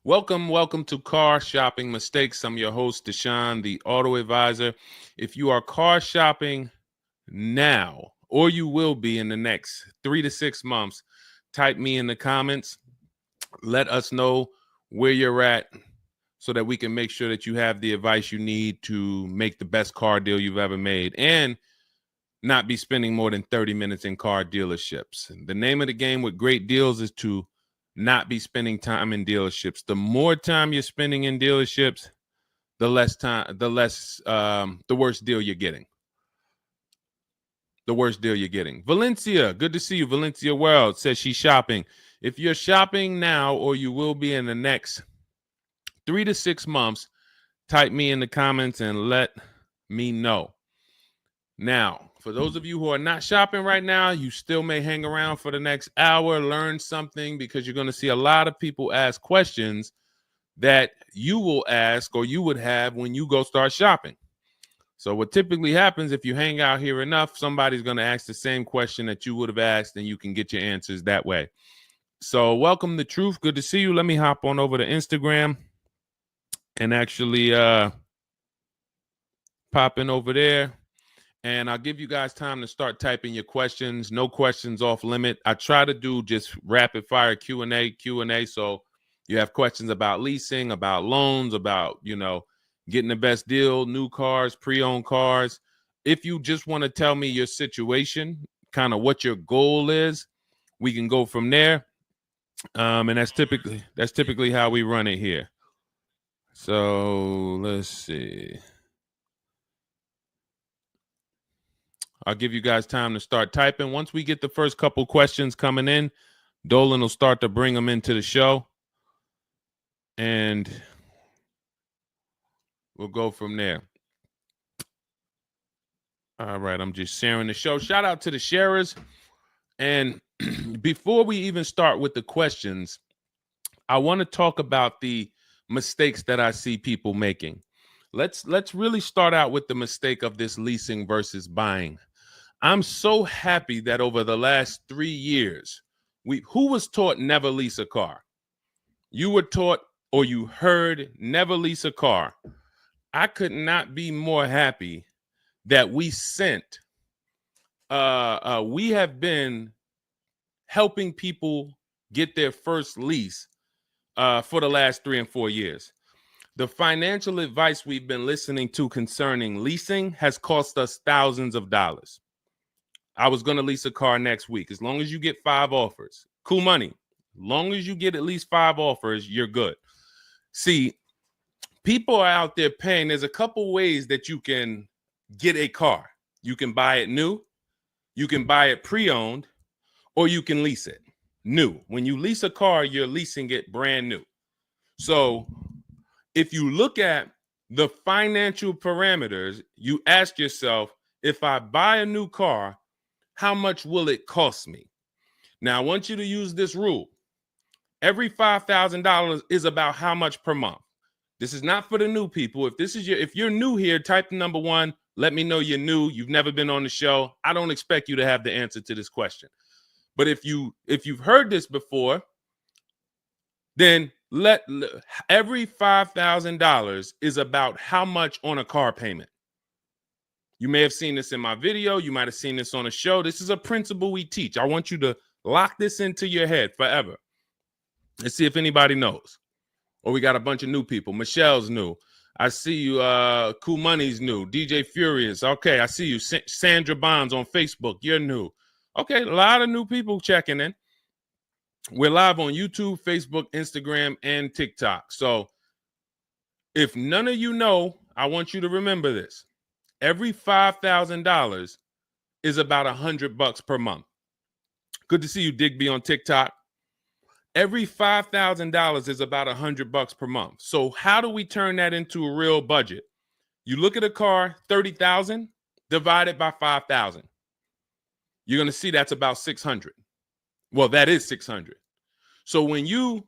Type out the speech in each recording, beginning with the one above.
Welcome to Car Shopping Mistakes. I'm your host, Deshone the Auto Advisor. If you are car shopping now, or you will be in the next 3 to 6 months, type me in the comments. Let us know where you're at so that we can make sure that you have the advice you need to make the best car deal you've ever made and not be spending more than 30 minutes in car dealerships. The name of the game with great deals is to not be spending time in dealerships. The more time you're spending in dealerships, the worse deal you're getting. The worst deal you're getting. Valencia, good to see you. Valencia World says she's shopping. If you're shopping now or you will be in the next 3 to 6 months, type me in the comments and let me know. Now, for those of you who are not shopping right now, you still may hang around for the next hour, learn something, because you're going to see a lot of people ask questions that you will ask or you would have when you go start shopping. So what typically happens if you hang out here enough, somebody's going to ask the same question that you would have asked, and you can get your answers that way. So welcome to Truth. Good to see you. Let me hop on over to Instagram and actually pop in over there. And I'll give you guys time to start typing your questions. No questions off limit. I try to do just rapid fire Q&A. So you have questions about leasing, about loans, about, getting the best deal, new cars, pre-owned cars. If you just want to tell me your situation, kind of what your goal is, we can go from there. And that's typically how we run it here. So let's see. I'll give you guys time to start typing. Once we get the first couple questions coming in, Dolan will start to bring them into the show. And we'll go from there. All right, I'm just sharing the show. Shout out to the sharers. And before we even start with the questions, I want to talk about the mistakes that I see people making. Let's really start out with the mistake of this leasing versus buying. I'm so happy that over the last 3 years, who was taught never lease a car? You were taught or you heard never lease a car. I could not be more happy that we have been helping people get their first lease for the last 3 and 4 years. The financial advice we've been listening to concerning leasing has cost us thousands of dollars. I was going to lease a car next week. As long as you get 5 offers, cool money. As long as you get at least 5 offers, you're good. See, people are out there paying. There's a couple ways that you can get a car. You can buy it new, you can buy it pre-owned, or you can lease it new. When you lease a car, you're leasing it brand new. So if you look at the financial parameters, you ask yourself, if I buy a new car, how much will it cost me? Now, I want you to use this rule. Every $5,000 is about how much per month. This is not for the new people. If you're new here, type the number 1. Let me know you're new. You've never been on the show. I don't expect you to have the answer to this question. But if you've heard this before, then every $5,000 is about how much on a car payment. You may have seen this in my video. You might have seen this on a show. This is a principle we teach. I want you to lock this into your head forever. Let's see if anybody knows. Or we got a bunch of new people. Michelle's new. I see you. Cool Money's new. DJ Furious. Okay, I see you. Sandra Bonds on Facebook. You're new. Okay, a lot of new people checking in. We're live on YouTube, Facebook, Instagram, and TikTok. So if none of you know, I want you to remember this. Every $5,000 is about $100 per month. Good to see you, Digby, on TikTok. Every $5,000 is about $100 per month. So how do we turn that into a real budget? You look at a car, $30,000 divided by 5,000. You're going to see that's about 600. Well, that is 600. So when you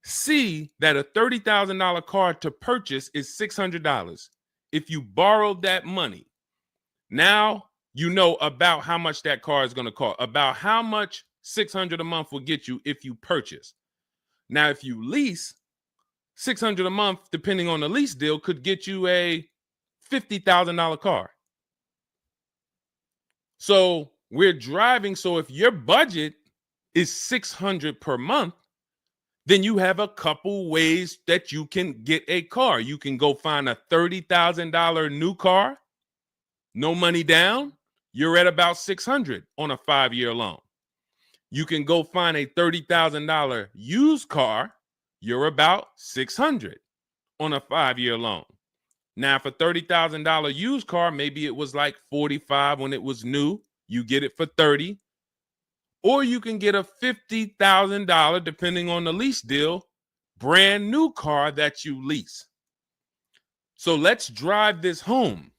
see that a $30,000 car to purchase is $600, if you borrowed that money, now you know about how much that car is going to cost, about how much $600 a month will get you if you purchase. Now, if you lease, $600 a month, depending on the lease deal, could get you a $50,000 car. So we're driving. So if your budget is $600 per month, then you have a couple ways that you can get a car. You can go find a $30,000 new car, no money down. You're at about $600 on a 5-year loan. You can go find a $30,000 used car. You're about $600 on a 5-year loan. Now, for $30,000 used car, maybe it was like $45 when it was new. You get it for $30. Or you can get a $50,000, depending on the lease deal, brand new car that you lease. So let's drive this home.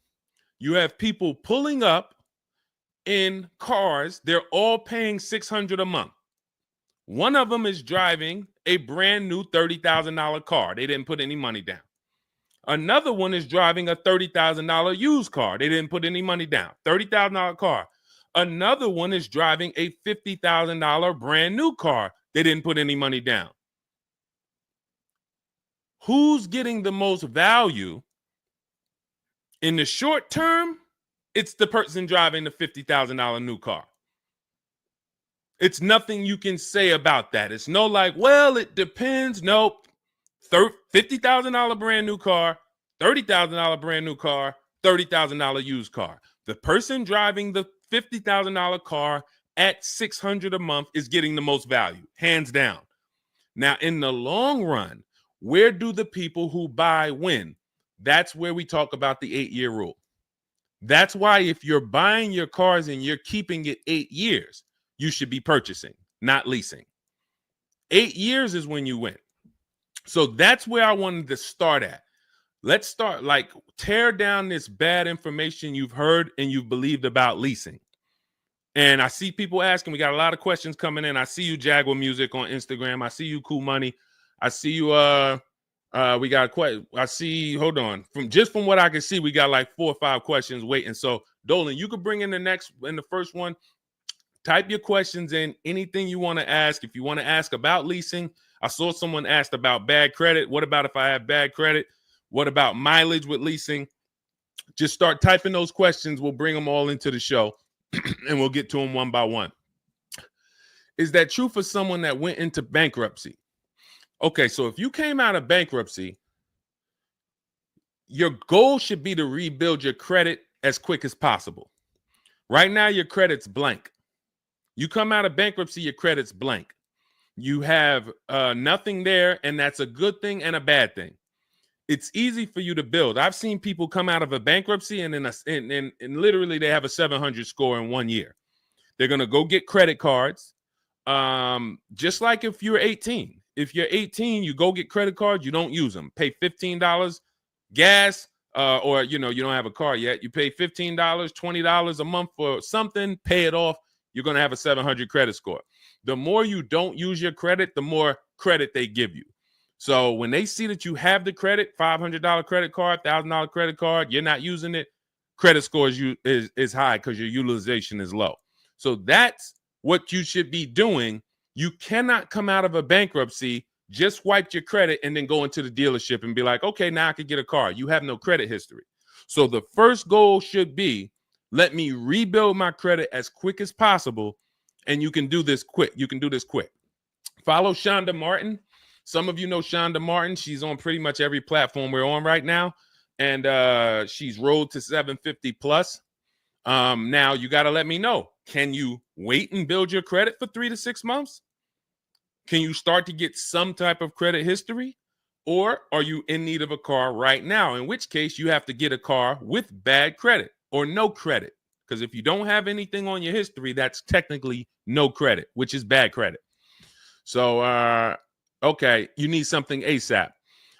You have people pulling up in cars. They're all paying $600 a month. One of them is driving a brand new $30,000 car. They didn't put any money down. Another one is driving a $30,000 used car. They didn't put any money down. $30,000 car. Another one is driving a $50,000 brand new car. They didn't put any money down. Who's getting the most value? In the short term, it's the person driving the $50,000 new car. It's nothing you can say about that. It's no like, well, it depends. Nope. $50,000 brand new car, $30,000 brand new car, $30,000 used car. The person driving the $50,000 car at $600 a month is getting the most value, hands down. Now, in the long run, where do the people who buy win? That's where we talk about the 8-year rule. That's why if you're buying your cars and you're keeping it 8 years, you should be purchasing, not leasing. 8 years is when you win. So that's where I wanted to start at. Let's start, like, tear down this bad information you've heard and you've believed about leasing. And I see people asking, we got a lot of questions coming in. I see you, Jaguar Music, on Instagram. I see you, Cool Money. I see you, we got quite, I see, hold on. From what I can see, we got like 4 or 5 questions waiting. So Dolan, you could bring in the first one. Type your questions in, anything you want to ask. If you want to ask about leasing, I saw someone asked about bad credit. What about if I have bad credit? What about mileage with leasing? Just start typing those questions. We'll bring them all into the show and we'll get to them one by one. Is that true for someone that went into bankruptcy? Okay, so if you came out of bankruptcy, your goal should be to rebuild your credit as quick as possible. Right now, your credit's blank. You come out of bankruptcy, your credit's blank. You have nothing there, and that's a good thing and a bad thing. It's easy for you to build. I've seen people come out of a bankruptcy and literally they have a 700 score in 1 year. They're going to go get credit cards. Just like if you're 18. If you're 18, you go get credit cards, you don't use them. Pay $15 gas, or you don't have a car yet. You pay $15, $20 a month for something, pay it off. You're going to have a 700 credit score. The more you don't use your credit, the more credit they give you. So when they see that you have the credit, $500 credit card, $1,000 credit card, you're not using it, credit score is high because your utilization is low. So that's what you should be doing. You cannot come out of a bankruptcy, just wipe your credit, and then go into the dealership and be like, okay, now I can get a car. You have no credit history. So the first goal should be, let me rebuild my credit as quick as possible, and you can do this quick. You can do this quick. Follow Shonda Martin. Some of you know Shonda Martin. She's on pretty much every platform we're on right now, and she's Road to 750 plus. Now you got to let me know. Can you wait and build your credit for 3 to 6 months? Can you start to get some type of credit history? Or are you in need of a car right now? In which case you have to get a car with bad credit or no credit. Because if you don't have anything on your history, that's technically no credit, which is bad credit. So, okay, you need something ASAP.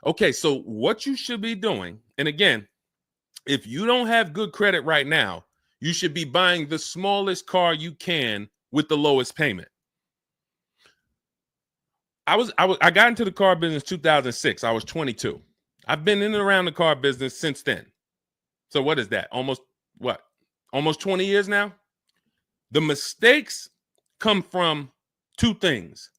Okay, so what you should be doing, and again, if you don't have good credit right now, you should be buying the smallest car you can with the lowest payment. I got into the car business 2006. I was 22. I've been in and around the car business since then. So what is that? Almost 20 years now? The mistakes come from 2 things.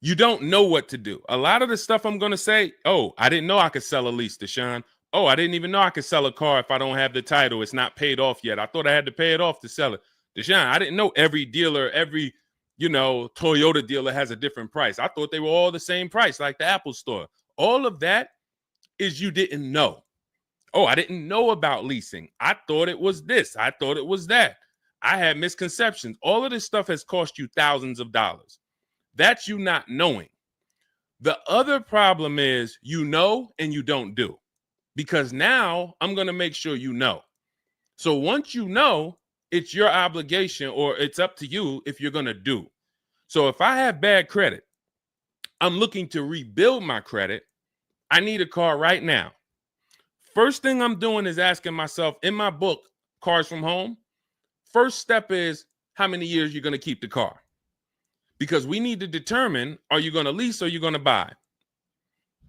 You don't know what to do. A lot of the stuff I'm going to say, oh, I didn't know I could sell a lease, Deshone. Oh, I didn't even know I could sell a car if I don't have the title. It's not paid off yet. I thought I had to pay it off to sell it. Deshone, I didn't know every dealer, every, Toyota dealer has a different price. I thought they were all the same price, like the Apple store. All of that is you didn't know. Oh, I didn't know about leasing. I thought it was this. I thought it was that. I had misconceptions. All of this stuff has cost you thousands of dollars. That's you not knowing. The other problem is you know and you don't do, because now I'm going to make sure you know. So once you know, it's your obligation, or it's up to you if you're going to do. So if I have bad credit, I'm looking to rebuild my credit. I need a car right now. First thing I'm doing is asking myself, in my book, Cars from Home, first step is how many years you're going to keep the car. Because we need to determine, are you going to lease or you're going to buy?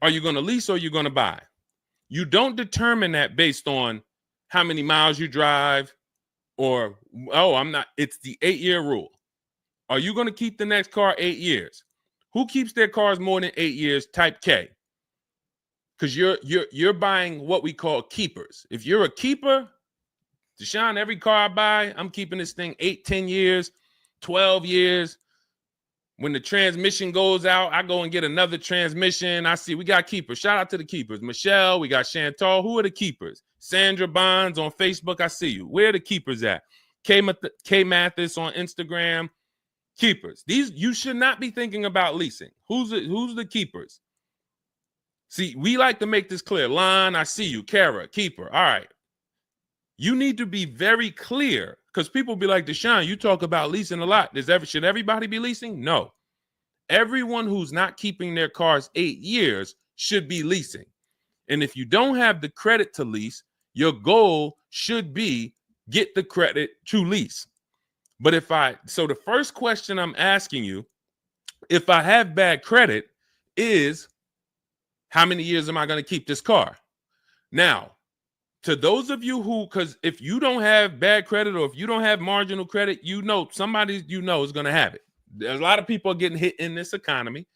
Are you going to lease or you're going to buy? You don't determine that based on how many miles you drive or, it's the 8-year rule. Are you going to keep the next car 8 years? Who keeps their cars more than 8 years? Type K. Because you're buying what we call keepers. If you're a keeper, Deshone, every car I buy, I'm keeping this thing 8, 10 years, 12 years. When the transmission goes out, I go and get another transmission. I see we got keepers. Shout out to the keepers. Michelle, we got Chantal. Who are the keepers? Sandra Bonds on Facebook. I see you. Where are the keepers at? K Mathis on Instagram. Keepers. These, you should not be thinking about leasing. Who's the keepers? See, we like to make this clear. Lon, I see you. Kara, keeper. All right. You need to be very clear, because people be like, Deshone, you talk about leasing a lot. Should everybody be leasing? No. Everyone who's not keeping their cars 8 years should be leasing. And if you don't have the credit to lease, your goal should be get the credit to lease. But so the first question I'm asking you, if I have bad credit, is how many years am I going to keep this car? Now, to those of you because if you don't have bad credit, or if you don't have marginal credit, somebody is going to have it. There's a lot of people getting hit in this economy,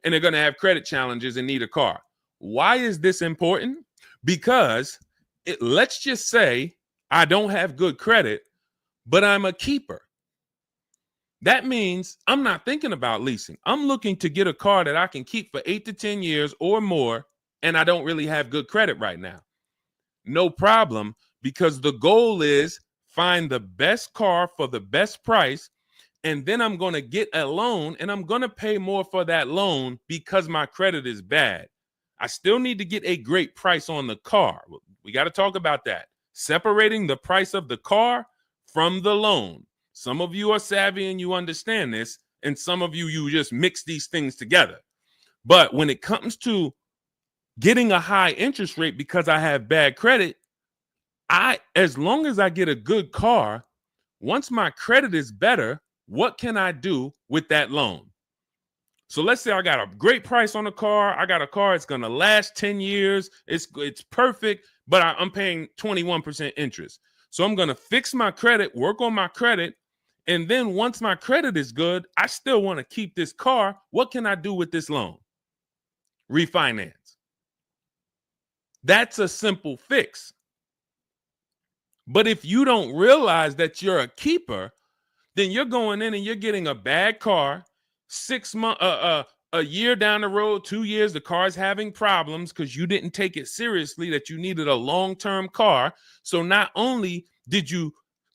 and they're going to have credit challenges and need a car. Why is this important? Because let's just say I don't have good credit, but I'm a keeper. That means I'm not thinking about leasing. I'm looking to get a car that I can keep for 8 to 10 years or more, and I don't really have good credit right now. No problem, because the goal is find the best car for the best price, and then I'm going to get a loan, and I'm going to pay more for that loan because my credit is bad. I still need to get a great price on the car. We got to talk about that. Separating the price of the car from the loan. Some of you are savvy and you understand this, and some of you just mix these things together. But when it comes to getting a high interest rate because I have bad credit, as long as I get a good car, once my credit is better, what can I do with that loan? So let's say I got a great price on a car. I got a car, it's going to last 10 years. It's perfect, but I'm paying 21% interest. So I'm going to fix my credit, work on my credit. And then once my credit is good, I still want to keep this car. What can I do with this loan? Refinance. That's a simple fix. But if you don't realize that you're a keeper, then you're going in and you're getting a bad car. 6 months, a year down the road, 2 years, the car's having problems because you didn't take it seriously that you needed a long-term car. So not only did you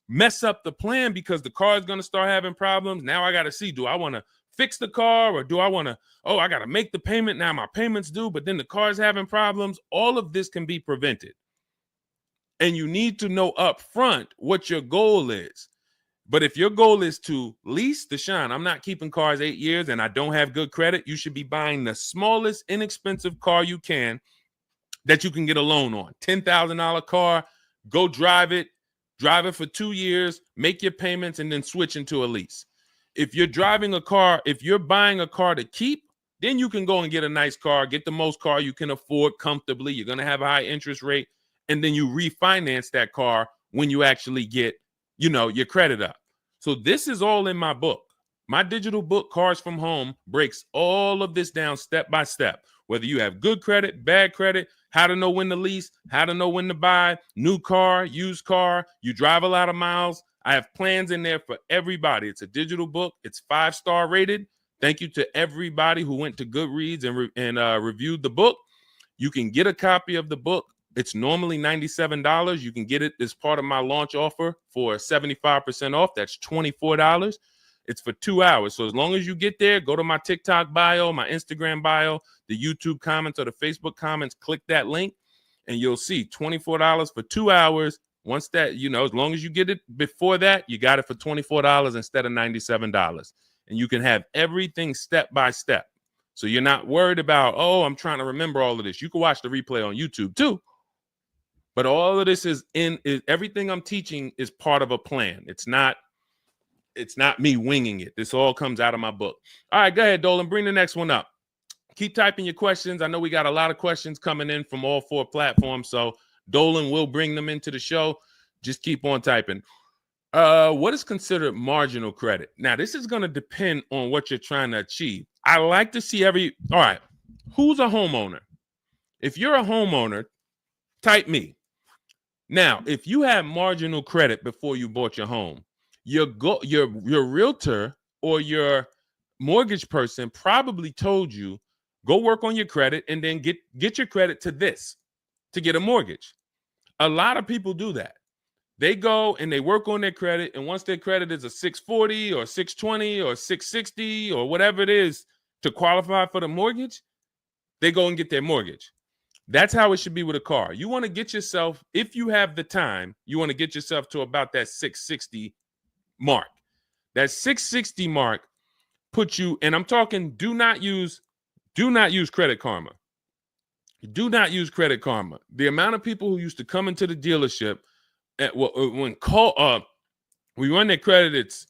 mess up the plan because the car is going to start having problems, now I got to see, do I want to fix the car, or do I want to, I got to make the payment, now my payment's due, but then the car's having problems. All of this can be prevented. And you need to know up front what your goal is. But if your goal is to lease, Deshone, I'm not keeping cars 8 years and I don't have good credit, you should be buying the smallest inexpensive car you can that you can get a loan on. $10,000 car, go drive it for 2 years, make your payments, and then switch into a lease. If you're driving a car, if you're buying a car to keep, then you can go and get a nice car, get the most car you can afford comfortably. You're going to have a high interest rate, and then you refinance that car when you actually get, your credit up. So this is all in my book. My digital book, Cars from Home, breaks all of this down step by step. Whether you have good credit, bad credit, how to know when to lease, how to know when to buy, new car, used car, you drive a lot of miles. I have plans in there for everybody. It's a digital book. It's 5-star rated. Thank you to everybody who went to Goodreads and reviewed the book. You can get a copy of the book. It's normally $97. You can get it as part of my launch offer for 75% off. That's $24. It's for 2 hours. So as long as you get there, go to my TikTok bio, my Instagram bio, the YouTube comments or the Facebook comments, click that link, and you'll see $24 for 2 hours. Once that, as long as you get it before that, you got it for $24 instead of $97. And you can have everything step by step. So you're not worried about, I'm trying to remember all of this. You can watch the replay on YouTube too. But all of this is everything I'm teaching is part of a plan. It's not me winging it. This all comes out of my book. All right, go ahead, Dolan. Bring the next one up. Keep typing your questions. I know we got a lot of questions coming in from all 4 platforms, so Dolan will bring them into the show. Just keep on typing. What is considered marginal credit? Now, this is going to depend on what you're trying to achieve. I like to see all right, who's a homeowner? If you're a homeowner, type me. Now, if you had marginal credit before you bought your home, your realtor or your mortgage person probably told you, go work on your credit and then get your credit to this to get a mortgage. A lot of people do that. They go and they work on their credit, and once their credit is a 640 or 620 or 660 or whatever it is to qualify for the mortgage, they go and get their mortgage. That's how it should be with a car. You want to get yourself, if you have the time, you want to get yourself to about that 660 mark. That 660 mark puts you, and I'm talking, do not use Credit Karma. Do not use Credit Karma. The amount of people who used to come into the dealership we run their credit, it's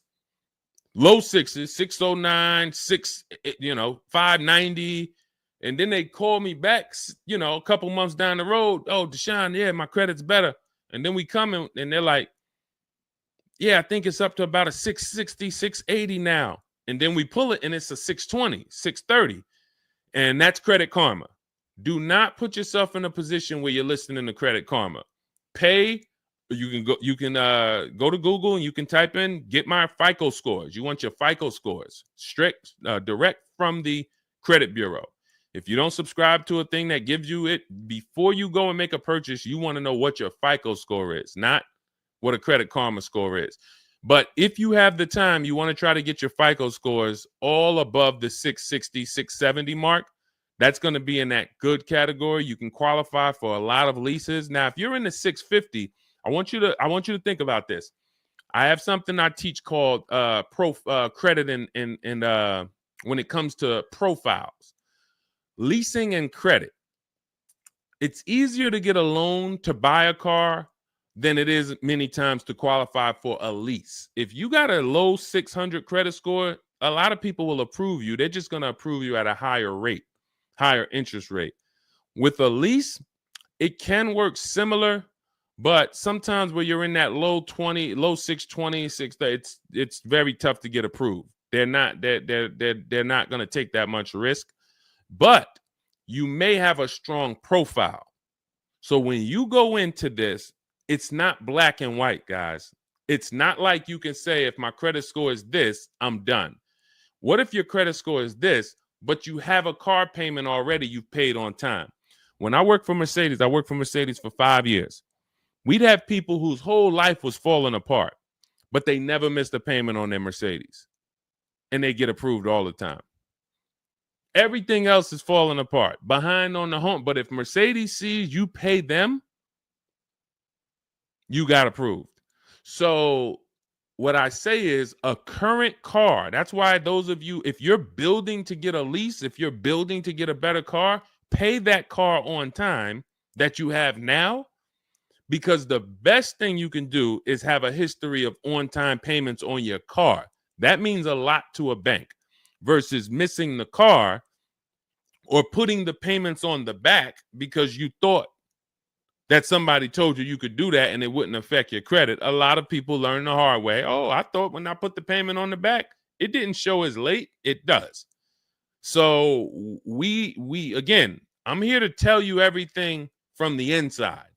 low 6s, 609, 590, and then they call me back, a couple months down the road. Oh, Deshone, yeah, my credit's better. And then we come in and they're like, yeah, I think it's up to about a 660, 680 now. And then we pull it and it's a 620, 630. And that's Credit Karma. Do not put yourself in a position where you're listening to Credit Karma. Pay. You can go to Google and you can type in, get my FICO scores. You want your FICO scores direct from the credit bureau. If you don't subscribe to a thing that gives you it before you go and make a purchase, you want to know what your FICO score is, not what a Credit Karma score is. But if you have the time, you want to try to get your FICO scores all above the 660, 670 mark. That's going to be in that good category. You can qualify for a lot of leases. Now, if you're in the 650, I want you to think about this. I have something I teach called credit and when it comes to profiles, leasing and credit. It's easier to get a loan to buy a car than it is many times to qualify for a lease. If you got a low 600 credit score, a lot of people will approve you. They're just going to approve you at a higher rate, higher interest rate. With a lease, it can work similar. But sometimes when you're in that low 620, 630, it's very tough to get approved. They're not going to take that much risk, but you may have a strong profile. So when you go into this, it's not black and white, guys. It's not like you can say, if my credit score is this, I'm done. What if your credit score is this, but you have a car payment already you've paid on time? When I worked for Mercedes, I worked for Mercedes for 5 years. We'd have people whose whole life was falling apart, but they never missed a payment on their Mercedes, and they get approved all the time. Everything else is falling apart, behind on the home. But if Mercedes sees you pay them, you got approved. So what I say is a current car. That's why those of you, if you're building to get a lease, if you're building to get a better car, pay that car on time that you have now. Because the best thing you can do is have a history of on-time payments on your car. That means a lot to a bank versus missing the car or putting the payments on the back because you thought that somebody told you could do that and it wouldn't affect your credit. A lot of people learn the hard way. Oh, I thought when I put the payment on the back, it didn't show as late. It does. So we again, I'm here to tell you everything from the inside.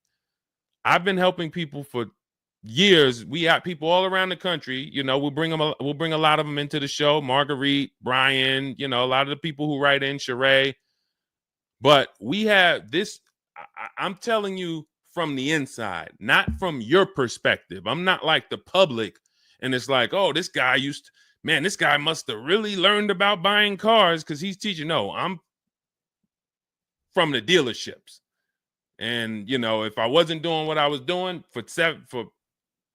I've been helping people for years. We have people all around the country. You know, we'll bring a lot of them into the show. Marguerite, Brian, you know, a lot of the people who write in, Sheree. But we have this. I'm telling you from the inside, not from your perspective. I'm not like the public, and it's like, oh, this guy this guy must have really learned about buying cars because he's teaching. No, I'm from the dealerships. And, you know, if I wasn't doing what I was doing for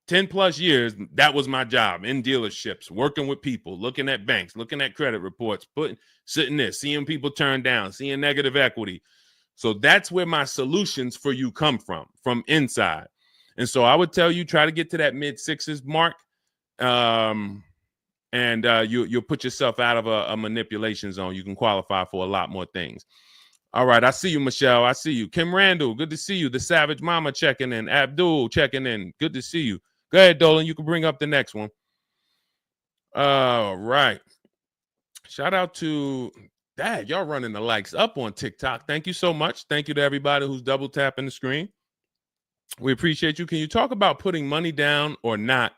10 plus years, that was my job in dealerships, working with people, looking at banks, looking at credit reports, sitting there, seeing people turn down, seeing negative equity. So that's where my solutions for you come from inside. And so I would tell you, try to get to that mid sixes mark. And you'll put yourself out of a manipulation zone. You can qualify for a lot more things. All right, I see you, Michelle. I see you. Kim Randall, good to see you. The Savage Mama checking in. Abdul checking in. Good to see you. Go ahead, Dolan. You can bring up the next one. All right. Shout out to Dad. Y'all running the likes up on TikTok. Thank you so much. Thank you to everybody who's double tapping the screen. We appreciate you. Can you talk about putting money down or not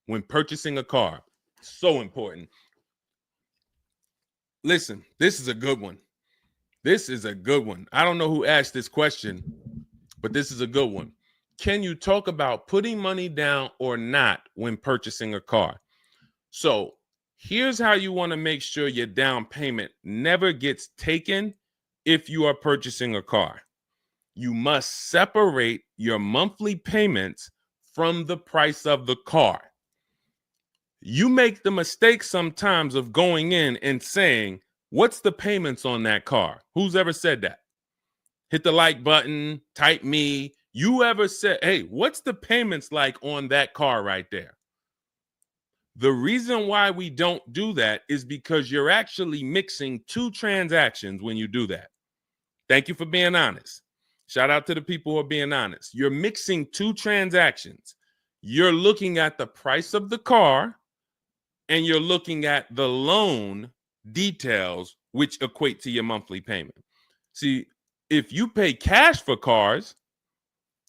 when purchasing a car? So important. Listen, this is a good one. This is a good one. I don't know who asked this question, but this is a good one. Can you talk about putting money down or not when purchasing a car? So here's how you want to make sure your down payment never gets taken if you are purchasing a car. You must separate your monthly payments from the price of the car. You make the mistake sometimes of going in and saying, what's the payments on that car? Who's ever said that? Hit the like button, type me. You ever said, hey, what's the payments like on that car right there? The reason why we don't do that is because you're actually mixing two transactions when you do that. Thank you for being honest. Shout out to the people who are being honest. You're mixing two transactions. You're looking at the price of the car and you're looking at the loan details, which equate to your monthly payment. See, if you pay cash for cars,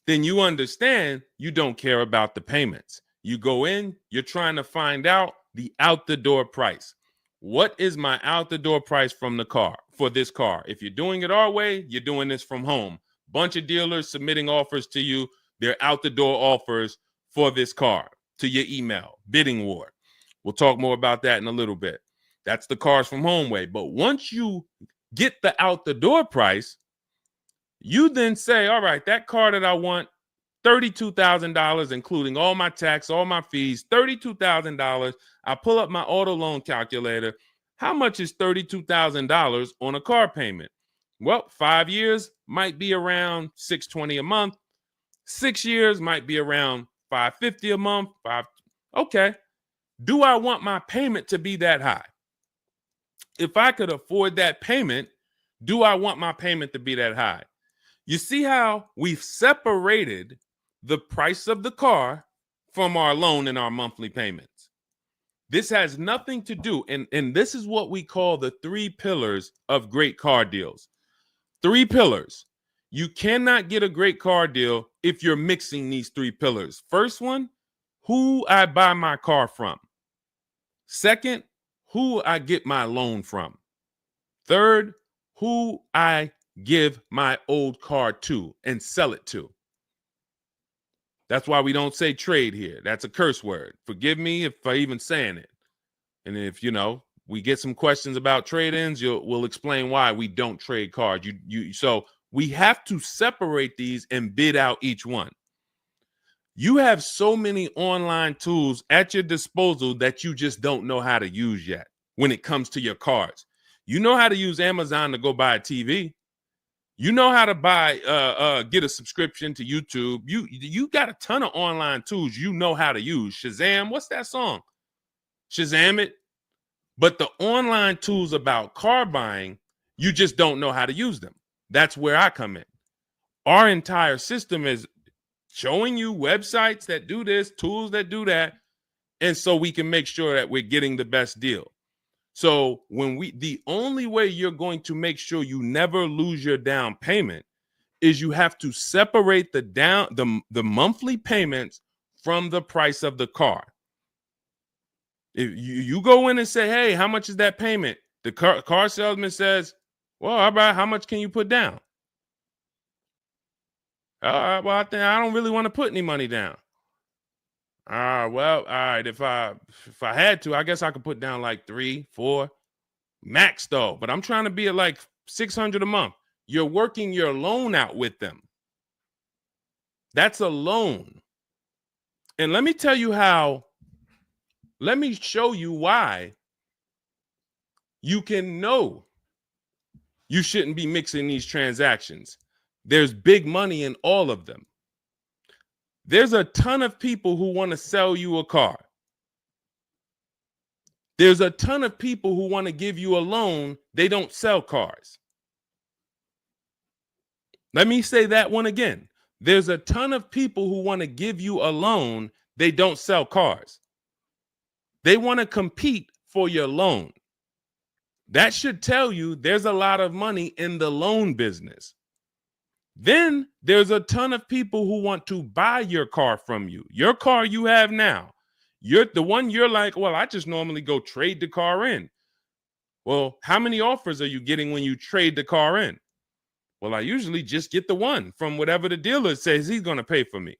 then you understand you don't care about the payments. You go in, you're trying to find out the out the door price. What is my out the door price from the car for this car? If you're doing it our way, you're doing this from home. Bunch of dealers submitting offers to you. They're out the door offers for this car to your email, bidding war. We'll talk more about that in a little bit. That's the Cars from Home way. But once you get the out the door price, you then say, all right, that car that I want, $32,000, including all my tax, all my fees, $32,000. I pull up my auto loan calculator. How much is $32,000 on a car payment? Well, 5 years might be around $620 a month. 6 years might be around $550 a month. Okay. Do I want my payment to be that high? If I could afford that payment, do I want my payment to be that high? You see how we've separated the price of the car from our loan and our monthly payments. This has nothing to do, and this is what we call the 3 pillars of great car deals. 3 pillars. You cannot get a great car deal if you're mixing these 3 pillars. First one, who I buy my car from. Second, who I get my loan from. Third, who I give my old car to and sell it to. That's why we don't say trade here. That's a curse word. Forgive me if I even saying it. And if, we get some questions about trade-ins, we'll explain why we don't trade cars. So we have to separate these and bid out each one. You have so many online tools at your disposal that you just don't know how to use yet when it comes to your cars. You know how to use Amazon to go buy a TV. You know how to get a subscription to YouTube. You got a ton of online tools you know how to use. Shazam, what's that song? Shazam it. But the online tools about car buying, you just don't know how to use them. That's where I come in. Our entire system is showing you websites that do this, tools that do that. And so we can make sure that we're getting the best deal. So the only way you're going to make sure you never lose your down payment is you have to separate the monthly payments from the price of the car. If you go in and say, hey, how much is that payment? The car salesman says, well, how much can you put down? Well, I don't really want to put any money down. Well, all right. If I had to, I guess I could put down like 3, 4 max though. But I'm trying to be at like $600 a month. You're working your loan out with them. That's a loan. And let me tell you how. Let me show you why you can know you shouldn't be mixing these transactions. There's big money in all of them. There's a ton of people who want to sell you a car. There's a ton of people who want to give you a loan. They don't sell cars. Let me say that one again. There's a ton of people who want to give you a loan. They don't sell cars. They want to compete for your loan. That should tell you there's a lot of money in the loan business. Then there's a ton of people who want to buy your car from you. Your car you have now. You're the one you're like, well, I just normally go trade the car in. Well, how many offers are you getting when you trade the car in? Well, I usually just get the one from whatever the dealer says he's going to pay for me.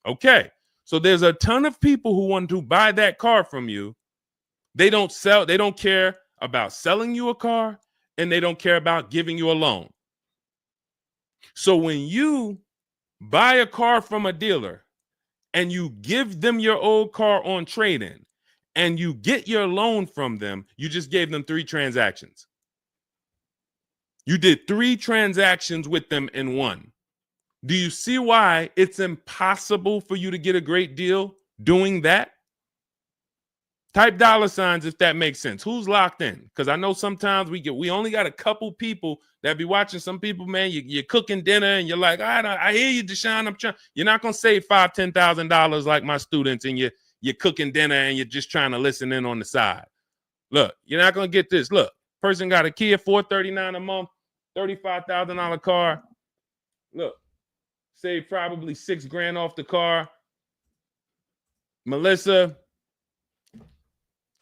Okay. So there's a ton of people who want to buy that car from you. They don't care about selling you a car, and they don't care about giving you a loan. So when you buy a car from a dealer and you give them your old car on trade-in and you get your loan from them, you just gave them 3 transactions. You did 3 transactions with them in one. Do you see why it's impossible for you to get a great deal doing that? Type $signs if that makes sense. Who's locked in? Because I know sometimes we only got a couple people that be watching. Some people, man, you're cooking dinner and you're like, I hear you, Deshone. You're not gonna save $5,000, $10,000 like my students, and you're cooking dinner and you're just trying to listen in on the side. Look, you're not gonna get this. Look, person got a Kia $439 a month, $35,000 car. Look, save probably $6,000 off the car. Melissa,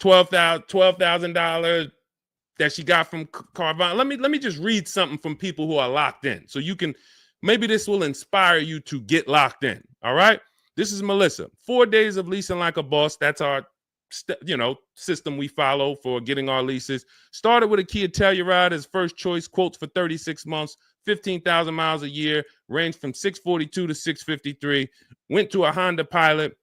$12,000 that she got from Carvana. Let me just read something from people who are locked in, so you can, maybe this will inspire you to get locked in. All right, this is Melissa. 4 days of leasing like a boss. That's our system we follow for getting our leases. Started with a Kia Telluride as first choice. Quotes for 36 months, 15,000 miles a year. Ranged from 642 to 653. Went to a Honda Pilot.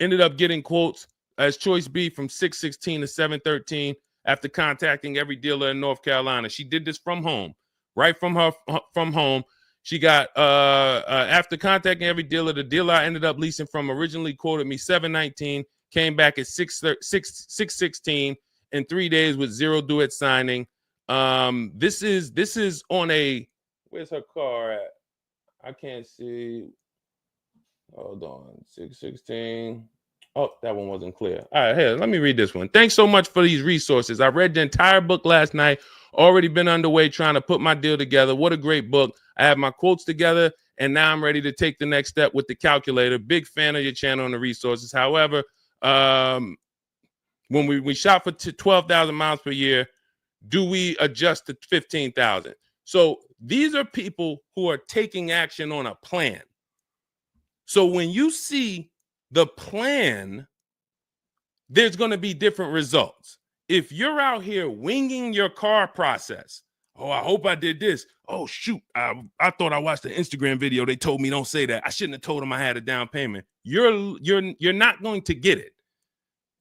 Ended up getting quotes as choice B from 616 to 713 after contacting every dealer in North Carolina. She did this from home, right from home. She got after contacting every dealer, the dealer I ended up leasing from originally quoted me 719, came back at 616 in 3 days with 0 due at signing. This is on a, where's her car at? I can't see. Hold on, 616. Oh, that one wasn't clear. All right, here, let me read this one. Thanks so much for these resources. I read the entire book last night. Already been underway trying to put my deal together. What a great book. I have my quotes together, and now I'm ready to take the next step with the calculator. Big fan of your channel and the resources. However, when we shop for 12,000 miles per year, do we adjust to 15,000? So these are people who are taking action on a plan. So when you see the plan, there's going to be different results. If you're out here winging your car process, oh, I hope I did this. Oh, shoot, I thought I watched the Instagram video. They told me don't say that. I shouldn't have told them I had a down payment. You're not going to get it.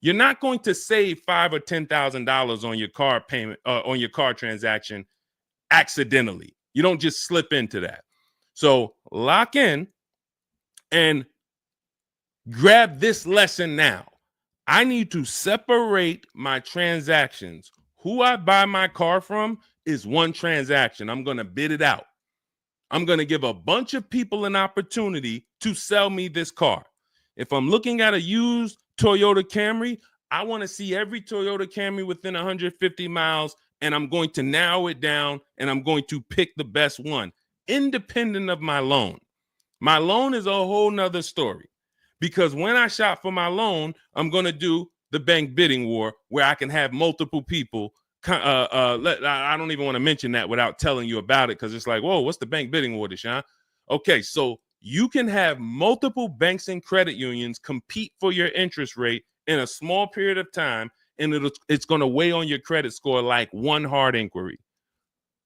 You're not going to save $5,000 or $10,000 on your car payment, on your car transaction accidentally. You don't just slip into that. So lock in and grab this lesson now. I need to separate my transactions. Who I buy my car from is one transaction. I'm going to bid it out. I'm going to give a bunch of people an opportunity to sell me this car. If I'm looking at a used Toyota Camry, I want to see every Toyota Camry within 150 miles, and I'm going to narrow it down, and I'm going to pick the best one, independent of my loan. My loan is a whole nother story, because when I shop for my loan, I'm going to do the bank bidding war where I can have multiple people. I don't even want to mention that without telling you about it, because it's like, whoa, what's the bank bidding war, Deshone? Okay, so you can have multiple banks and credit unions compete for your interest rate in a small period of time, and it's going to weigh on your credit score like one hard inquiry.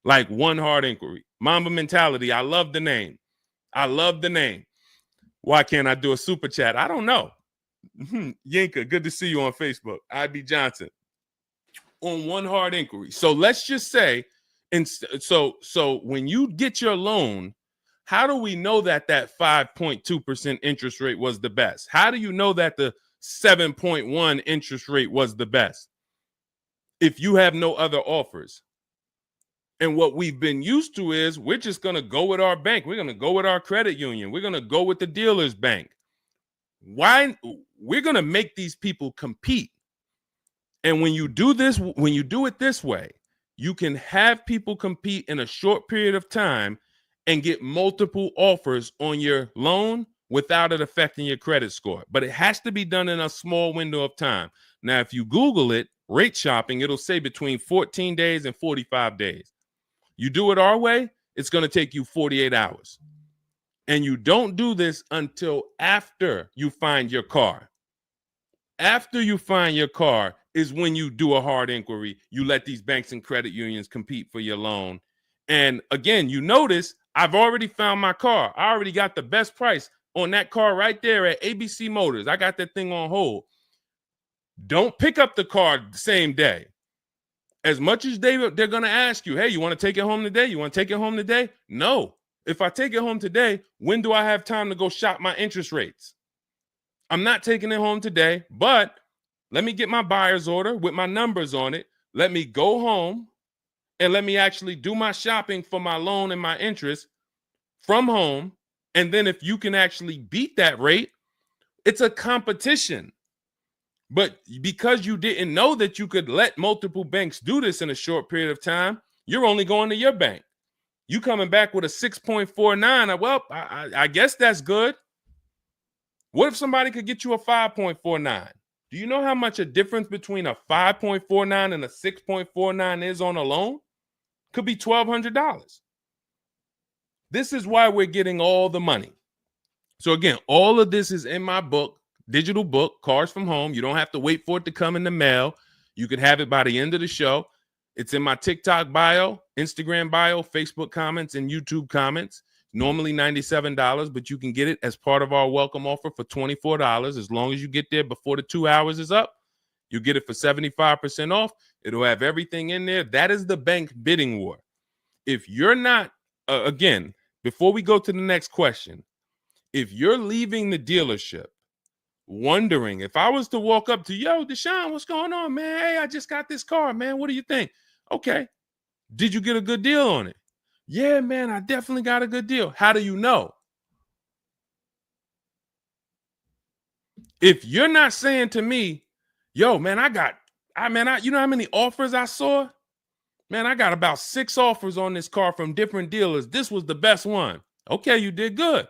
Like one hard inquiry. Mamba Mentality, I love the name. I love the name. Why can't I do a super chat? I don't know. Yinka, good to see you on Facebook. IB Johnson. On one hard inquiry. So let's just say, and so when you get your loan, how do we know that 5.2% interest rate was the best? How do you know that the 7.1 interest rate was the best if you have no other offers? And what we've been used to is we're just going to go with our bank. We're going to go with our credit union. We're going to go with the dealer's bank. Why? We're going to make these people compete. And when you do this, when you do it this way, you can have people compete in a short period of time and get multiple offers on your loan without it affecting your credit score. But it has to be done in a small window of time. Now, if you Google it, rate shopping, it'll say between 14 days and 45 days. You do it our way, it's going to take you 48 hours. And you don't do this until after you find your car. After you find your car is when you do a hard inquiry. You let these banks and credit unions compete for your loan. And again, you notice I've already found my car. I already got the best price on that car right there at ABC Motors. I got that thing on hold. Don't pick up the car the same day. As much as they're going to ask you, hey, you want to take it home today? You want to take it home today? No. If I take it home today, when do I have time to go shop my interest rates? I'm not taking it home today, but let me get my buyer's order with my numbers on it. Let me go home and let me actually do my shopping for my loan and my interest from home. And then if you can actually beat that rate, it's a competition. But because you didn't know that you could let multiple banks do this in a short period of time, you're only going to your bank. You coming back with a 6.49. Well, I guess that's good. What if somebody could get you a 5.49? Do you know how much a difference between a 5.49 and a 6.49 is on a loan? Could be $1,200. This is why we're getting all the money. So again, all of this is in my book, digital book, Cars from Home. You don't have to wait for it to come in the mail. You can have it by the end of the show. It's in my TikTok bio, Instagram bio, Facebook comments, and YouTube comments. Normally $97, but you can get it as part of our welcome offer for $24. As long as you get there before the 2 hours is up, you get it for 75% off. It'll have everything in there. That is the bank bidding war. If you're not, again, before we go to the next question, if you're leaving the dealership wondering, if I was to walk up to, yo, Deshone, what's going on, man? Hey, I just got this car, man. What do you think? Okay. Did you get a good deal on it? Yeah, man, I definitely got a good deal. How do you know? If you're not saying to me, yo, man, you know how many offers I saw? Man, I got about 6 offers on this car from different dealers. This was the best one. Okay, you did good.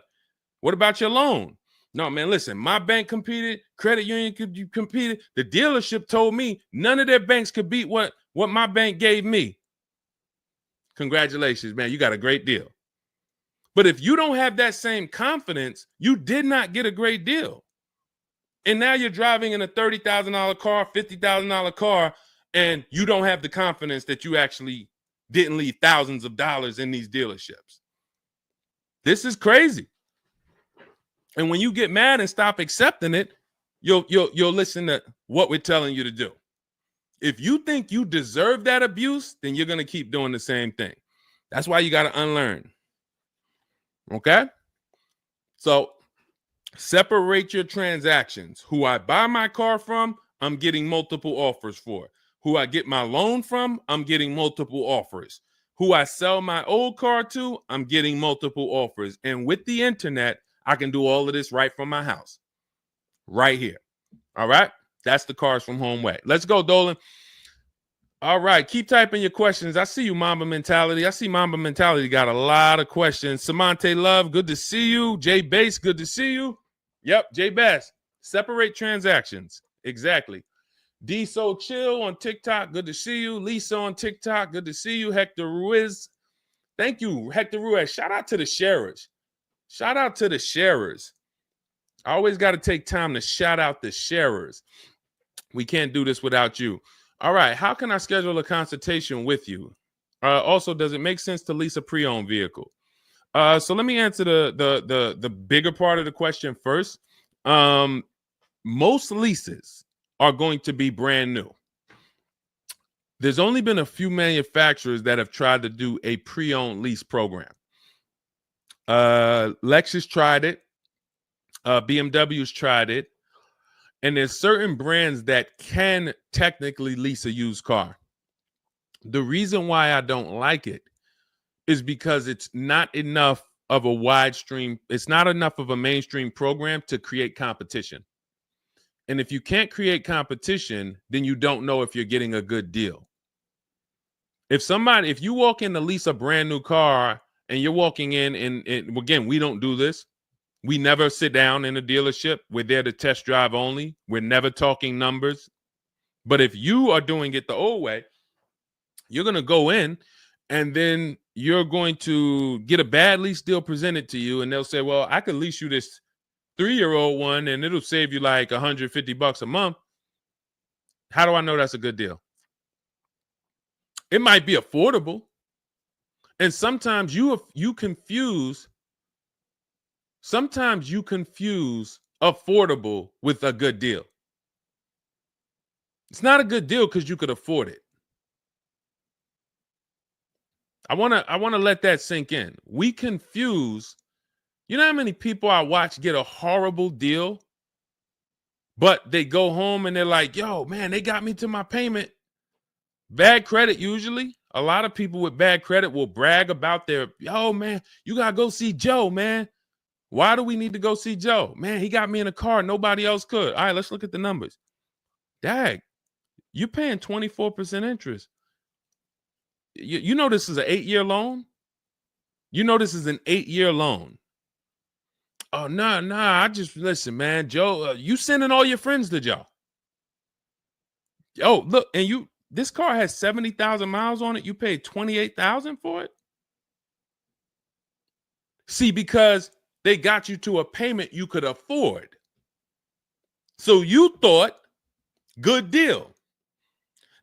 What about your loan? No, man, listen, my bank competed, credit union competed. The dealership told me none of their banks could beat what my bank gave me. Congratulations, man. You got a great deal. But if you don't have that same confidence, you did not get a great deal. And now you're driving in a $30,000 car, $50,000 car, and you don't have the confidence that you actually didn't leave thousands of dollars in these dealerships. This is crazy. And when you get mad and stop accepting it, you'll listen to what we're telling you to do. If you think you deserve that abuse, then you're going to keep doing the same thing. That's why you got to unlearn. Okay? So separate your transactions. Who I buy my car from, I'm getting multiple offers for. Who I get my loan from, I'm getting multiple offers. Who I sell my old car to, I'm getting multiple offers. And with the internet, I can do all of this right from my house. Right here. All right. That's the Cars from Home way. Let's go, Dolan. All right. Keep typing your questions. I see you, Mamba Mentality. I see Mamba Mentality got a lot of questions. Samante Love, good to see you. Jay Bass, good to see you. Yep, Jay Bass. Separate transactions. Exactly. D So Chill on TikTok, good to see you. Lisa on TikTok, good to see you. Hector Ruiz, thank you, Hector Ruiz. Shout out to the sharers. Shout out to the sharers. I always got to take time to shout out the sharers. We can't do this without you. All right, how can I schedule a consultation with you? Also, does it make sense to lease a pre-owned vehicle? So let me answer the bigger part of the question first. Most leases are going to be brand new. There's only been a few manufacturers that have tried to do a pre-owned lease program. Lexus tried it. BMW's tried it. And there's certain brands that can technically lease a used car. The reason why I don't like it is because it's not enough of a wide stream. It's not enough of a mainstream program to create competition. And if you can't create competition, then you don't know if you're getting a good deal. If you walk in to lease a brand new car and you're walking in and again, we don't do this. We never sit down in a dealership. We're there to test drive only. We're never talking numbers. But if you are doing it the old way, you're going to go in and then you're going to get a bad lease deal presented to you. And they'll say, well, I could lease you this 3-year-old one and it'll save you like $150 a month. How do I know that's a good deal? It might be affordable. And sometimes you confuse affordable with a good deal. It's not a good deal because you could afford it. I want to let that sink in. We confuse, you know how many people I watch get a horrible deal, but they go home and they're like, yo, man, they got me to my payment. Bad credit usually. A lot of people with bad credit will brag about yo, man, you got to go see Joe, man. Why do we need to go see Joe? Man, he got me in a car. Nobody else could. All right, let's look at the numbers. Dag, you're paying 24% interest. You know this is an 8-year loan? You know this is an 8-year loan. Oh, nah. I just, listen, man, Joe, you sending all your friends to Joe. Oh, look, and this car has 70,000 miles on it. You paid $28,000 for it? See, because they got you to a payment you could afford. So you thought, good deal.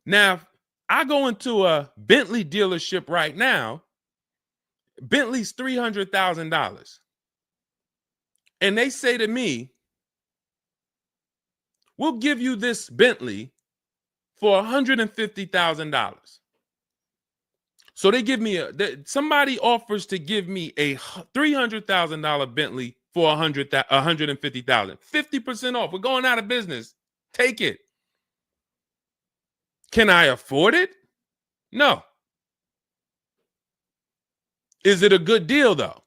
Now, I go into a Bentley dealership right now. Bentley's $300,000. And they say to me, we'll give you this Bentley for $150,000. So they give me somebody offers to give me a $300,000 Bentley for $150,000. 50% off. We're going out of business. Take it. Can I afford it? No. Is it a good deal, though?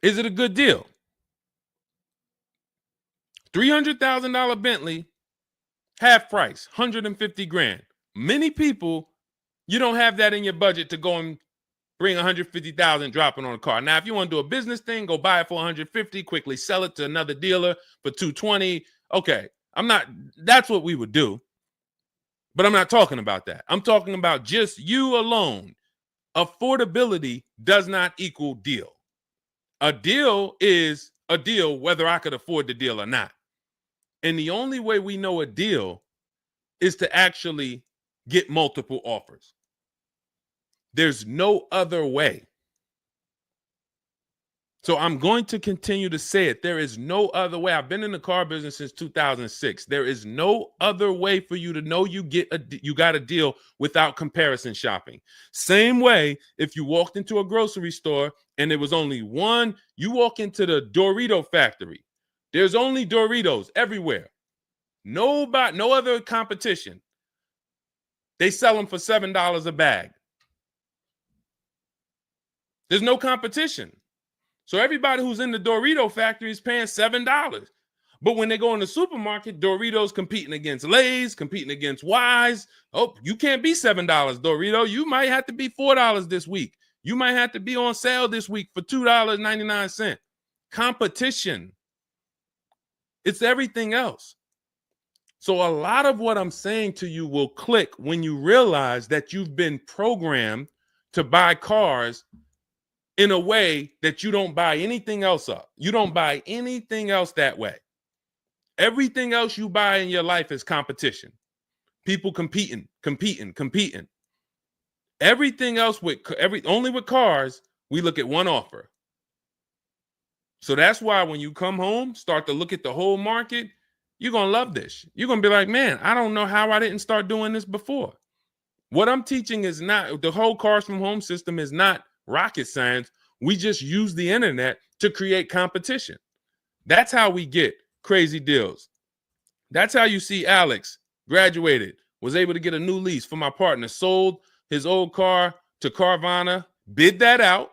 Is it a good deal? $300,000 Bentley, half price, $150,000. Many people, you don't have that in your budget to go and bring $150,000 dropping on a car. Now, if you want to do a business thing, go buy it for $150,000, quickly sell it to another dealer for $220,000. Okay, that's what we would do. But I'm not talking about that. I'm talking about just you alone. Affordability does not equal deal. A deal is a deal whether I could afford the deal or not. And the only way we know a deal is to actually get multiple offers. There's no other way. So I'm going to continue to say it. There is no other way. I've been in the car business since 2006. There is no other way for you to know you got a deal without comparison shopping. Same way if you walked into a grocery store and there was only one, you walk into the Dorito factory. There's only Doritos everywhere. No other competition. They sell them for $7 a bag. There's no competition. So everybody who's in the Dorito factory is paying $7. But when they go in the supermarket, Doritos competing against Lay's, competing against Wise. Oh, you can't be $7, Dorito. You might have to be $4 this week. You might have to be on sale this week for $2.99. Competition. It's everything else. So a lot of what I'm saying to you will click when you realize that you've been programmed to buy cars in a way that you don't buy anything else up. You don't buy anything else that way. Everything else you buy in your life is competition. People competing. Everything else only with cars, we look at one offer. So that's why when you come home, start to look at the whole market, you're going to love this. You're going to be like, man, I don't know how I didn't start doing this before. What I'm teaching is not, the whole cars from home system is not rocket science. We just use the internet to create competition. That's how we get crazy deals. That's how you see Alex graduated, was able to get a new lease for my partner, sold his old car to Carvana, bid that out.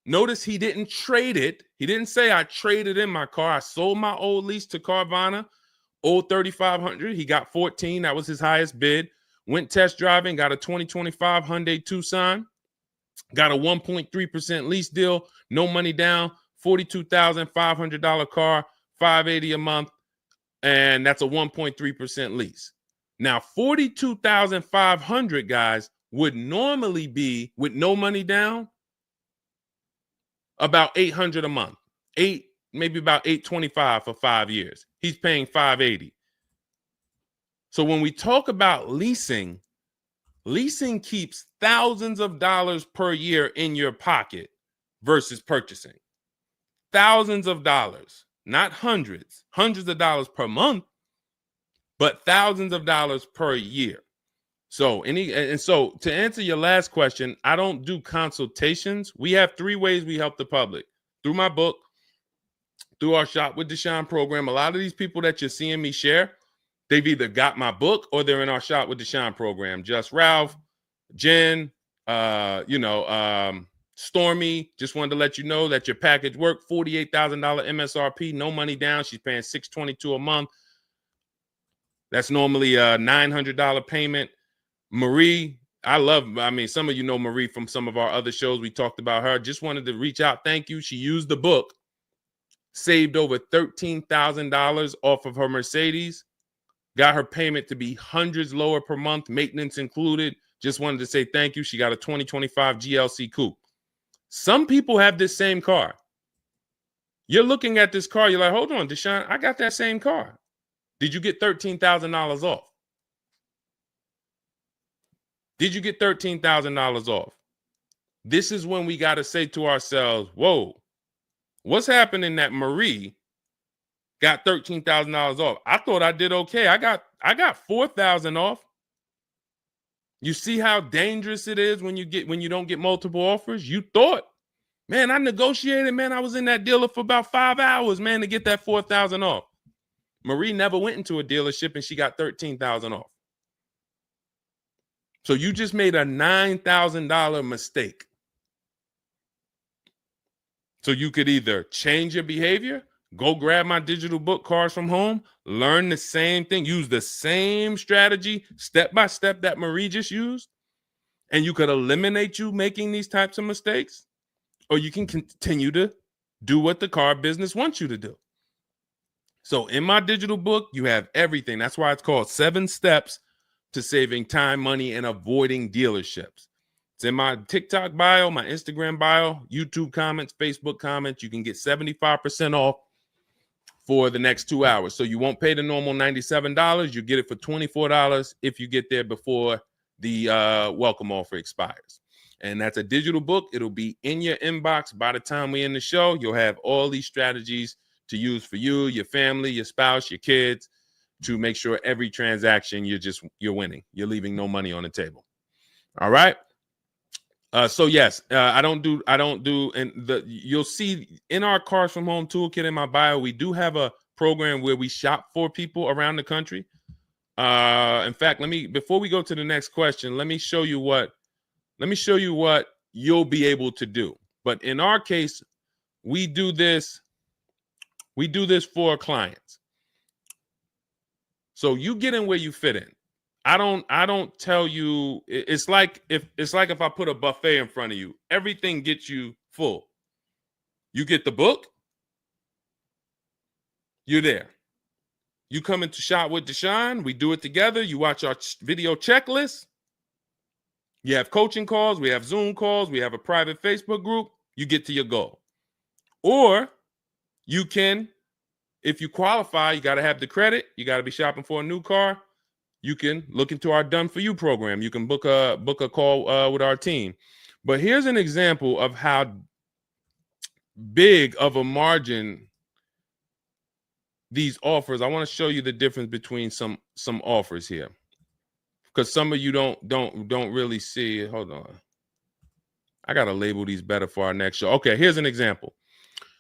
Notice he didn't trade it. He didn't say I traded in my car. I sold my old lease to Carvana, old 3,500. He got 14. That was his highest bid. Went test driving, got a 2025 Hyundai Tucson, got a 1.3% lease deal, no money down, $42,500 car, $580 a month, and that's a 1.3% lease. Now, $42,500, guys, would normally be, with no money down, about $800 a month. Maybe about $825 for 5 years. He's paying $580. So when we talk about leasing keeps thousands of dollars per year in your pocket versus purchasing. Thousands of dollars, not hundreds of dollars per month, but thousands of dollars per year. So to answer your last question, I don't do consultations. We have 3 ways we help the public: through my book, through our Shop with Deshone program. A lot of these people that you're seeing me share, they've either got my book or they're in our Shop with Deshone program. Just Ralph, Jen, Stormy. Just wanted to let you know that your package worked. $48,000 MSRP, no money down. She's paying $622 a month. That's normally a $900 payment. Marie, some of you know Marie from some of our other shows. We talked about her. Just wanted to reach out. Thank you. She used the book, saved over $13,000 off of her Mercedes, got her payment to be hundreds lower per month, maintenance included. Just wanted to say thank you. She got a 2025 GLC Coupe. Some people have this same car. You're looking at this car. You're like, hold on, Deshone, I got that same car. Did you get $13,000 off? Did you get $13,000 off? This is when we got to say to ourselves, whoa, what's happening that Marie got $13,000 off? I thought I did okay. I got $4,000 off. You see how dangerous it is when you don't get multiple offers? You thought, man, I negotiated, man. I was in that dealer for about 5 hours, man, to get that $4,000 off. Marie never went into a dealership and she got $13,000 off. So you just made a $9,000 mistake. So you could either change your behavior, go grab my digital book, Cars from Home, learn the same thing, use the same strategy step by step that Marie just used, and you could eliminate you making these types of mistakes, or you can continue to do what the car business wants you to do. So in my digital book, you have everything. That's why it's called 7 Steps to Saving Time, Money, and Avoiding Dealerships. It's in my TikTok bio, my Instagram bio, YouTube comments, Facebook comments. You can get 75% off for the next 2 hours. So you won't pay the normal $97. You get it for $24 if you get there before the welcome offer expires. And that's a digital book. It'll be in your inbox by the time we end the show. You'll have all these strategies to use for you, your family, your spouse, your kids, to make sure every transaction you're winning. You're leaving no money on the table. All right. So yes, I don't do, and you'll see in our Cars from Home toolkit in my bio, we do have a program where we shop for people around the country. In fact, before we go to the next question, let me show you what you'll be able to do. But in our case, we do this for clients. So you get in where you fit in. I don't tell you, it's like if I put a buffet in front of you, everything gets you full. You get the book, you're there. You come into Shop with Deshone, we do it together. You watch our video checklist. You have coaching calls, we have Zoom calls, we have a private Facebook group. You get to your goal. Or you can, if you qualify, you got to have the credit. You got to be shopping for a new car. You can look into our Done For You program. You can book a call with our team. But here's an example of how big of a margin these offers. I want to show you the difference between some offers here, because some of you don't really see it. Hold on. I got to label these better for our next show. Okay, here's an example.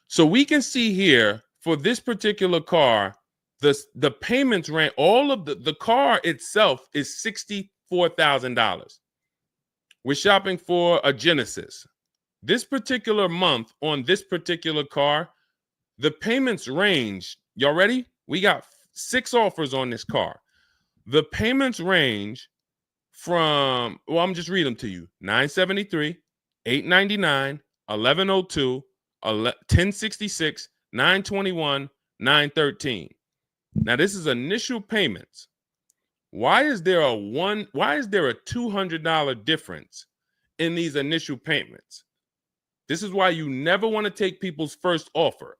So we can see here for this particular car, the payments ran, all of the car itself is $64,000. We're shopping for a Genesis. This particular month on this particular car, the payments range. Y'all ready? We got 6 offers on this car. The payments range from, well, I'm just read them to you. $973, $899, $1,102, $1,066, $921, $913. Now this is initial payments. Why is there a $200 difference in these initial payments? This is why you never want to take people's first offer,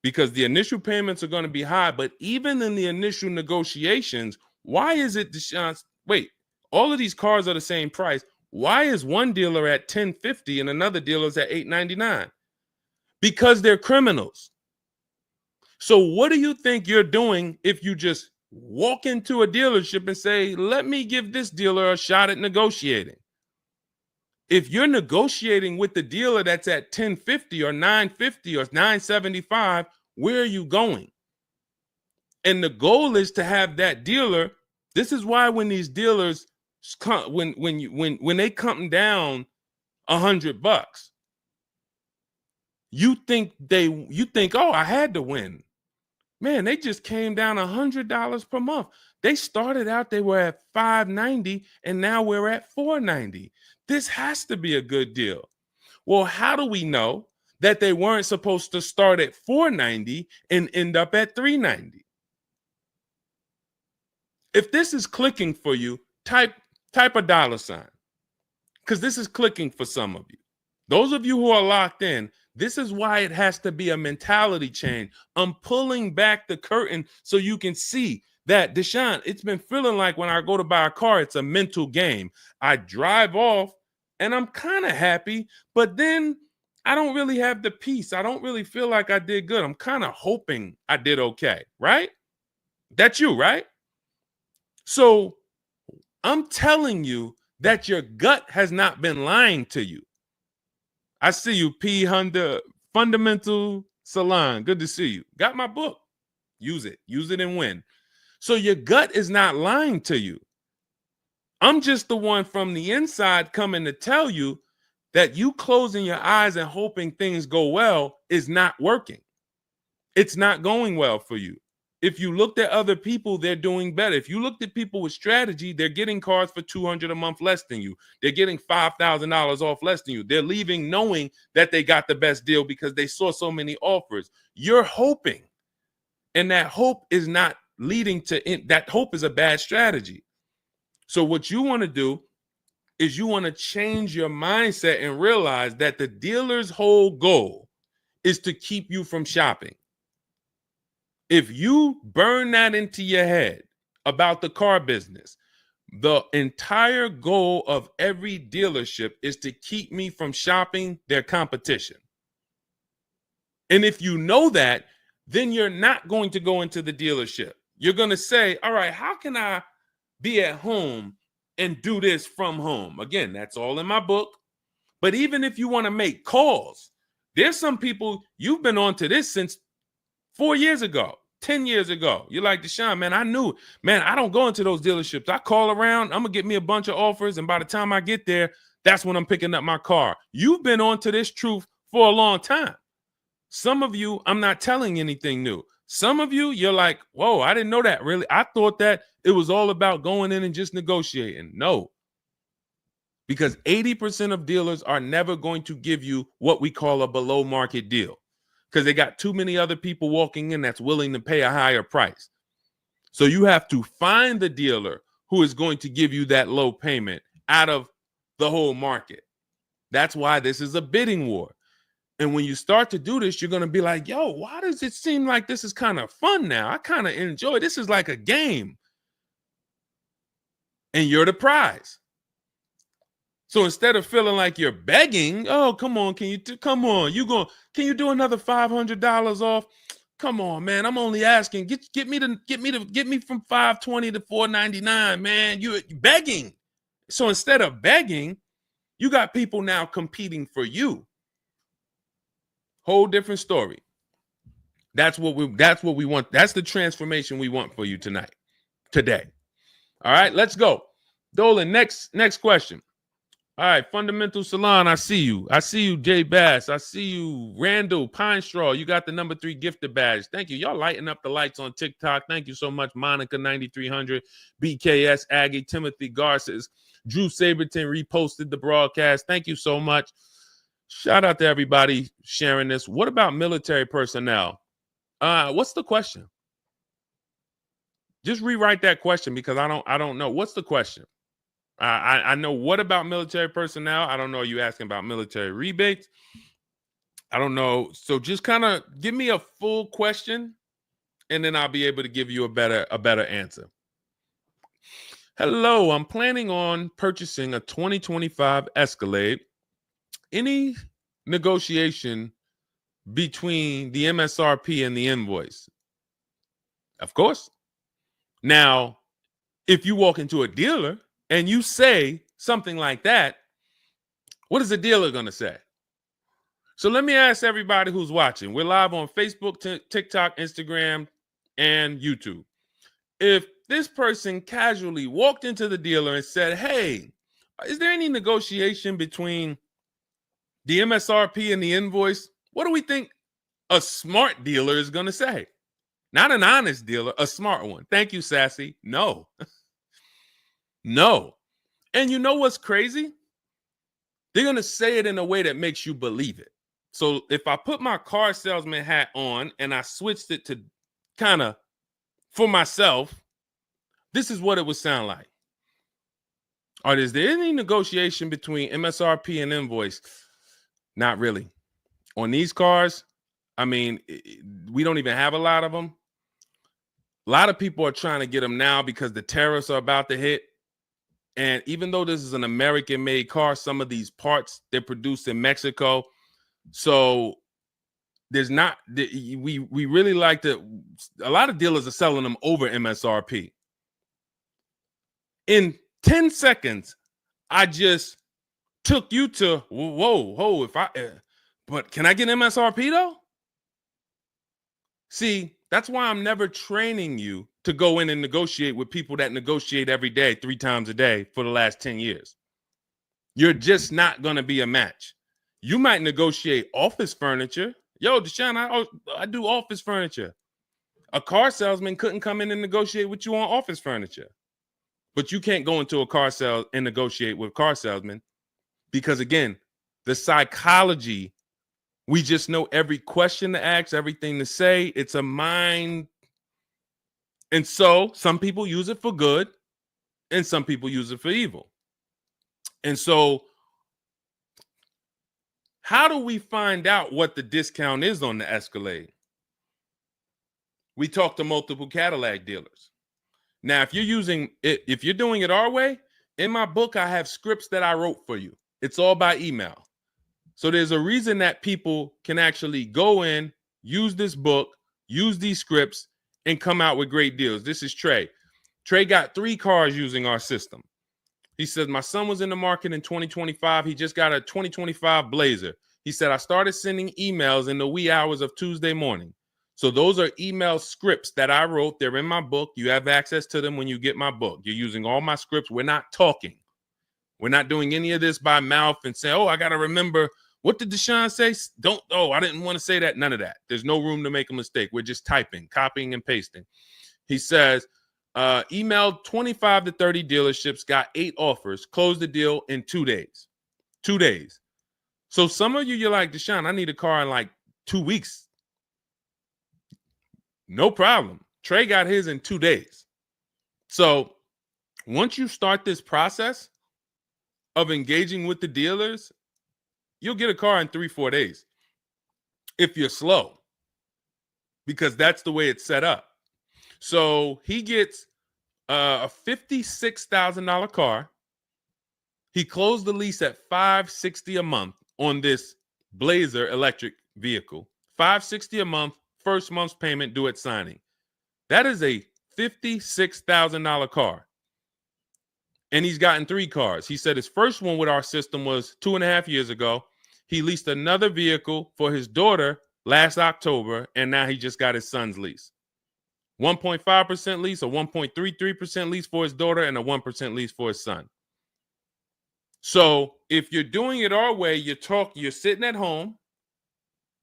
because the initial payments are going to be high. But even in the initial negotiations, why is it, Deshone? Wait, all of these cars are the same price. Why is one dealer at $1,050 and another dealer's at $899? Because they're criminals. So what do you think you're doing if you just walk into a dealership and say, let me give this dealer a shot at negotiating? If you're negotiating with the dealer that's at $1,050 or $950 or $975, where are you going? And the goal is to have that dealer. This is why when these dealers come, when they come down $100, you think, oh, I had to win. Man, they just came down $100 per month. They started out, they were at $590, and now we're at $490. This has to be a good deal. Well, how do we know that they weren't supposed to start at $490 and end up at $390? If this is clicking for you, type a $, because this is clicking for some of you. Those of you who are locked in, this is why it has to be a mentality change. I'm pulling back the curtain so you can see that, Deshone, it's been feeling like when I go to buy a car, it's a mental game. I drive off and I'm kind of happy, but then I don't really have the peace. I don't really feel like I did good. I'm kind of hoping I did okay, right? That's you, right? So I'm telling you that your gut has not been lying to you. I see you, P. Honda Fundamental Salon. Good to see you. Got my book. Use it. Use it and win. So your gut is not lying to you. I'm just the one from the inside coming to tell you that you closing your eyes and hoping things go well is not working. It's not going well for you. If you looked at other people, they're doing better. If you looked at people with strategy, they're getting cars for $200 a month less than you. They're getting $5,000 off less than you. They're leaving knowing that they got the best deal because they saw so many offers. You're hoping, and that hope is not leading to that. Hope is a bad strategy. So what you want to do is you want to change your mindset and realize that the dealer's whole goal is to keep you from shopping. If you burn that into your head about the car business, the entire goal of every dealership is to keep me from shopping their competition. And if you know that, then you're not going to go into the dealership. You're going to say, all right, how can I be at home and do this from home? Again, that's all in my book. But even if you want to make calls, there's some people, you've been on to this since 4 years ago, 10 years ago. You're like, Deshone, man, I knew, man, I don't go into those dealerships. I call around, I'm going to get me a bunch of offers. And by the time I get there, that's when I'm picking up my car. You've been on to this truth for a long time. Some of you, I'm not telling anything new. Some of you, you're like, whoa, I didn't know that really. I thought that it was all about going in and just negotiating. No, because 80% of dealers are never going to give you what we call a below market deal because they got too many other people walking in that's willing to pay a higher price. So you have to find the dealer who is going to give you that low payment out of the whole market. That's why this is a bidding war. And when you start to do this, you're going to be like, yo, why does it seem like this is kind of fun now? I kind of enjoy this. Is like a game. And you're the prize. So instead of feeling like you're begging, oh, come on, can you do another $500 off? Come on, man. I'm only asking. Get me from $520 to $499, man. You're begging. So instead of begging, you got people now competing for you. Whole different story. That's what we want. That's the transformation we want for you today. All right, let's go. Dolan, next question. All right, Fundamental Salon, I see you. I see you, Jay Bass. I see you, Randall Pine Straw. You got the number 3 gifted badge. Thank you. Y'all lighting up the lights on TikTok. Thank you so much. Monica 9300, BKS Aggie, Timothy Garces, Drew Saberton reposted the broadcast. Thank you so much. Shout out to everybody sharing this. What about military personnel? What's the question? Just rewrite that question because I don't know. What's the question? I know what about military personnel. I don't know. Are you asking about military rebates? I don't know. So just kind of give me a full question, and then I'll be able to give you a better answer. Hello, I'm planning on purchasing a 2025 Escalade. Any negotiation between the MSRP and the invoice? Of course. Now, if you walk into a dealer and you say something like that, what is the dealer going to say? So let me ask everybody who's watching. We're live on Facebook, TikTok, Instagram, and YouTube. If this person casually walked into the dealer and said, hey, is there any negotiation between the MSRP and the invoice? What do we think a smart dealer is going to say? Not an honest dealer, a smart one. Thank you, Sassy. No. No. And you know what's crazy? They're going to say it in a way that makes you believe it. So if I put my car salesman hat on and I switched it to kind of for myself, this is what it would sound like. Or is there any negotiation between MSRP and invoice? Not really. On these cars, I mean, we don't even have a lot of them. A lot of people are trying to get them now because the tariffs are about to hit. And even though this is an American-made car, some of these parts, they're produced in Mexico. So there's not, we really like to, a lot of dealers are selling them over MSRP. In 10 seconds, I just took you to, whoa, but can I get MSRP though? See, that's why I'm never training you to go in and negotiate with people that negotiate every day, 3 times a day for the last 10 years. You're just not going to be a match. You might negotiate office furniture. Yo, Deshone, I do office furniture. A car salesman couldn't come in and negotiate with you on office furniture. But you can't go into a car sale and negotiate with car salesmen because, again, the psychology, we just know every question to ask, everything to say. It's a mind. And so some people use it for good and some people use it for evil. And so how do we find out what the discount is on the Escalade? We talk to multiple Cadillac dealers. Now, if you're doing it our way, in my book, I have scripts that I wrote for you. It's all by email. So there's a reason that people can actually go in, use this book, use these scripts, and come out with great deals. This is Trey. Trey got 3 cars using our system. He says, my son was in the market in 2025. He just got a 2025 Blazer. He said, I started sending emails in the wee hours of Tuesday morning. So those are email scripts that I wrote. They're in my book. You have access to them when you get my book. You're using all my scripts. We're not talking. We're not doing any of this by mouth and saying, oh, I got to remember What did Deshone say? Don't, oh, I didn't want to say that. None of that. There's no room to make a mistake. We're just typing, copying, and pasting. He says, emailed 25 to 30 dealerships, got 8 offers, closed the deal in 2 days. 2 days. So some of you, you're like, Deshone, I need a car in like 2 weeks. No problem. Trey got his in 2 days. So once you start this process of engaging with the dealers, you'll get a car in 3-4 days if you're slow, because that's the way it's set up. So he gets a $56,000 car. He closed the lease at $560 a month on this Blazer electric vehicle. $560 a month, first month's payment due at signing. That is a $56,000 car. And he's gotten 3 cars. He said his first one with our system was 2.5 years ago. He leased another vehicle for his daughter last October, and now he just got his son's lease. 1.5% lease, a 1.33% lease for his daughter, and a 1% lease for his son. So if you're doing it our way, you're sitting at home,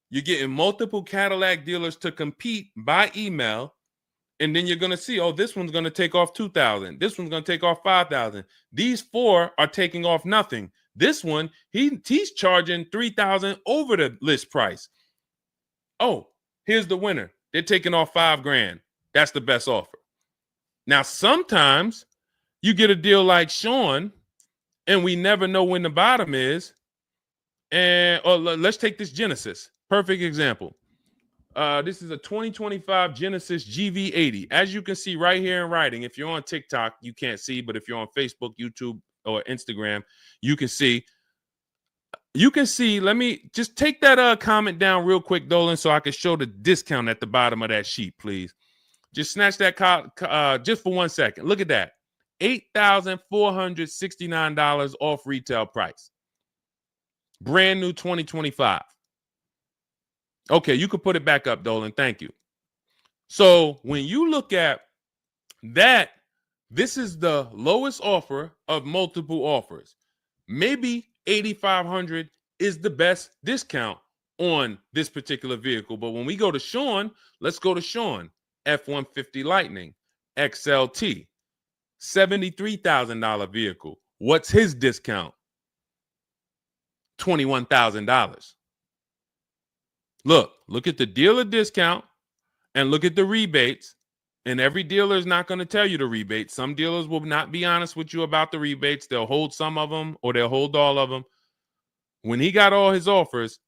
you're getting multiple Cadillac dealers to compete by email, and then you're going to see, oh, this one's going to take off $2,000. This one's going to take off $5,000. These 4 are taking off nothing. This one, he's charging $3,000 over the list price. Oh, here's the winner. They're taking off $5,000. That's the best offer. Now, sometimes you get a deal like Sean, and we never know when the bottom is. Or let's take this Genesis. Perfect example. This is a 2025 Genesis GV80. As you can see right here in writing, if you're on TikTok, you can't see, but if you're on Facebook, YouTube, or Instagram, you can see. You can see, let me just take that comment down real quick, Dolan, so I can show the discount at the bottom of that sheet, please. Just snatch that just for 1 second. Look at that. $8,469 off retail price. Brand new 2025. Okay, you could put it back up, Dolan. Thank you. So when you look at that, this is the lowest offer of multiple offers. Maybe $8,500 is the best discount on this particular vehicle. But when we go to Sean, let's go to Sean. F-150 Lightning XLT, $73,000 vehicle. What's his discount? $21,000. Look at the dealer discount and look at the rebates. And every dealer is not going to tell you the rebates. Some dealers will not be honest with you about the rebates. They'll hold some of them or they'll hold all of them. When he got all his offers,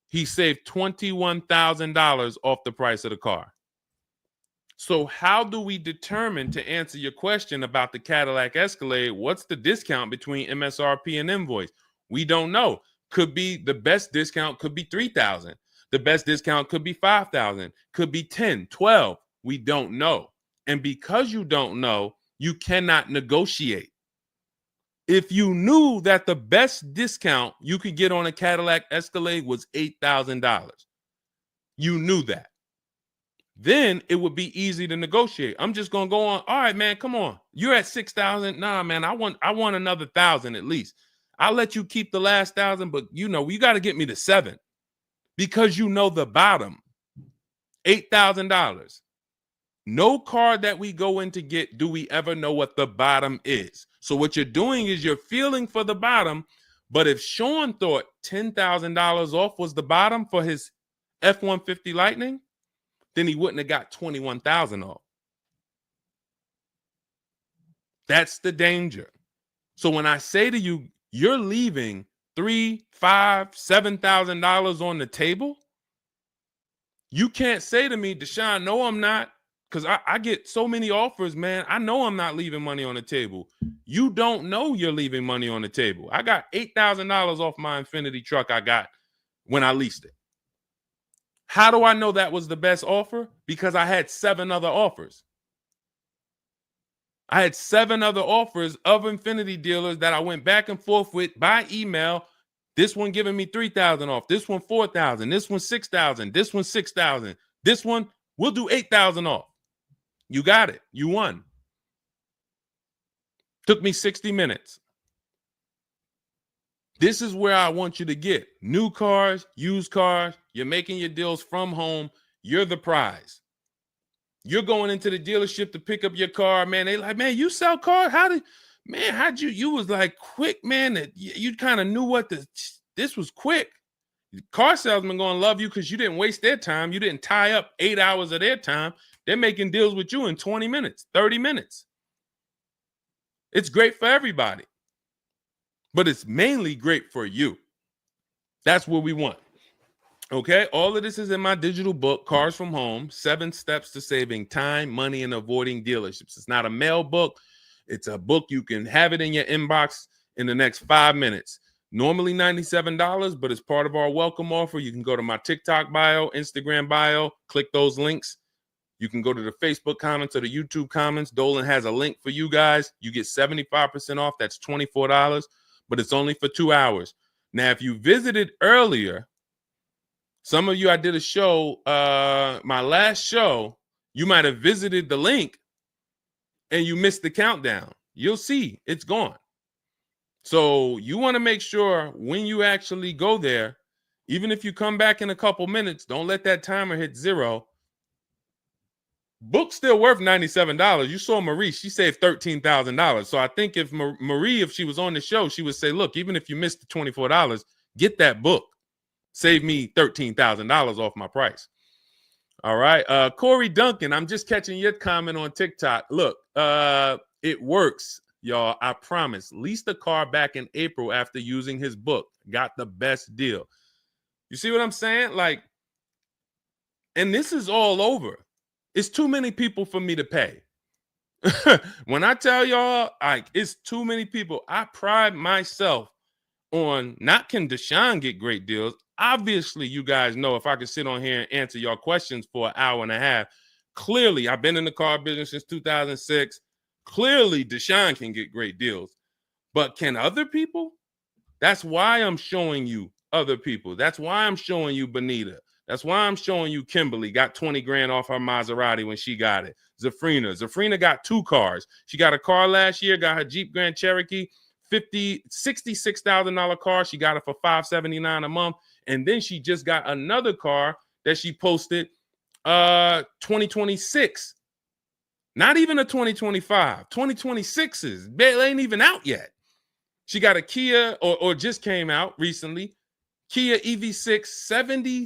he saved $21,000 off the price of the car. So how do we determine, to answer your question about the Cadillac Escalade, what's the discount between MSRP and invoice? We don't know. Could be the best discount could be $3,000. The best discount could be $5,000, could be $10,000, $12,000. We don't know. And because you don't know, you cannot negotiate. If you knew that the best discount you could get on a Cadillac Escalade was $8,000, you knew that, then it would be easy to negotiate. I'm just going to go on. All right, man, come on. You're at $6,000. Nah, man, I want another $1,000 at least. I'll let you keep the last $1,000, but you got to get me to $7,000 because you know the bottom, $8,000. No car that we go in to get do we ever know what the bottom is. So what you're doing is you're feeling for the bottom. But if Sean thought $10,000 off was the bottom for his F-150 Lightning, then he wouldn't have got $21,000 off. That's the danger. So when I say to you, you're leaving $3,000, $5,000, $7,000 on the table, you can't say to me, Deshone, no, I'm not. Because I get so many offers, man. I know I'm not leaving money on the table. You don't know you're leaving money on the table. I got $8,000 off my Infiniti truck I got when I leased it. How do I know that was the best offer? Because I had 7 other offers. I had 7 other offers of Infiniti dealers that I went back and forth with by email. This one giving me $3,000 off. This one $4,000. This one $6,000. This one $6,000. This one we'll do $8,000 off. You got it. You won. Took me 60 minutes. This is where I want you to get new cars, used cars. You're making your deals from home. You're the prize. You're going into the dealership to pick up your car, man. They like, man, you sell cars? How'd you was like quick, man, that you kind of knew what this was quick. Car salesmen going to love you because you didn't waste their time. You didn't tie up 8 hours of their time. They're making deals with you in 20 minutes, 30 minutes. It's great for everybody, but it's mainly great for you. That's what we want. Okay, all of this is in my digital book, Cars from Home, 7 Steps to Saving Time, Money, and Avoiding Dealerships. It's not a mail book. It's a book. You can have it in your inbox in the next 5 minutes. Normally $97, but as part of our welcome offer, you can go to my TikTok bio, Instagram bio, click those links. You can go to the Facebook comments or the YouTube comments. Dolan has a link for you guys. You get 75% off. That's $24, but it's only for 2 hours. Now, if you visited earlier, some of you, I did a show, my last show, you might have visited the link and you missed the countdown. You'll see it's gone. So you want to make sure when you actually go there, even if you come back in a couple minutes, don't let that timer hit 0. Book's still worth $97. You saw Marie, she saved $13,000. So I think if Marie, if she was on the show, she would say, look, even if you missed the $24, get that book. Save me $13,000 off my price. All right. Corey Duncan, I'm just catching your comment on TikTok. Look, it works, y'all. I promise. Leased a car back in April after using his book. Got the best deal. You see what I'm saying? Like, and this is all over. It's too many people for me to pay. When I tell y'all, like, it's too many people. I pride myself on not can Deshone get great deals. Obviously, you guys know if I could sit on here and answer your questions for an hour and a half, clearly I've been in the car business since 2006. Clearly, Deshone can get great deals. But can other people? That's why I'm showing you other people. That's why I'm showing you Benita. That's why I'm showing you Kimberly got 20 grand off her Maserati when she got it. Zafrina got 2 cars. She got a car last year, got her Jeep Grand Cherokee, $66,000 car. She got it for $579 a month. And then she just got another car that she posted 2026. Not even a 2025. 2026s. They ain't even out yet. She got a Kia or just came out recently. Kia EV6,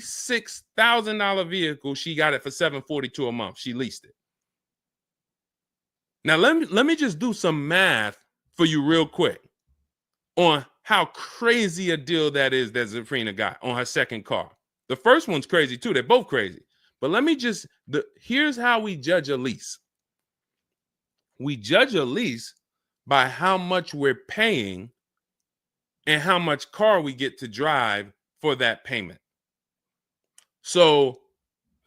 $76,000 vehicle. She got it for $742 a month. She leased it. Now let me just do some math for you real quick on how crazy a deal that is that Zafrina got on her second car. The first one's crazy too. They're both crazy. But let me just, here's how we judge a lease. We judge a lease by how much we're paying and how much car we get to drive for that payment. So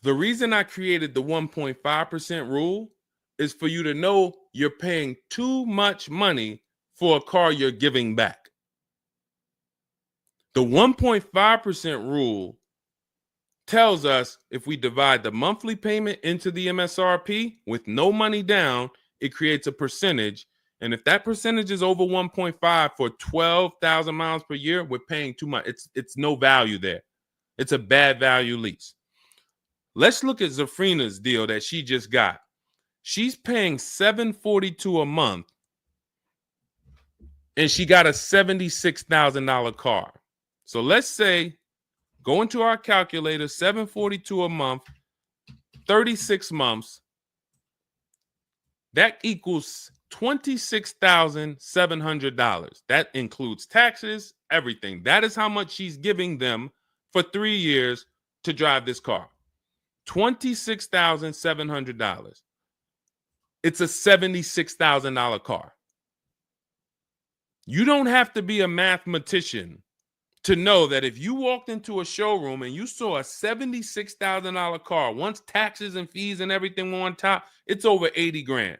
the reason I created the 1.5% rule is for you to know you're paying too much money for a car you're giving back. The 1.5% rule tells us if we divide the monthly payment into the MSRP with no money down, it creates a percentage. And if that percentage is over 1.5 for 12,000 miles per year, we're paying too much. It's no value there. It's a bad value lease. Let's look at Zafrina's deal that she just got. She's paying $742 a month, and she got a $76,000 car. So let's say, go into our calculator, $742 a month, 36 months. That equals $26,700. That includes taxes, everything. That is how much she's giving them for 3 years to drive this car. $26,700. It's a $76,000 car. You don't have to be a mathematician to know that if you walked into a showroom and you saw a $76,000 car, once taxes and fees and everything were on top, it's over 80 grand.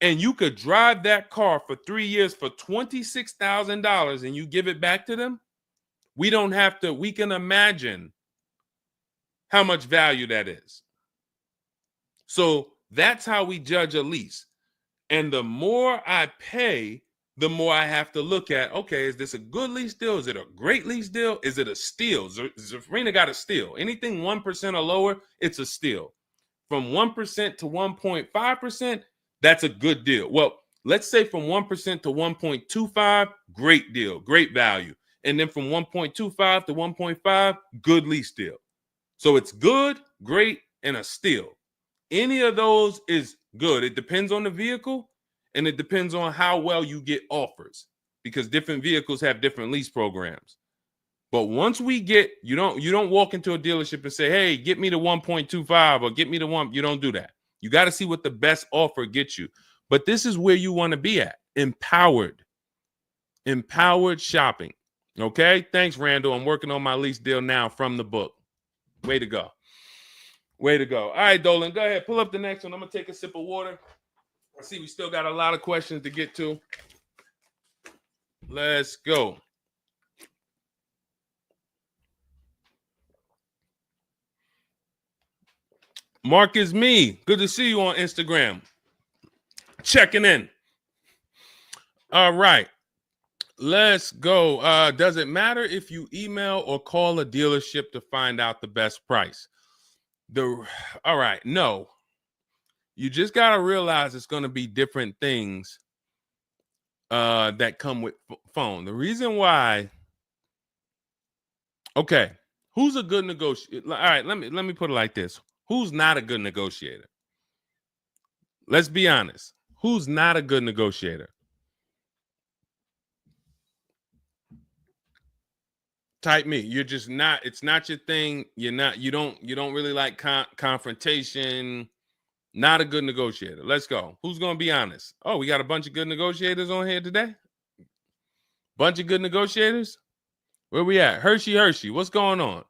And you could drive that car for 3 years for $26,000 and you give it back to them, we don't have to, we can imagine how much value that is. So that's how we judge a lease. And the more I pay, the more I have to look at, okay, is this a good lease deal? Is it a great lease deal? Is it a steal? Zafrina got a steal. Anything 1% or lower, it's a steal. From 1% to 1.5%, that's a good deal. Well, let's say from 1% to 1.25, great deal, great value. And then from 1.25 to 1.5, good lease deal. So it's good, great, and a steal. Any of those is good. It depends on the vehicle, and it depends on how well you get offers, because different vehicles have different lease programs. But once we get, you don't walk into a dealership and say, hey, get me the 1.25 or get me the one. You don't do that. You got to see what the best offer gets you. But this is where you want to be at. Empowered shopping. Okay. Thanks, Randall. I'm working on my lease deal now from the book. Way to go. Way to go. All right, Dolan, go ahead. Pull up the next one. I'm going to take a sip of water. I see we still got a lot of questions to get to. Let's go. Mark is me. Good to see you on Instagram. Checking in. All right. Let's go. Does it matter if you email or call a dealership to find out the best price? All right. No. You just got to realize it's going to be different things that come with phone. The reason why. Okay. Who's a good negotiator? All right. Let me put it like this. Who's not a good negotiator? Let's be honest. Who's not a good negotiator? Type me. You're just not. It's not your thing. You don't really like confrontation. Not a good negotiator. Let's go. Who's going to be honest? Oh, we got a bunch of good negotiators on here today. Bunch of good negotiators. Where we at? Hershey. What's going on?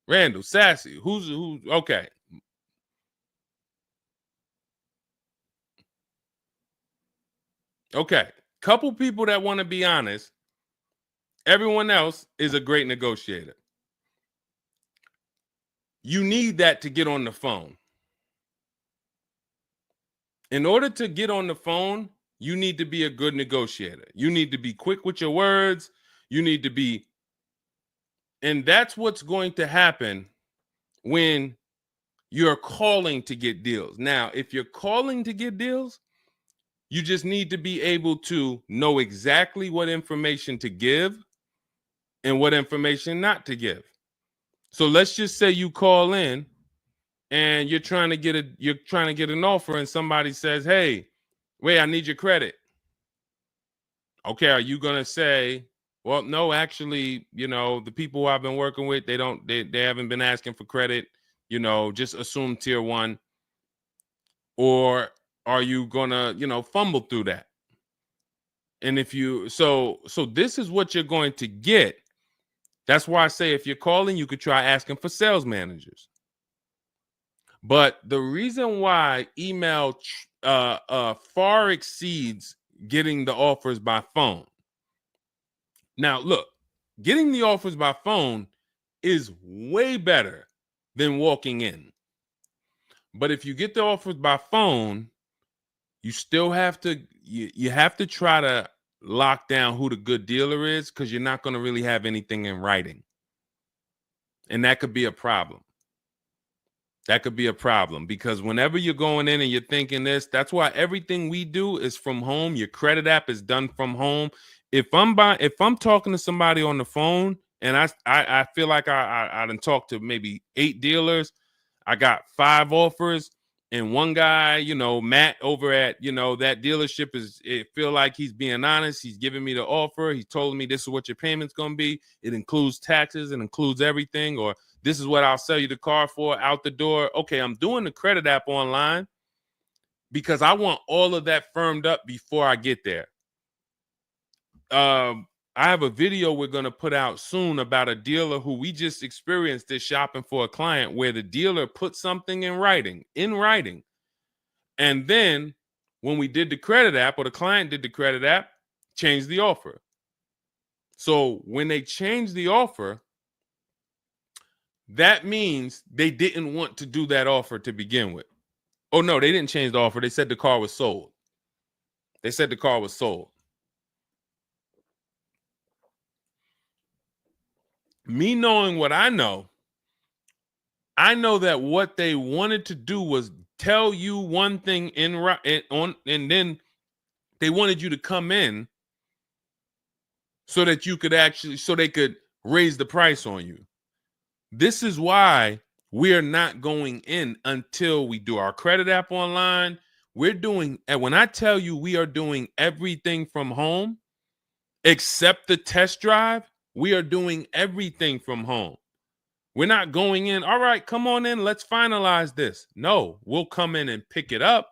Randall, Sassy. Who's okay. Okay. Couple people that want to be honest. Everyone else is a great negotiator. You need that to get on the phone. In order to get on the phone, you need to be a good negotiator. You need to be quick with your words. You need to be, and that's what's going to happen when you're calling to get deals. Now, if you're calling to get deals, you just need to be able to know exactly what information to give and what information not to give. So let's just say you call in and you're trying to get an offer, and somebody says, "Hey, wait, I need your credit." Okay, are you gonna say, "Well, no, actually, the people I've been working with, they haven't been asking for credit. Just assume tier 1," or are you gonna, fumble through that? And if you so this is what you're going to get. That's why I say if you're calling, you could try asking for sales managers. But the reason why email far exceeds getting the offers by phone. Now, look, getting the offers by phone is way better than walking in. But if you get the offers by phone, you still have to you have to try to lock down who the good dealer is, because you're not going to really have anything in writing. And that could be a problem. That could be a problem, because whenever you're going in and you're thinking this, that's why everything we do is from home. Your credit app is done from home. If I'm talking to somebody on the phone and I feel like I done talked to maybe 8 dealers, I got 5 offers, and one guy, Matt over at, that dealership it feel like he's being honest. He's giving me the offer. He told me this is what your payment's going to be. It includes taxes. It includes everything. Or this is what I'll sell you the car for out the door. Okay, I'm doing the credit app online because I want all of that firmed up before I get there. I have a video we're going to put out soon about a dealer who we just experienced this shopping for a client, where the dealer put something in writing. And then when we did the credit app, or the client did the credit app, changed the offer. So when they changed the offer, that means they didn't want to do that offer to begin with. Oh, no, they didn't change the offer. They said the car was sold. Me knowing what I know that what they wanted to do was tell you one thing and then they wanted you to come in so that you could so they could raise the price on you. This is why we are not going in until we do our credit app online. And when I tell you we are doing everything from home, except the test drive, we are doing everything from home. We're not going in, all right, come on in, let's finalize this. No, we'll come in and pick it up.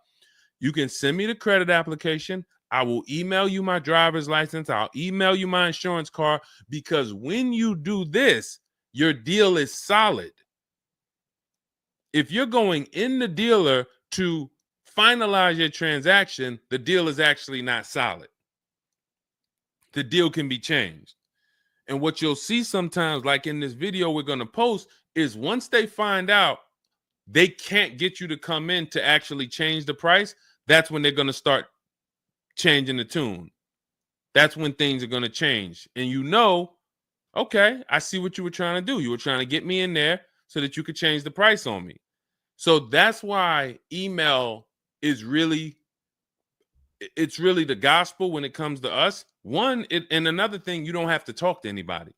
You can send me the credit application. I will email you my driver's license. I'll email you my insurance card, because when you do this, your deal is solid. If you're going in the dealer to finalize your transaction, the deal is actually not solid. The deal can be changed. And what you'll see sometimes, like in this video we're going to post, is once they find out they can't get you to come in to actually change the price, that's when they're going to start changing the tune. That's when things are going to change. And okay, I see what you were trying to do. You were trying to get me in there so that you could change the price on me. So that's why email is really the gospel when it comes to us. And another thing, you don't have to talk to anybody.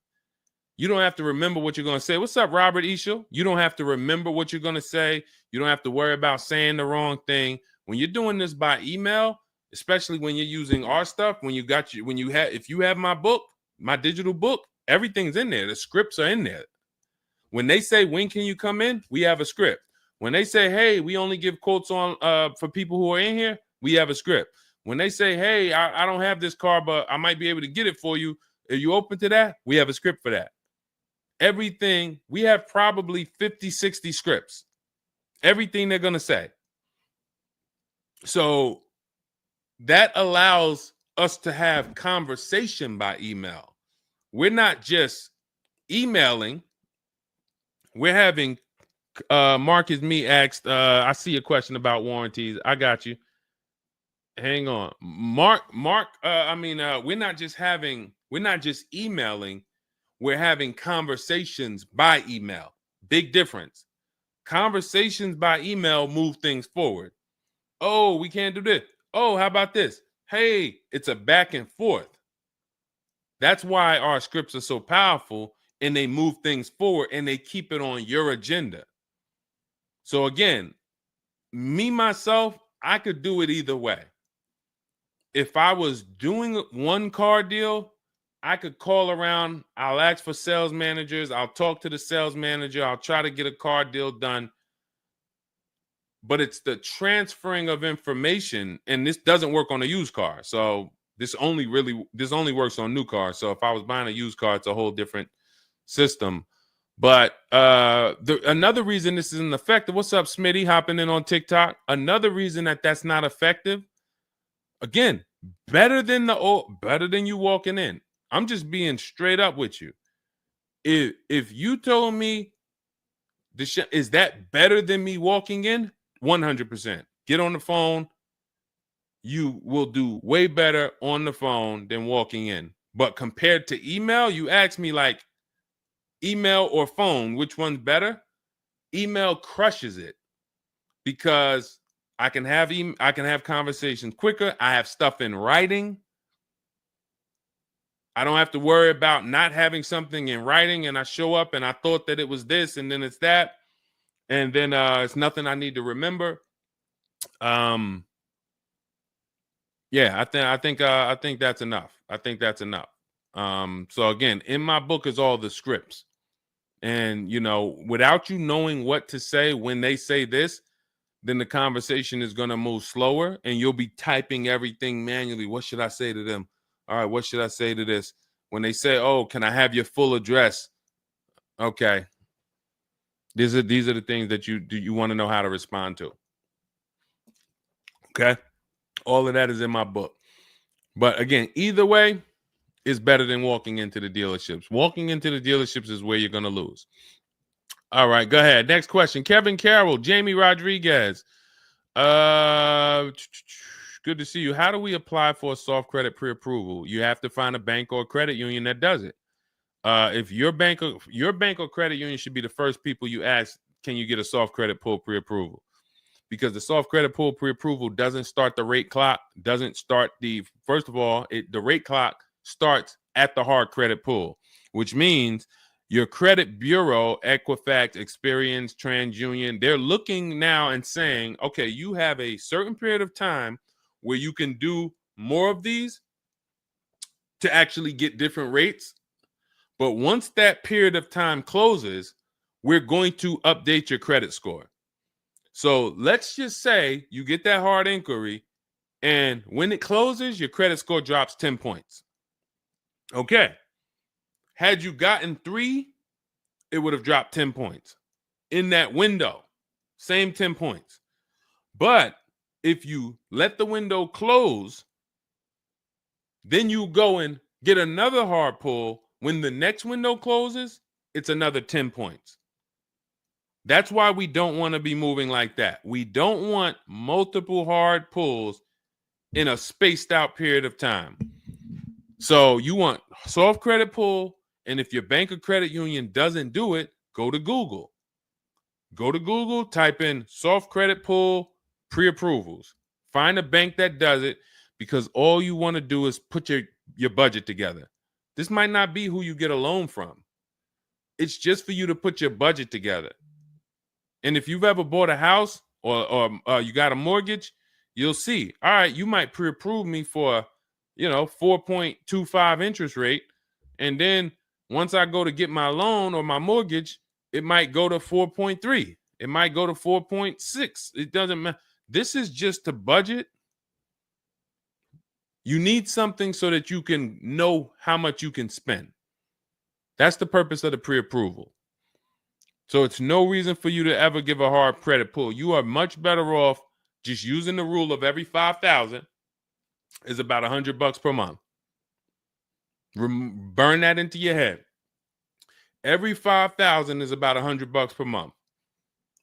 You don't have to remember what you're going to say. What's up, Robert Ishel? You don't have to remember what you're going to say. You don't have to worry about saying the wrong thing. When you're doing this by email, especially when you're using our stuff, if you have my book, my digital book, everything's in there. The scripts are in there. When they say, when can you come in? We have a script. When they say, hey, we only give quotes on for people who are in here, we have a script. When they say, hey, I don't have this car, but I might be able to get it for you. Are you open to that? We have a script for that. Everything, we have probably 50, 60 scripts. Everything they're going to say. So that allows us to have conversation by email. We're not just emailing. We're having, Marcus Me asked, I see a question about warranties. I got you. Hang on. Mark, we're not just emailing, we're having conversations by email. Big difference. Conversations by email move things forward. Oh, we can't do this. Oh, how about this? Hey, it's a back and forth. That's why our scripts are so powerful, and they move things forward and they keep it on your agenda. So again, me, myself, I could do it either way. If I was doing one car deal, I could call around. I'll ask for sales managers. I'll talk to the sales manager. I'll try to get a car deal done. But it's the transferring of information, and this doesn't work on a used car. So this only works on new cars. So if I was buying a used car, it's a whole different system. But another reason this isn't effective. What's up, Smitty? Hopping in on TikTok. Another reason that's not effective. Again, better than you walking in. I'm just being straight up with you. If you told me is that better than me walking in? 100%. Get on the phone. You will do way better on the phone than walking in. But compared to email, you ask me like email or phone, which one's better? Email crushes it because I can have conversations quicker. I have stuff in writing. I don't have to worry about not having something in writing, and I show up and I thought that it was this and then it's that, and then it's nothing I need to remember. Yeah, I think that's enough. I think that's enough. So again, in my book is all the scripts. And without you knowing what to say when they say this, then the conversation is going to move slower and you'll be typing everything manually. What should I say to them? All right, what should I say to this? When they say, "Oh, can I have your full address?" Okay. These are the things that you want to know how to respond to. Okay? All of that is in my book. But again, either way is better than walking into the dealerships. Walking into the dealerships is where you're going to lose. All right, go ahead. Next question. Kevin Carroll, Jamie Rodriguez. Good to see you. How do we apply for a soft credit pre-approval? You have to find a bank or a credit union that does it. If your bank or credit union should be the first people you ask, can you get a soft credit pull pre-approval? Because the soft credit pull pre-approval doesn't start the rate clock, doesn't start first of all, the rate clock starts at the hard credit pull, which means your credit bureau, Equifax, Experian, TransUnion, they're looking now and saying, okay, you have a certain period of time where you can do more of these to actually get different rates. But once that period of time closes, we're going to update your credit score. So let's just say you get that hard inquiry, and when it closes, your credit score drops 10 points. Okay. Had you gotten 3, it would have dropped 10 points. In that window, same 10 points. But if you let the window close, then you go and get another hard pull. When the next window closes, it's another 10 points. That's why we don't want to be moving like that. We don't want multiple hard pulls in a spaced out period of time. So you want soft credit pull, and if your bank or credit union doesn't do it, go to Google. Go to Google, type in soft credit pull pre-approvals. Find a bank that does it, because all you want to do is put your budget together. This might not be who you get a loan from. It's just for you to put your budget together. And if you've ever bought a house or you got a mortgage, you'll see, all right, you might pre-approve me for, 4.25 interest rate. And then once I go to get my loan or my mortgage, it might go to 4.3. It might go to 4.6. It doesn't matter. This is just to budget. You need something so that you can know how much you can spend. That's the purpose of the pre-approval. So it's no reason for you to ever give a hard credit pull. You are much better off just using the rule of every 5,000 is about $100 per month. Burn that into your head. Every 5,000 is about $100 per month.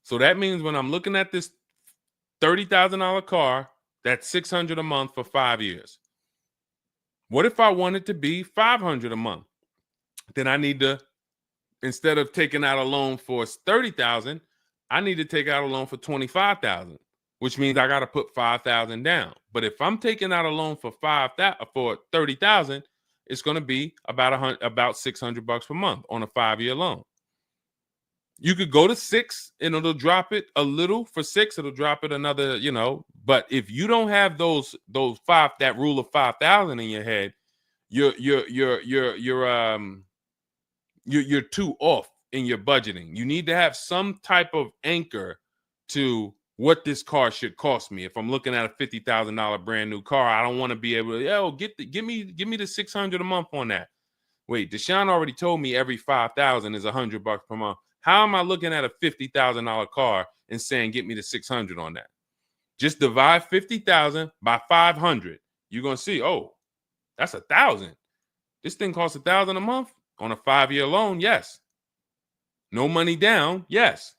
So that means when I'm looking at this $30,000 car, that's $600 a month for 5 years. What if I want it to be $500 a month? Then I need to, instead of taking out a loan for $30,000, I need to take out a loan for $25,000, which means I got to put $5,000 down. But if I'm taking out a loan for $30,000, it's going to be about $600 per month on a 5-year loan. You could go to 6 and it'll drop it a little. For 6, it'll drop it another, But if you don't have that rule of 5,000 in your head, you're too off in your budgeting. You need to have some type of anchor to what this car should cost me. If I'm looking at a $50,000 brand new car, I don't want to be able to, give me the $600 a month on that. Wait, Deshone already told me every 5,000 is $100 per month. How am I looking at a $50,000 car and saying get me the 600 on that? Just divide 50,000 by 500. You're gonna see, oh, that's 1,000. This thing costs 1,000 a month on a 5-year loan. Yes. No money down. Yes.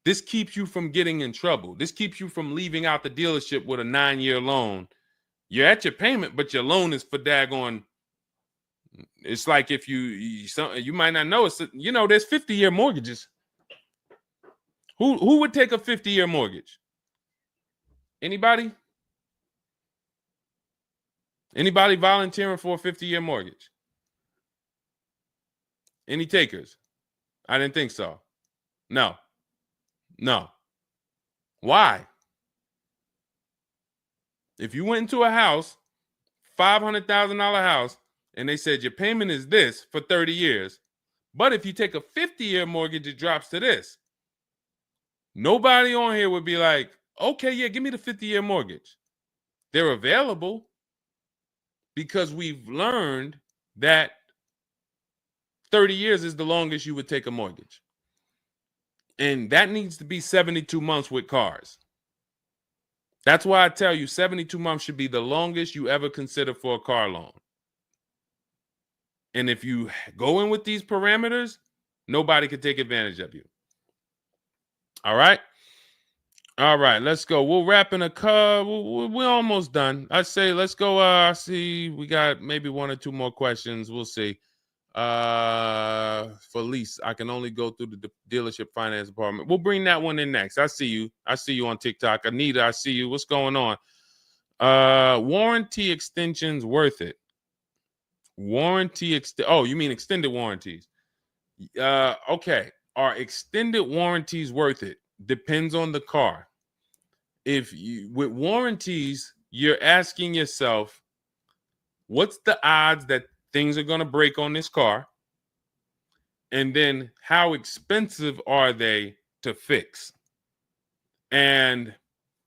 This keeps you from getting in trouble. This keeps you from leaving out the dealership with a 9-year loan. You're at your payment, but your loan is for daggone. It's like if you might not know, it's there's 50-year mortgages. Who would take a 50-year mortgage? Anybody? Anybody volunteering for a 50-year mortgage? Any takers? I didn't think so. No. Why? If you went into a house, $500,000 house, and they said your payment is this for 30 years, but if you take a 50-year mortgage, it drops to this. Nobody on here would be like, okay, yeah, give me the 50-year mortgage. They're available because we've learned that 30 years is the longest you would take a mortgage. And that needs to be 72 months with cars. That's why I tell you 72 months should be the longest you ever consider for a car loan. And if you go in with these parameters, nobody can take advantage of you. All right. All right, let's go. We'll wrap in a car. We're almost done. I say let's go. I see we got maybe one or two more questions. We'll see. For lease, I can only go through the dealership finance department. We'll bring that one in next. I see you. I see you on TikTok. Anita, I see you. What's going on? Warranty extensions worth it? Oh, you mean extended warranties? Okay. Are extended warranties worth it? Depends on the car. If you with warranties, you're asking yourself, what's the odds that things are going to break on this car? And then how expensive are they to fix? And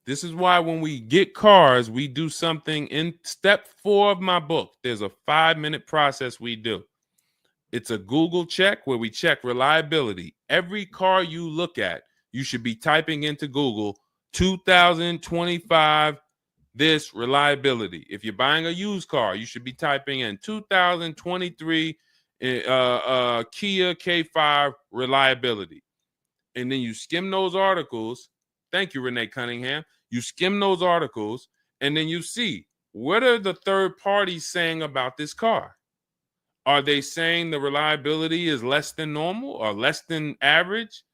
this is why when we get cars, we do something in step 4 of my book. There's a 5-minute process we do. It's a Google check where we check reliability. Every car you look at, you should be typing into Google 2025 this reliability. If you're buying a used car, you should be typing in 2023 Kia K5 reliability. And then you skim those articles. Thank you, Renee Cunningham. You skim those articles, and then you see, what are the third parties saying about this car? Are they saying the reliability is less than normal or less than average?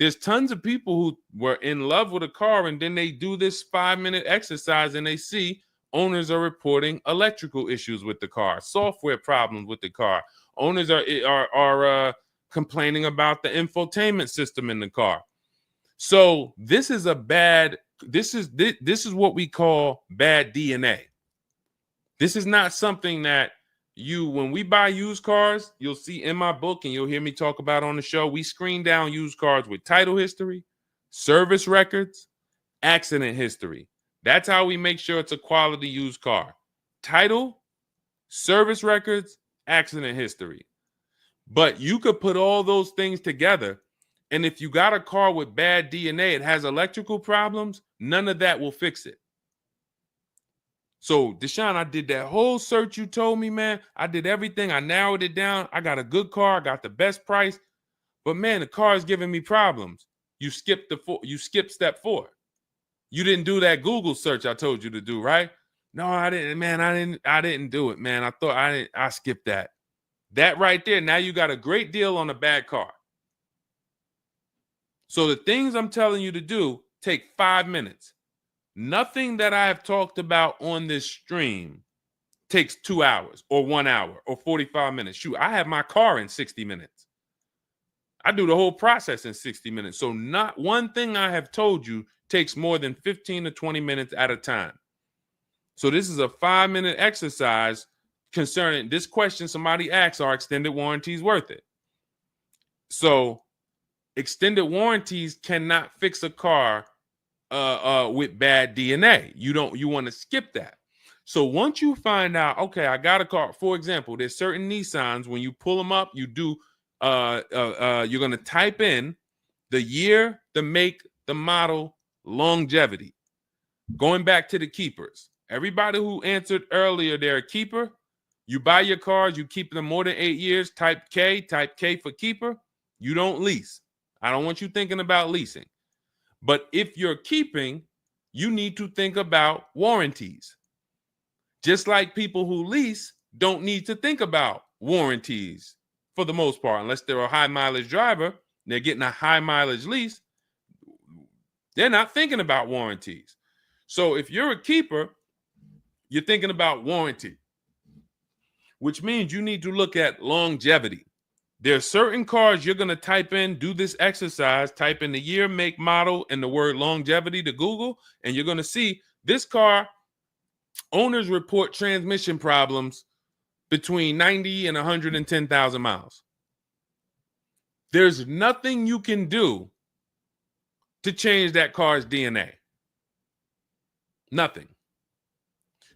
There's tons of people who were in love with a car, and then they do this 5-minute exercise and they see owners are reporting electrical issues with the car, software problems with the car. Owners are complaining about the infotainment system in the car. So this is this is what we call bad DNA. This is not something that when we buy used cars, you'll see in my book and you'll hear me talk about on the show. We screen down used cars with title history, service records, accident history. That's how we make sure it's a quality used car. Title, service records, accident history. But you could put all those things together, and if you got a car with bad DNA, it has electrical problems, none of that will fix it. So, Deshone, I did that whole search you told me, man. I did everything. I narrowed it down. I got a good car. I got the best price. But, man, the car is giving me problems. You skipped step 4. You didn't do that Google search I told you to do, right? No, I didn't, man. I didn't do it, man. I skipped that. That right there, now you got a great deal on a bad car. So the things I'm telling you to do take 5 minutes. Nothing that I have talked about on this stream takes 2 hours or 1 hour or 45 minutes. Shoot, I have my car in 60 minutes. I do the whole process in 60 minutes. So not one thing I have told you takes more than 15 to 20 minutes at a time. So this is a 5-minute exercise concerning this question somebody asks, are extended warranties worth it? So extended warranties cannot fix a car with bad DNA. You want to skip that. So once you find out, okay, I got a car. For example, there's certain Nissans, when you pull them up, you do you're going to type in the year, the make, the model, longevity. Going back to the keepers. Everybody who answered earlier, they're a keeper. You buy your cars, you keep them more than 8 years, type K for keeper. You don't lease. I don't want you thinking about leasing. But if you're keeping, you need to think about warranties. Just like people who lease don't need to think about warranties for the most part, unless they're a high mileage driver, they're getting a high mileage lease, they're not thinking about warranties. So if you're a keeper, you're thinking about warranty, which means you need to look at longevity. There are certain cars you're going to type in, do this exercise, type in the year, make, model, and the word longevity to Google, and you're going to see this car, owners report transmission problems between 90 and 110,000 miles. There's nothing you can do to change that car's DNA. Nothing.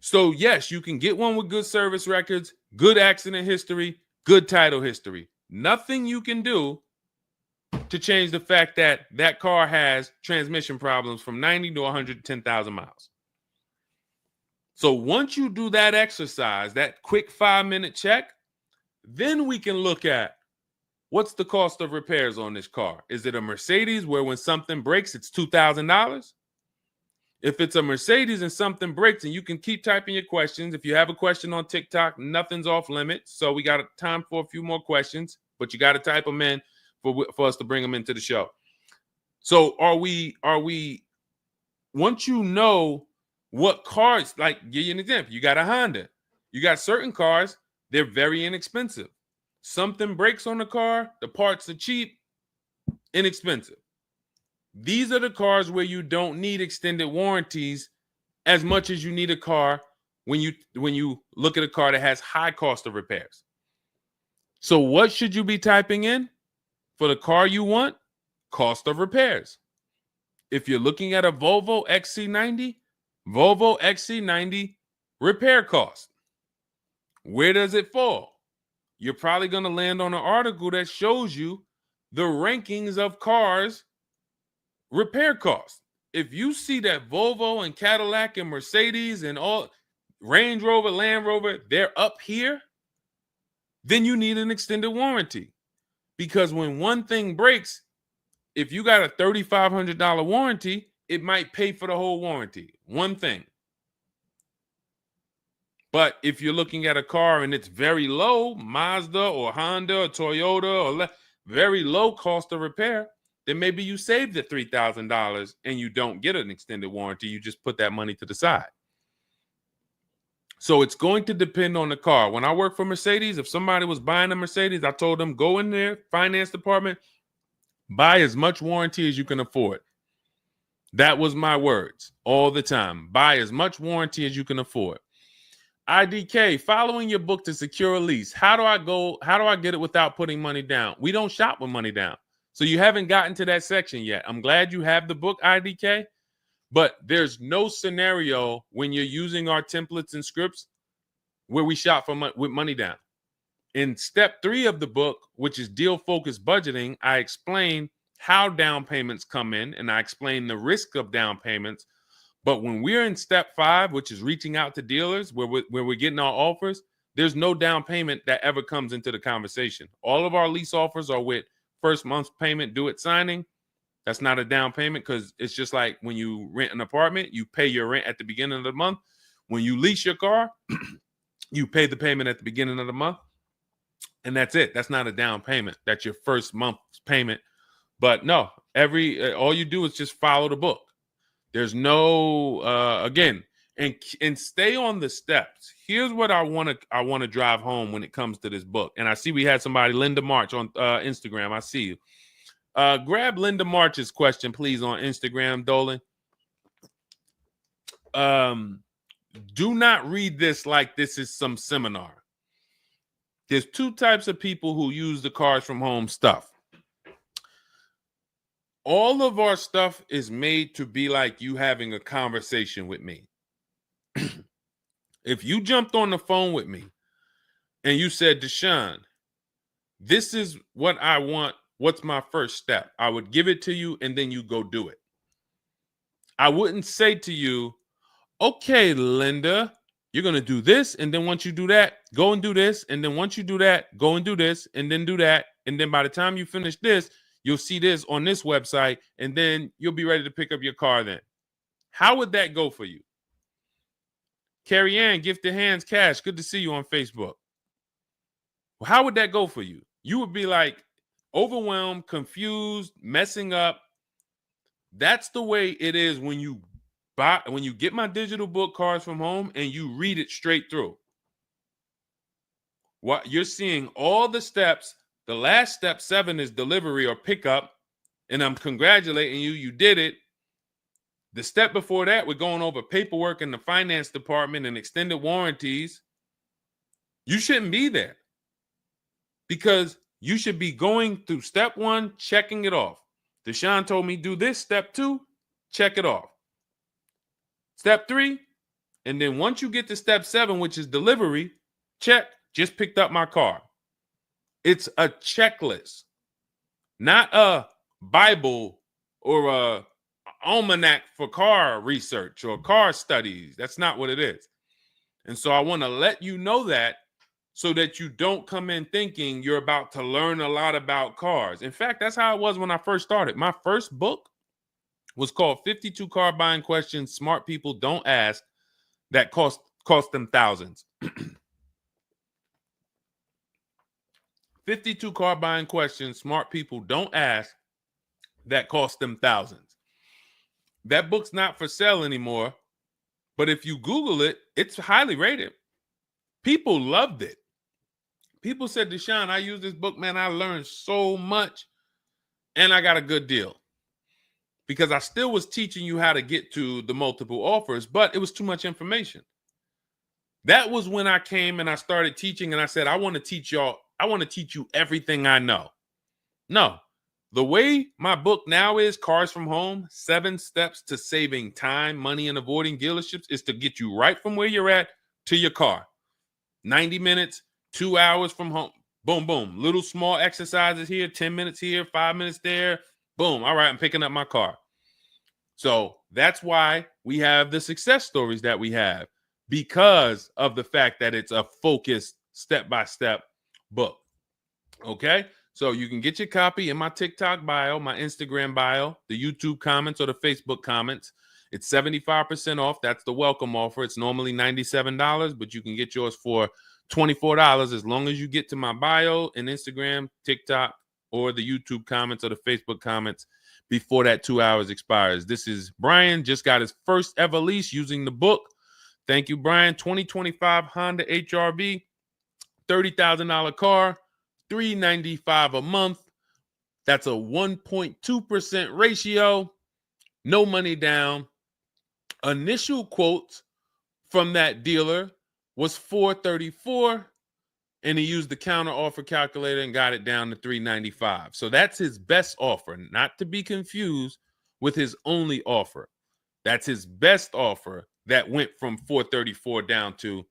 So yes, you can get one with good service records, good accident history, good title history. Nothing you can do to change the fact that that car has transmission problems from 90 to 110,000 miles. So once you do that exercise, that quick 5-minute check, then we can look at what's the cost of repairs on this car? Is it a Mercedes where when something breaks, it's $2,000? If it's a Mercedes and something breaks, and you can keep typing your questions. If you have a question on TikTok, nothing's off limits. So we got time for a few more questions, but you got to type them in for us to bring them into the show. So are we, once you know what cars, like give you an example, you got a Honda, you got certain cars, they're very inexpensive. Something breaks on the car, the parts are cheap, inexpensive. These are the cars where you don't need extended warranties as much as you need a car when you look at a car that has high cost of repairs. So what should you be typing in for the car you want? Cost of repairs. If you're looking at a Volvo XC90, Volvo XC90 repair cost. Where does it fall? You're probably going to land on an article that shows you the rankings of cars repair costs. If you see that Volvo and Cadillac and Mercedes and all Range Rover, Land Rover, they're up here, then you need an extended warranty. Because when one thing breaks, if you got a $3,500 warranty, it might pay for the whole warranty. One thing. But if you're looking at a car and it's very low, Mazda or Honda or Toyota or very low cost of repair, then maybe you save the $3,000 and you don't get an extended warranty. You just put that money to the side. So it's going to depend on the car. When I worked for Mercedes, if somebody was buying a Mercedes, I told them, go in there, finance department, buy as much warranty as you can afford. That was my words all the time. Buy as much warranty as you can afford. IDK, following your book to secure a lease. How do I get it without putting money down? We don't shop with money down. So you haven't gotten to that section yet. I'm glad you have the book, IDK, but there's no scenario when you're using our templates and scripts where we shop for with money down. In step 3 of the book, which is deal focused budgeting, I explain how down payments come in and I explain the risk of down payments. But when we're in step 5, which is reaching out to dealers where we're getting our offers, there's no down payment that ever comes into the conversation. All of our lease offers are with first month's payment due at signing. That's not a down payment because it's just like when you rent an apartment, you pay your rent at the beginning of the month. When you lease your car, you pay the payment at the beginning of the month. And that's it. That's not a down payment. That's your first month's payment. But no, all you do is just follow the book. There's no again, and stay on the steps. Here's what I want to drive home when it comes to this book. And I see we had somebody, Linda March, on Instagram. I see you. Grab Linda March's question, please, on Instagram, Dolan. Do not read this like this is some seminar. There's 2 types of people who use the Cars from Home stuff. All of our stuff is made to be like you having a conversation with me. If you jumped on the phone with me and you said, Deshone, this is what I want. What's my first step? I would give it to you and then you go do it. I wouldn't say to you, okay, Linda, you're going to do this. And then once you do that, go and do this. And then once you do that, go and do this and then do that. And then by the time you finish this, you'll see this on this website, and then you'll be ready to pick up your car then. How would that go for you? Carrie Ann, Gifted Hands Cash, good to see you on Facebook. Well, how would that go for you? You would be like overwhelmed, confused, messing up. That's the way it is when you get my digital book, Cars from Home, and you read it straight through. What you're seeing all the steps. The last step 7 is delivery or pickup, and I'm congratulating you. You did it. The step before that, we're going over paperwork in the finance department and extended warranties. You shouldn't be there because you should be going through step 1, checking it off. Deshone told me do this. Step 2, check it off. Step 3, and then once you get to step 7, which is delivery, check, just picked up my car. It's a checklist, not a Bible or a almanac for car research or car studies. That's not what it is. And so I want to let you know that so that you don't come in thinking you're about to learn a lot about cars. In fact, that's how it was when I first started. My first book was called 52 Car Buying Questions Smart People Don't Ask that cost them thousands. 52 car buying questions smart people don't ask that cost them thousands. That book's not for sale anymore, but if you Google it, it's highly rated. People loved it. People said, Deshone, I use this book, man. I learned so much and I got a good deal. Because I still was teaching you how to get to the multiple offers, but it was too much information. That was when I came and I started teaching and I said, I want to teach you everything I know. No, the way my book now is, Cars from Home, 7 Steps to Saving Time, Money, and Avoiding Dealerships, is to get you right from where you're at to your car. 90 minutes, 2 hours from home. Boom, boom. Little small exercises here, 10 minutes here, 5 minutes there. Boom. All right, I'm picking up my car. So that's why we have the success stories that we have, because of the fact that it's a focused step-by-step book. Okay? So you can get your copy in my TikTok bio, my Instagram bio, the YouTube comments, or the Facebook comments. It's 75% off. That's the welcome offer. It's normally $97, but you can get yours for $24 as long as you get to my bio and Instagram, TikTok, or the YouTube comments or the Facebook comments before that 2 hours expires. This is Brian, just got his first ever lease using the book. Thank you, Brian. 2025 Honda HRV, $30,000 car, $395 a month. That's a 1.2% ratio. No money down. Initial quotes from that dealer was $434, and he used the counter offer calculator and got it down to $395. So that's his best offer, not to be confused with his only offer. That's his best offer that went from $434 down to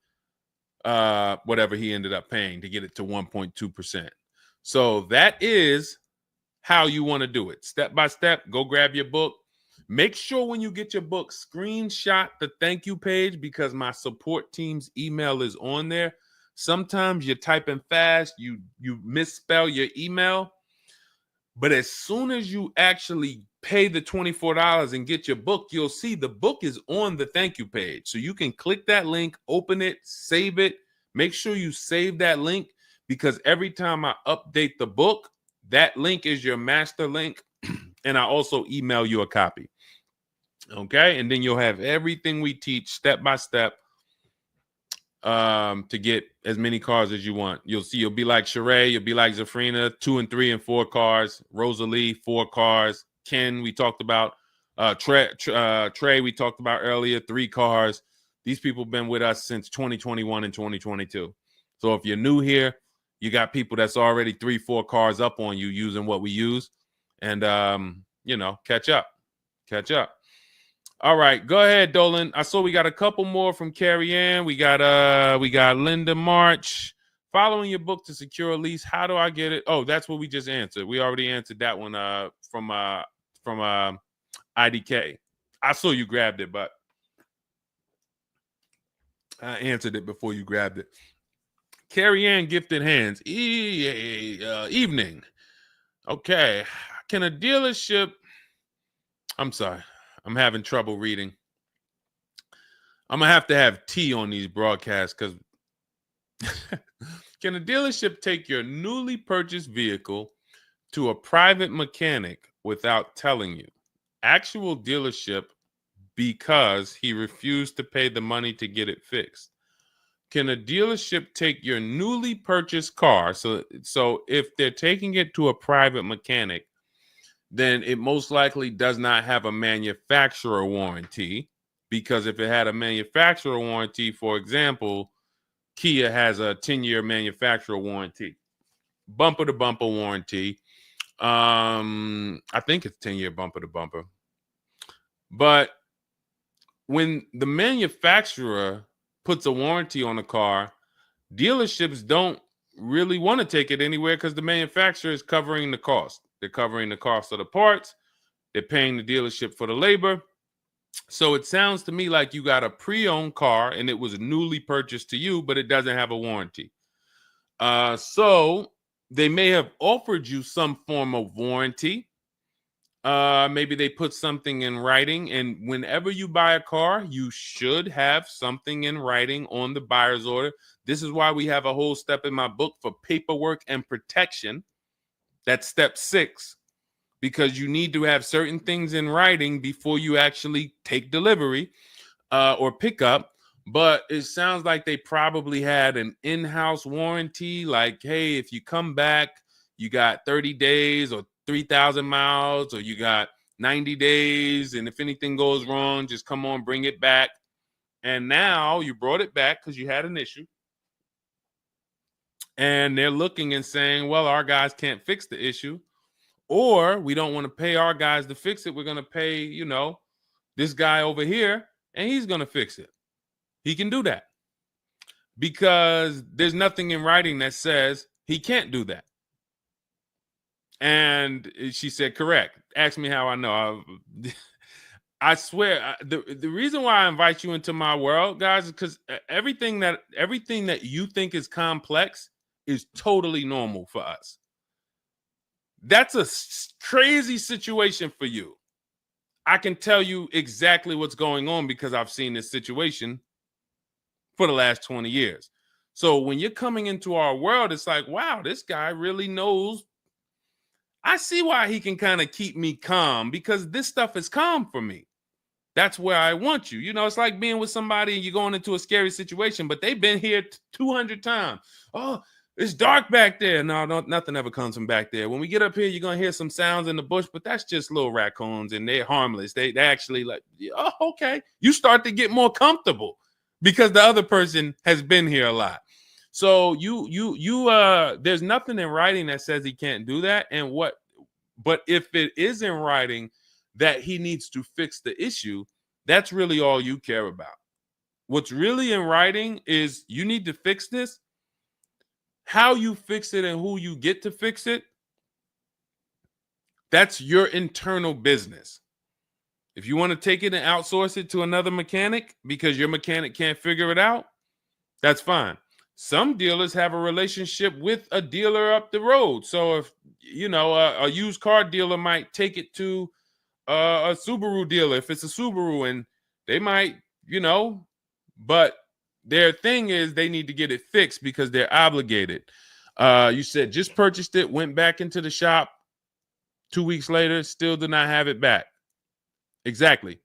whatever he ended up paying to get it to 1.2%. So that is how you want to do it. Step by step, go grab your book. Make sure when you get your book, screenshot the thank you page, because my support team's email is on there. Sometimes you're typing fast, you misspell your email, but as soon as you actually pay the $24 and get your book, you'll see the book is on the thank you page. So you can click that link, open it, save it. Make sure you save that link, because every time I update the book, that link is your master link, and I also email you a copy. Okay, and then you'll have everything we teach step by step to get as many cars as you want. You'll see, you'll be like Sheree, you'll be like Zafrina, 2 and 3 and 4 cars. Rosalie, 4 cars. Ken, we talked about. Trey, we talked about earlier, 3 cars. These people have been with us since 2021 and 2022. So if you're new here, you got people that's already 3, 4 cars up on you using what we use, and catch up. All right, go ahead, Dolan. I saw we got a couple more from Carrie Ann. We got Linda March. Following your book to secure a lease, how do I get it? Oh, that's what we just answered. We already answered that one from IDK. I saw you grabbed it, but I answered it before you grabbed it. Carrie Ann Gifted Hands. Evening. Okay. Can a dealership... I'm sorry. I'm having trouble reading. I'm going to have tea on these broadcasts, because can a dealership take your newly purchased vehicle to a private mechanic without telling you? Actual dealership, because he refused to pay the money to get it fixed. Can a dealership take your newly purchased car? So if they're taking it to a private mechanic, then it most likely does not have a manufacturer warranty, because if it had a manufacturer warranty, for example, Kia has a 10-year manufacturer warranty, bumper to bumper warranty. I think it's 10-year bumper to bumper. But when the manufacturer puts a warranty on a car, dealerships don't really want to take it anywhere, because the manufacturer is covering the cost. They're covering the cost of the parts. They're paying the dealership for the labor. So it sounds to me like you got a pre-owned car and it was newly purchased to you, but it doesn't have a warranty. So they may have offered you some form of warranty. Maybe they put something in writing, and whenever you buy a car, you should have something in writing on the buyer's order. This is why we have a whole step in my book for paperwork and protection. That's step 6, because you need to have certain things in writing before you actually take delivery or pick up. But it sounds like they probably had an in-house warranty, like, hey, if you come back, you got 30 days or 3,000 miles, or you got 90 days, and if anything goes wrong, just come on, bring it back. And now you brought it back because you had an issue, and they're looking and saying, well, our guys can't fix the issue, or we don't want to pay our guys to fix it. We're going to pay, this guy over here, and he's going to fix it. He can do that because there's nothing in writing that says he can't do that. And she said, correct. Ask me how I know. I swear, the reason why I invite you into my world, guys, is because everything that you think is complex is totally normal for us. That's a crazy situation for you. I can tell you exactly what's going on because I've seen this situation for the last 20 years. So when you're coming into our world, it's like, wow, this guy really knows. I see why he can kind of keep me calm, because this stuff is calm for me. That's where I want you. It's like being with somebody and you're going into a scary situation, but they've been here 200 times. Oh, it's dark back there. No, nothing ever comes from back there. When we get up here, you're going to hear some sounds in the bush, but that's just little raccoons and they're harmless. They actually like, oh, okay. You start to get more comfortable because the other person has been here a lot. So there's nothing in writing that says he can't do that. But if it is in writing that he needs to fix the issue, that's really all you care about. What's really in writing is you need to fix this. How you fix it and who you get to fix it, that's your internal business. If you want to take it and outsource it to another mechanic because your mechanic can't figure it out, that's fine. Some dealers have a relationship with a dealer up the road. So if, a used car dealer might take it to a Subaru dealer if it's a Subaru, and they might, but their thing is they need to get it fixed because they're obligated. You said just purchased it, went back into the shop 2 weeks later, still did not have it back. Exactly.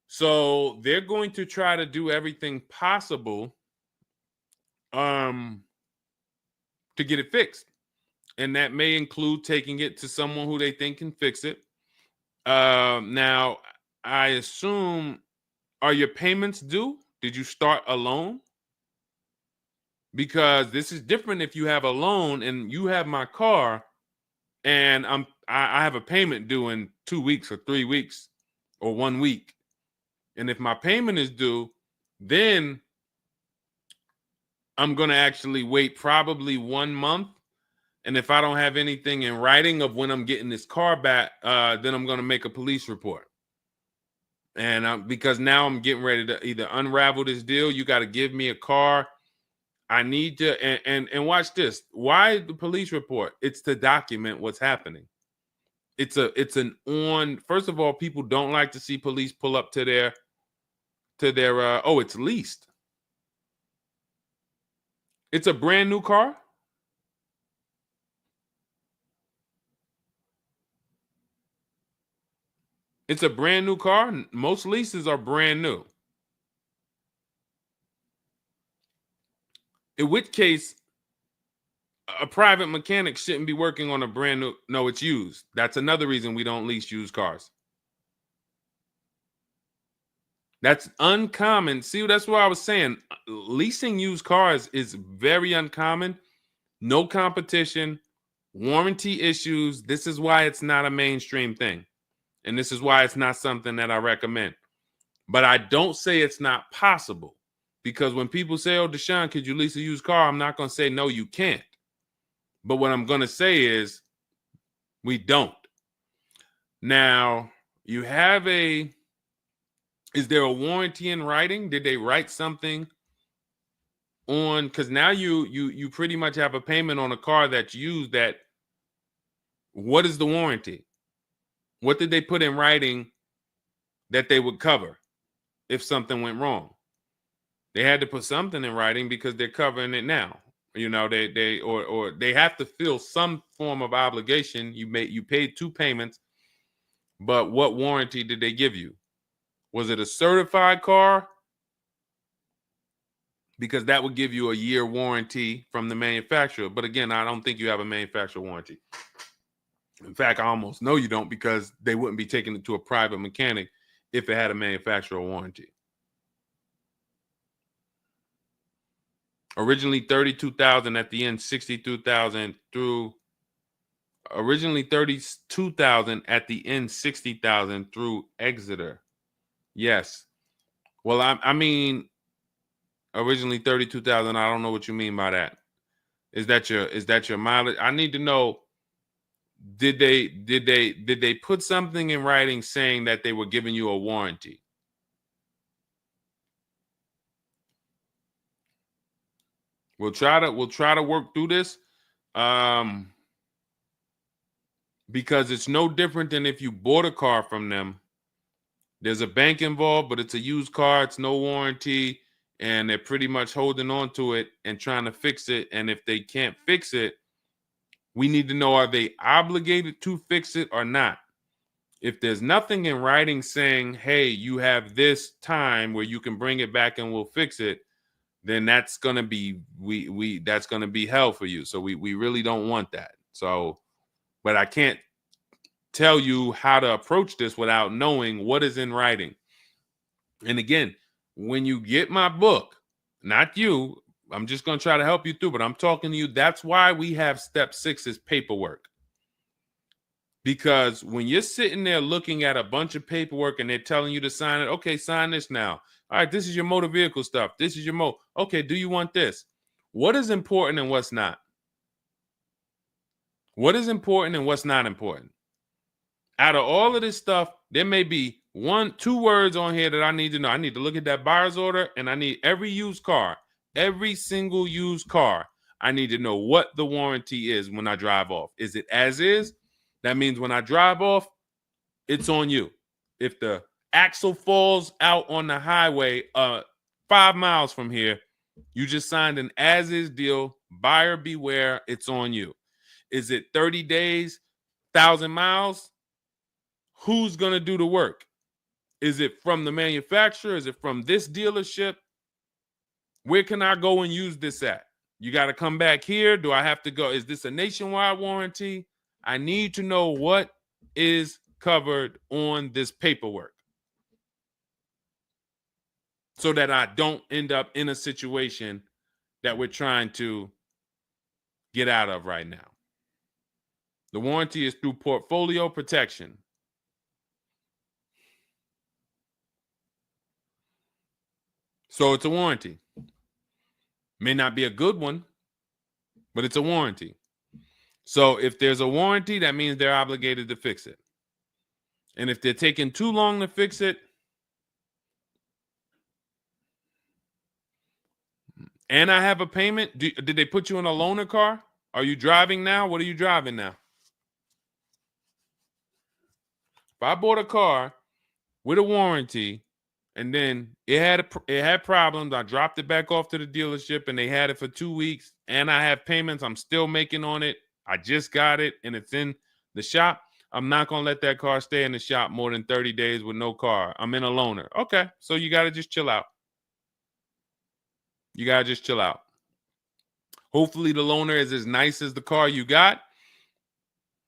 So they're going to try to do everything possible to get it fixed. And that may include taking it to someone who they think can fix it. Now, I assume, are your payments due? Did you start a loan? Because this is different if you have a loan and you have my car and I have a payment due in 2 weeks or 3 weeks or 1 week. And if my payment is due, then I'm going to actually wait probably 1 month. And if I don't have anything in writing of when I'm getting this car back, then I'm going to make a police report. And because now I'm getting ready to either unravel this deal, you got to give me a car. I need to, and watch this. Why the police report? It's to document what's happening. First of all, people don't like to see police pull up to their, it's leased. It's a brand new car. It's a brand new car. Most leases are brand new. In which case, a private mechanic shouldn't be working on a brand new. No, it's used. That's another reason we don't lease used cars. That's uncommon. See, that's what I was saying. Leasing used cars is very uncommon. No competition, warranty issues. This is why it's not a mainstream thing. And this is why it's not something that I recommend. But I don't say it's not possible. Because when people say, oh, Deshone, could you lease a used car? I'm not going to say, no, you can't. But what I'm going to say is we don't. Now, you have is there a warranty in writing? Did they write something on, because now you pretty much have a payment on a car that's used. That what is the warranty? What did they put in writing that they would cover if something went wrong? They had to put something in writing because they're covering it now. You know, or they have to fill some form of obligation. You paid 2 payments, but what warranty did they give you? Was it a certified car? Because that would give you a year warranty from the manufacturer. But again, I don't think you have a manufacturer warranty. In fact, I almost know you don't, because they wouldn't be taking it to a private mechanic if it had a manufacturer warranty. Originally $32,000, at the end $62,000 through. Originally $32,000, at the end $60,000 through Exeter. Yes. Well, I mean, originally $32,000. I don't know what you mean by that. Is that your mileage? I need to know. Did they put something in writing saying that they were giving you a warranty? We'll try to work through this, because it's no different than if you bought a car from them. There's a bank involved, but it's a used car. It's no warranty, and they're pretty much holding on to it and trying to fix it. And if they can't fix it, we need to know, are they obligated to fix it or not? If there's nothing in writing saying, hey, you have this time where you can bring it back and we'll fix it, then that's gonna be that's gonna be hell for you. So we really don't want that. So, but I can't tell you how to approach this without knowing what is in writing. And again, when you get my book, not you, I'm just going to try to help you through, but I'm talking to you. That's why we have step 6 is paperwork. Because when you're sitting there looking at a bunch of paperwork and they're telling you to sign it, okay, sign this now. All right, this is your motor vehicle stuff. This is your okay, do you want this? What is important and what's not? What is important and what's not important? Out of all of this stuff, there may be 1-2 words on here that I need to know. I need to look at that buyer's order, and I need every used car, every single used car. I need to know what the warranty is when I drive off. Is it as is? That means when I drive off, it's on you. If the axle falls out on the highway 5 miles from here, you just signed an as is deal. Buyer beware, it's on you. Is it 30 days, 1,000 miles? Who's going to do the work? Is it from the manufacturer? Is it from this dealership? Where can I go and use this at? You got to come back here. Do I have to go? Is this a nationwide warranty? I need to know what is covered on this paperwork so that I don't end up in a situation that we're trying to get out of right now. The warranty is through portfolio protection. So it's a warranty. May not be a good one, but it's a warranty. So if there's a warranty, that means they're obligated to fix it. And if they're taking too long to fix it, and I have a payment, did they put you in a loaner car? Are you driving now? What are you driving now? If I bought a car with a warranty, and then it had problems, I dropped it back off to the dealership, and they had it for 2 weeks, and I have payments I'm still making on it. I just got it, and it's in the shop. I'm not going to let that car stay in the shop more than 30 days with no car. I'm in a loaner. Okay, so you got to just chill out. You got to just chill out. Hopefully the loaner is as nice as the car you got.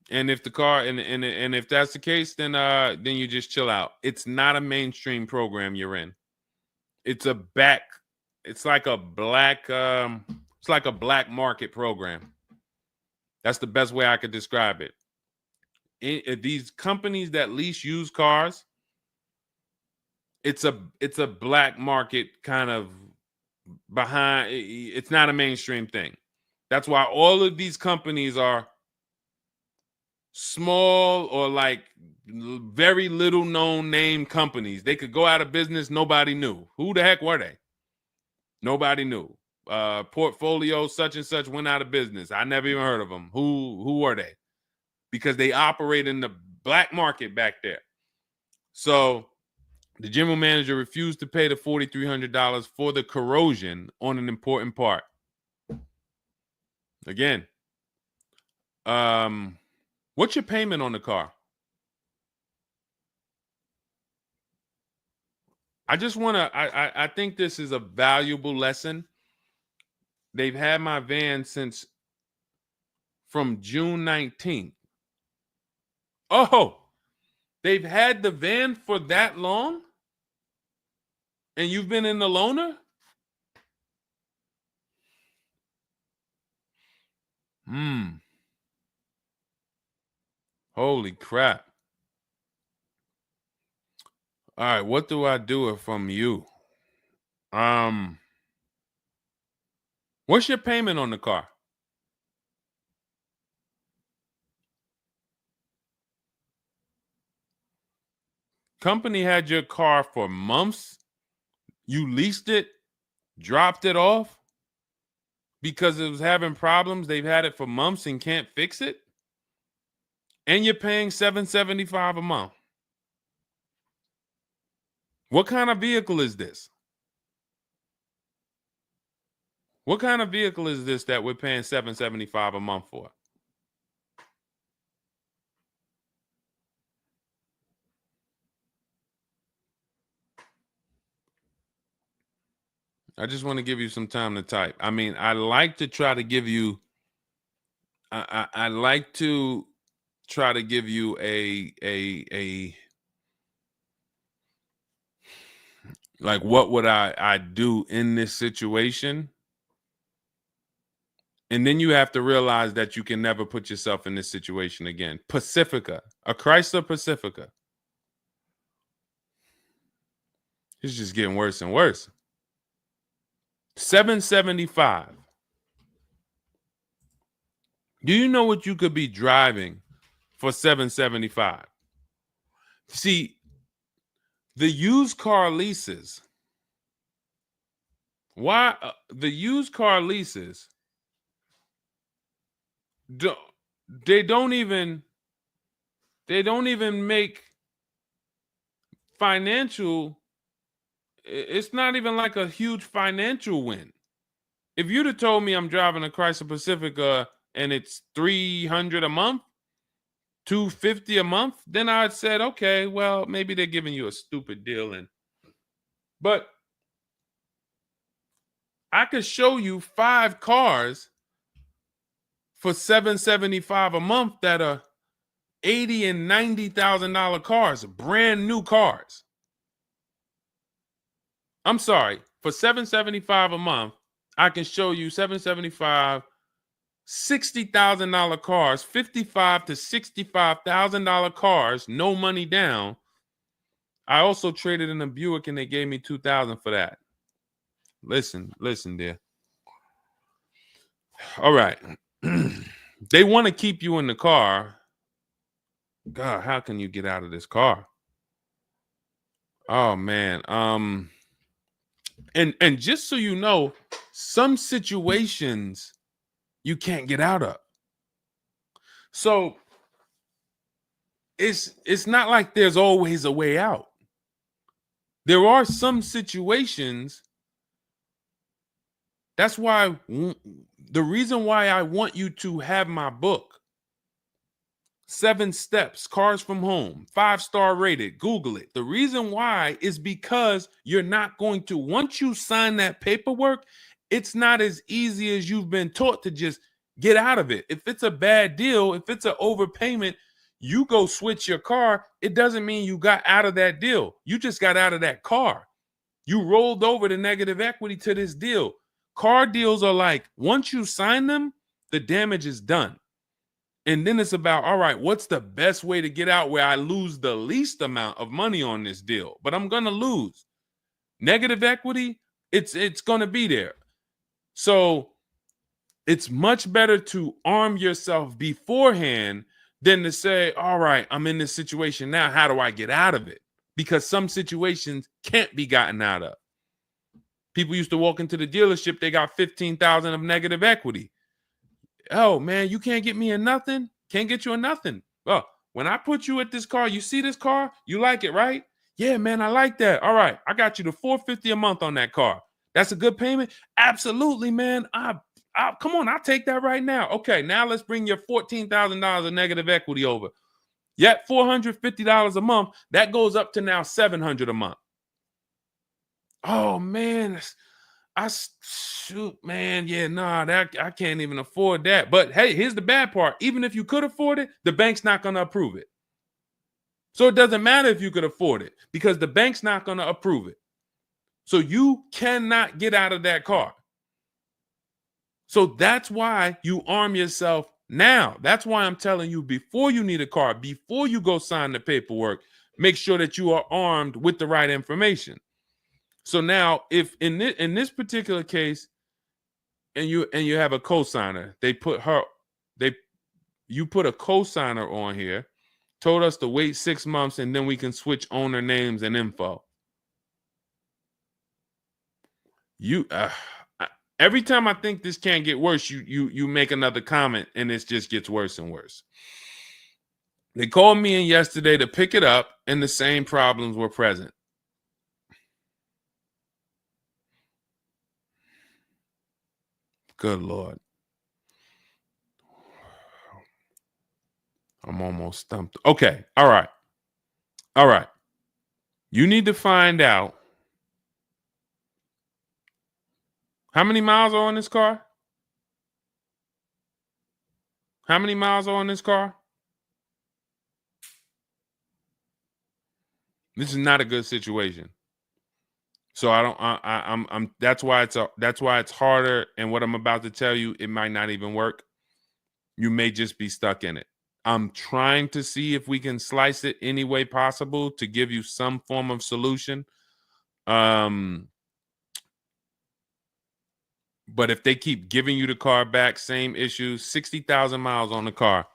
And if the car and if that's the case, then you just chill out. It's not a mainstream program you're in. It's like a black market program. That's the best way I could describe it. These companies that lease used cars, it's a black market kind of behind. It's not a mainstream thing. That's why all of these companies are small or like very little known name companies. They could go out of business. Nobody knew. Who the heck were they? Nobody knew. portfolio such and such went out of business. I never even heard of them. Who were they? Because they operate in the black market back there. So the general manager refused to pay the $4,300 for the corrosion on an important part. Again, what's your payment on the car? I just want to, I think this is a valuable lesson. They've had my van since from June 19th. Oh, they've had the van for that long? And you've been in the loaner? Holy crap. All right, what do I do from you? What's your payment on the car? Company had your car for months. You leased it, dropped it off because it was having problems. They've had it for months and can't fix it. And you're paying $775 a month. What kind of vehicle is this? What kind of vehicle is this that we're paying $775 a month for? I just want to give you some time to type. I mean, I like to try to give you, I like to try to give you a like, what would I do in this situation? And then you have to realize that you can never put yourself in this situation again. Pacifica, a Chrysler Pacifica. It's just getting worse and worse. $775. Do you know what you could be driving for $775? See, the used car leases. Why the used car leases? They don't even make financial. It's not even like a huge financial win. If you'd have told me I'm driving a Chrysler Pacifica and it's $300 a month, $250 a month, then I'd said, okay, well, maybe they're giving you a stupid deal. But I could show you 5 cars for $775 a month that are $80,000 and $90,000 cars, brand new cars. I'm sorry, for $775 a month, I can show you $775, $60,000 cars, $55,000 to $65,000 cars, no money down. I also traded in a Buick and they gave me $2,000 for that. Listen, dear. All right. They want to keep you in the car. God, how can you get out of this car? Oh man. And just so you know, some situations you can't get out of. So it's not like there's always a way out. There are some situations. That's why the reason why I want you to have my book, 7 Steps, Cars from Home, 5-star rated, Google it. The reason why is because you're not going to, once you sign that paperwork, it's not as easy as you've been taught to just get out of it. If it's a bad deal, if it's an overpayment, you go switch your car, it doesn't mean you got out of that deal. You just got out of that car. You rolled over the negative equity to this deal. Car deals are like, once you sign them, the damage is done. And then it's about, all right, what's the best way to get out where I lose the least amount of money on this deal? But I'm going to lose. Negative equity, it's going to be there. So it's much better to arm yourself beforehand than to say, all right, I'm in this situation now. How do I get out of it? Because some situations can't be gotten out of. People used to walk into the dealership, they got 15,000 of negative equity. Oh man, you can't get me in nothing. Can't get you in nothing. Well, when I put you at this car, you see this car, you like it, right? Yeah, man, I like that. All right, I got you the $450 a month on that car. That's a good payment. Absolutely, man. Come on, I'll take that right now. Okay, now let's bring your $14,000 of negative equity over. Yet $450 a month. That goes up to now $700 a month. Oh man, shoot, man. Yeah, nah, that I can't even afford that. But hey, here's the bad part. Even if you could afford it, the bank's not going to approve it. So it doesn't matter if you could afford it because the bank's not going to approve it. So you cannot get out of that car. So that's why you arm yourself now. That's why I'm telling you, before you need a car, before you go sign the paperwork, make sure that you are armed with the right information. So now, if in this particular case, and you have a cosigner, you put a cosigner on here, told us to wait 6 months, and then we can switch owner names and info. Every time I think this can't get worse, you make another comment, and it just gets worse and worse. They called me in yesterday to pick it up, and the same problems were present. Good Lord. I'm almost stumped. Okay. All right. All right. You need to find out how many miles are on this car? How many miles are on this car? This is not a good situation. So that's why it's harder. And what I'm about to tell you, it might not even work. You may just be stuck in it. I'm trying to see if we can slice it any way possible to give you some form of solution. But if they keep giving you the car back, same issues, 60,000 miles on the car.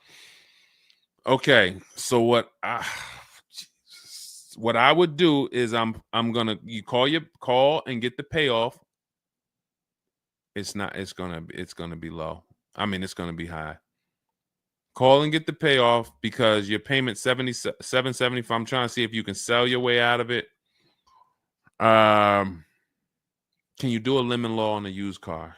Okay, so what I would do is you call and get the payoff. It's gonna be low. I mean, it's gonna be high. Call and get the payoff because your payment $775. I'm trying to see if you can sell your way out of it. Can you do a lemon law on a used car?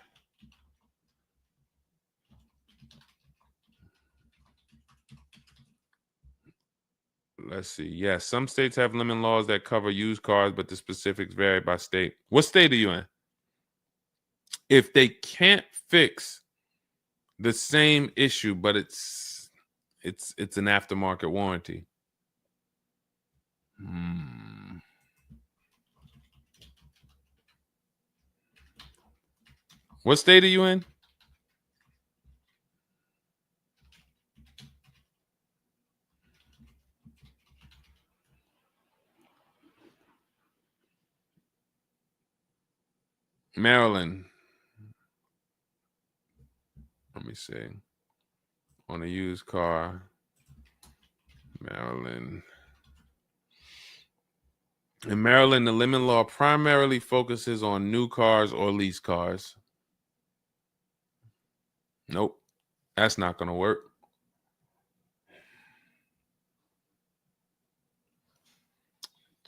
Let's see. Yes, some states have lemon laws that cover used cars, but the specifics vary by state. What state are you in? If they can't fix the same issue, but it's an aftermarket warranty. What state are you in? Maryland. Let me see. On a used car, Maryland. In Maryland, the lemon law primarily focuses on new cars or lease cars. Nope, that's not going to work.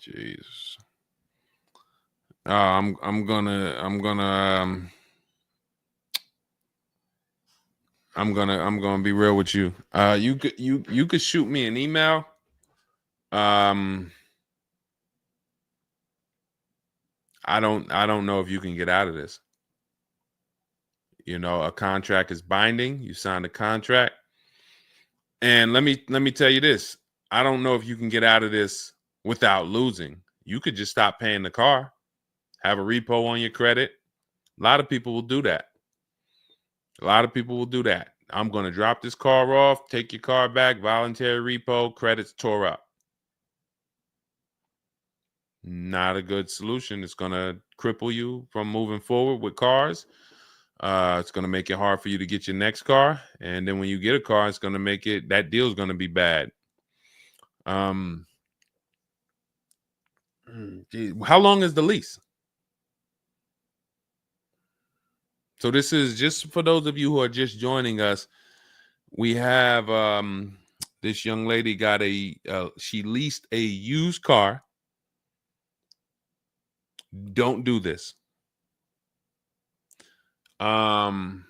Jeez. I'm gonna be real with you. You could shoot me an email. I don't know if you can get out of this. You know, a contract is binding. You signed a contract. And let me tell you this. I don't know if you can get out of this without losing. You could just stop paying the car, have a repo on your credit. A lot of people will do that. I'm going to drop this car off, take your car back, voluntary repo, credits tore up. Not a good solution. It's going to cripple you from moving forward with cars. It's going to make it hard for you to get your next car. And then when you get a car, it's going to make that deal is going to be bad. Geez, how long is the lease? So this is just for those of you who are just joining us. We have this young lady got she leased a used car. Don't do this. And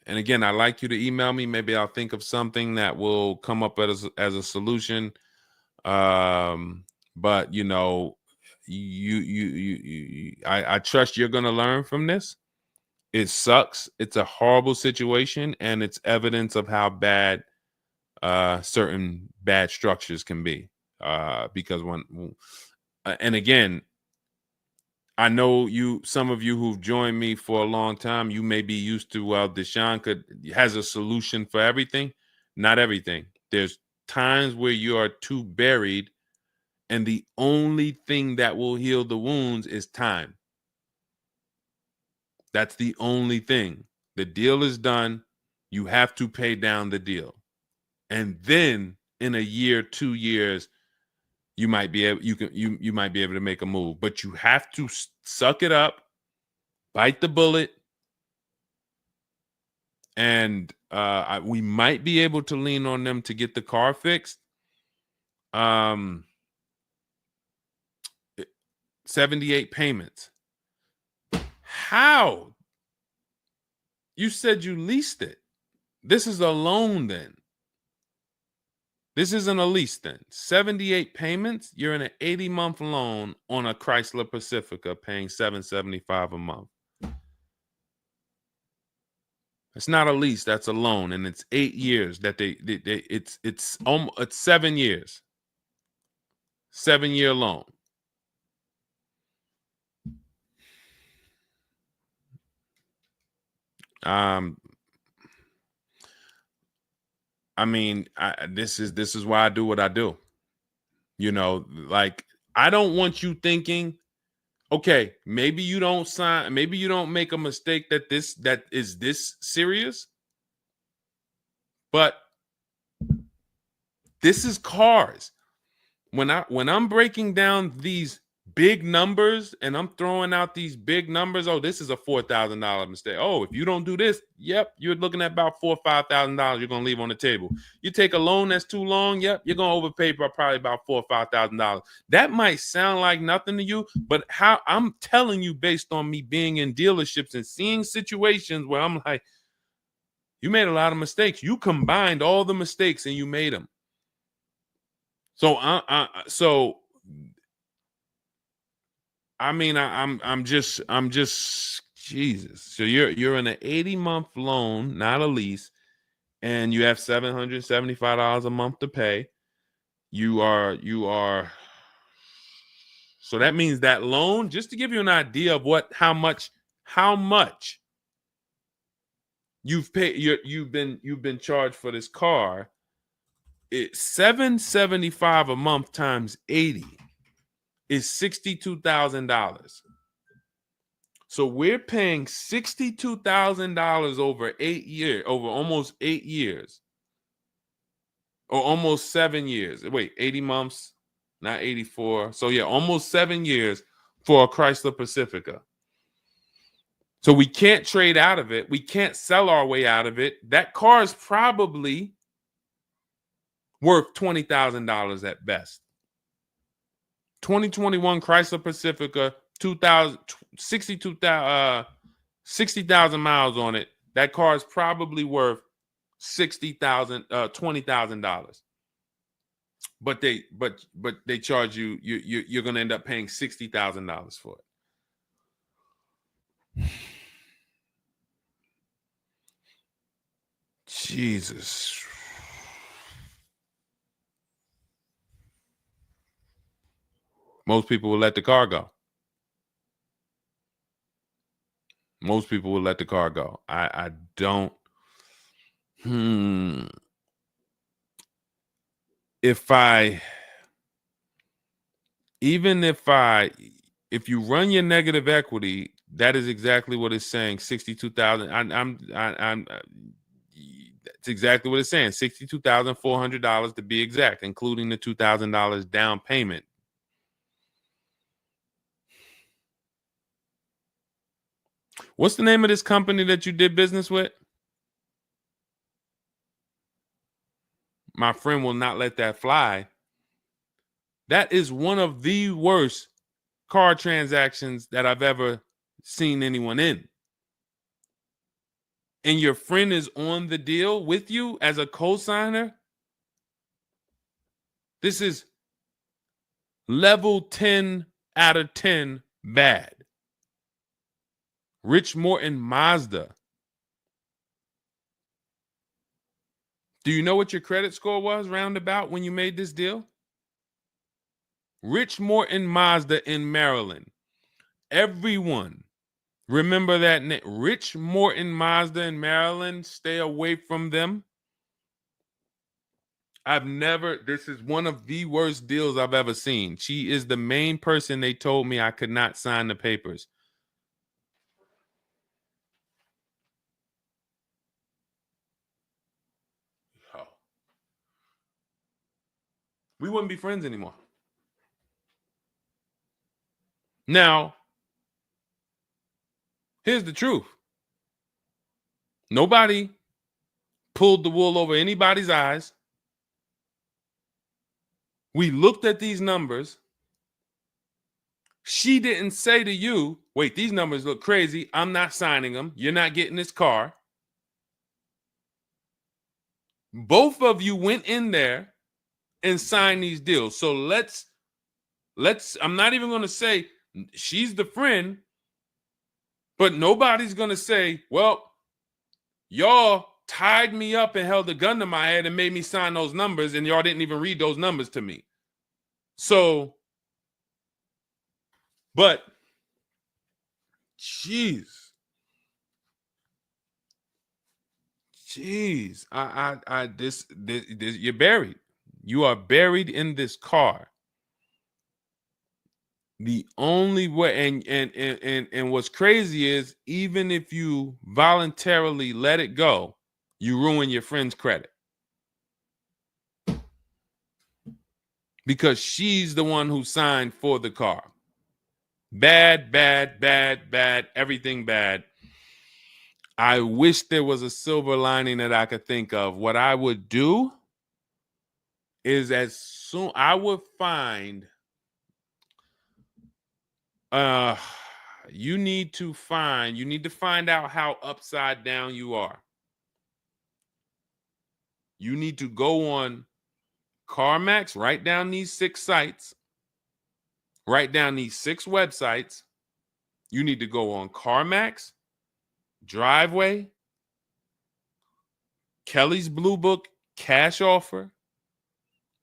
again, I'd like you to email me. Maybe I'll think of something that will come up as a solution. But you know, I trust you're going to learn from this. It sucks. It's a horrible situation, and it's evidence of how bad certain bad structures can be. Because and again, I know some of you who've joined me for a long time, you may be used to, well, Deshone has a solution for everything. Not everything. There's times where you are too buried, and the only thing that will heal the wounds is time. That's the only thing. The deal is done. You have to pay down the deal. And then in a year, 2 years, you might be able you might be able to make a move, but you have to suck it up, bite the bullet, and we might be able to lean on them to get the car fixed. 78 payments. How? You said you leased it. This is a loan then. This isn't a lease then. 78 payments. You're in an 80-month loan on a Chrysler Pacifica paying $775 a month. It's not a lease, that's a loan, and it's 8 years that it's 7 years. 7-year loan. I mean, this is why I do what I do. You know, like, I don't want you thinking, okay, maybe you don't sign, maybe you don't make a mistake that is this serious, but this is cars. When I'm breaking down these big numbers and I'm throwing out these big numbers, oh, this is a $4,000 mistake. Oh, if you don't do this, yep, you're looking at about $4,000 or $5,000 you're gonna leave on the table. You take a loan that's too long, yep, you're gonna overpay by probably about $4,000 or $5,000. That might sound like nothing to you, but how I'm telling you based on me being in dealerships and seeing situations where I'm like, you made a lot of mistakes. You combined all the mistakes and you made them. So I mean, I'm just Jesus. So you're in an 80-month loan, not a lease, and you have $775 a month to pay. You are. So that means that loan, just to give you an idea of how much you've paid, you've been charged for this car. It's $775 a month times 80 is $62,000. So we're paying $62,000 over 8 years, over almost 8 years, or almost 7 years. Wait, 80 months, not 84. So yeah, almost 7 years for a Chrysler Pacifica. So we can't trade out of it. We can't sell our way out of it. That car is probably worth $20,000 at best. 2021 Chrysler Pacifica, 60,000 miles on it. That car is probably worth $20,000. But they charge you. You're going to end up paying $60,000 for it. Jesus. Most people will let the car go. Most people will let the car go. I don't. If you run your negative equity, that is exactly what it's saying. 62,000. It's exactly what it's saying. $62,400 to be exact, including the $2,000 down payment. What's the name of this company that you did business with? My friend will not let that fly. That is one of the worst car transactions that I've ever seen anyone in. And your friend is on the deal with you as a co-signer. This is level 10 out of 10 bad. Rich Morton Mazda. Do you know what your credit score was roundabout when you made this deal? Rich Morton Mazda in Maryland. Everyone remember that name. Rich Morton Mazda in Maryland. Stay away from them. This is one of the worst deals I've ever seen. She is the main person they told me I could not sign the papers. Oh. We wouldn't be friends anymore. Now, here's the truth. Nobody pulled the wool over anybody's eyes. We looked at these numbers. She didn't say to you, wait, these numbers look crazy. I'm not signing them. You're not getting this car. Both of you went in there and signed these deals. So let's I'm not even going to say she's the friend, but nobody's going to say, well, y'all tied me up and held a gun to my head and made me sign those numbers, and y'all didn't even read those numbers to me. So, but, jeez, this, you're buried. You are buried in this car. The only way, and what's crazy is, even if you voluntarily let it go, you ruin your friend's credit. Because she's the one who signed for the car. Bad, bad, bad, bad, everything bad. I wish there was a silver lining that I could think of. What I would do is I would find, you need to find out how upside down you are. You need to go on CarMax, write down these 6 sites, write down these 6 websites. You need to go on CarMax, Driveway, Kelly's Blue Book, Cash Offer,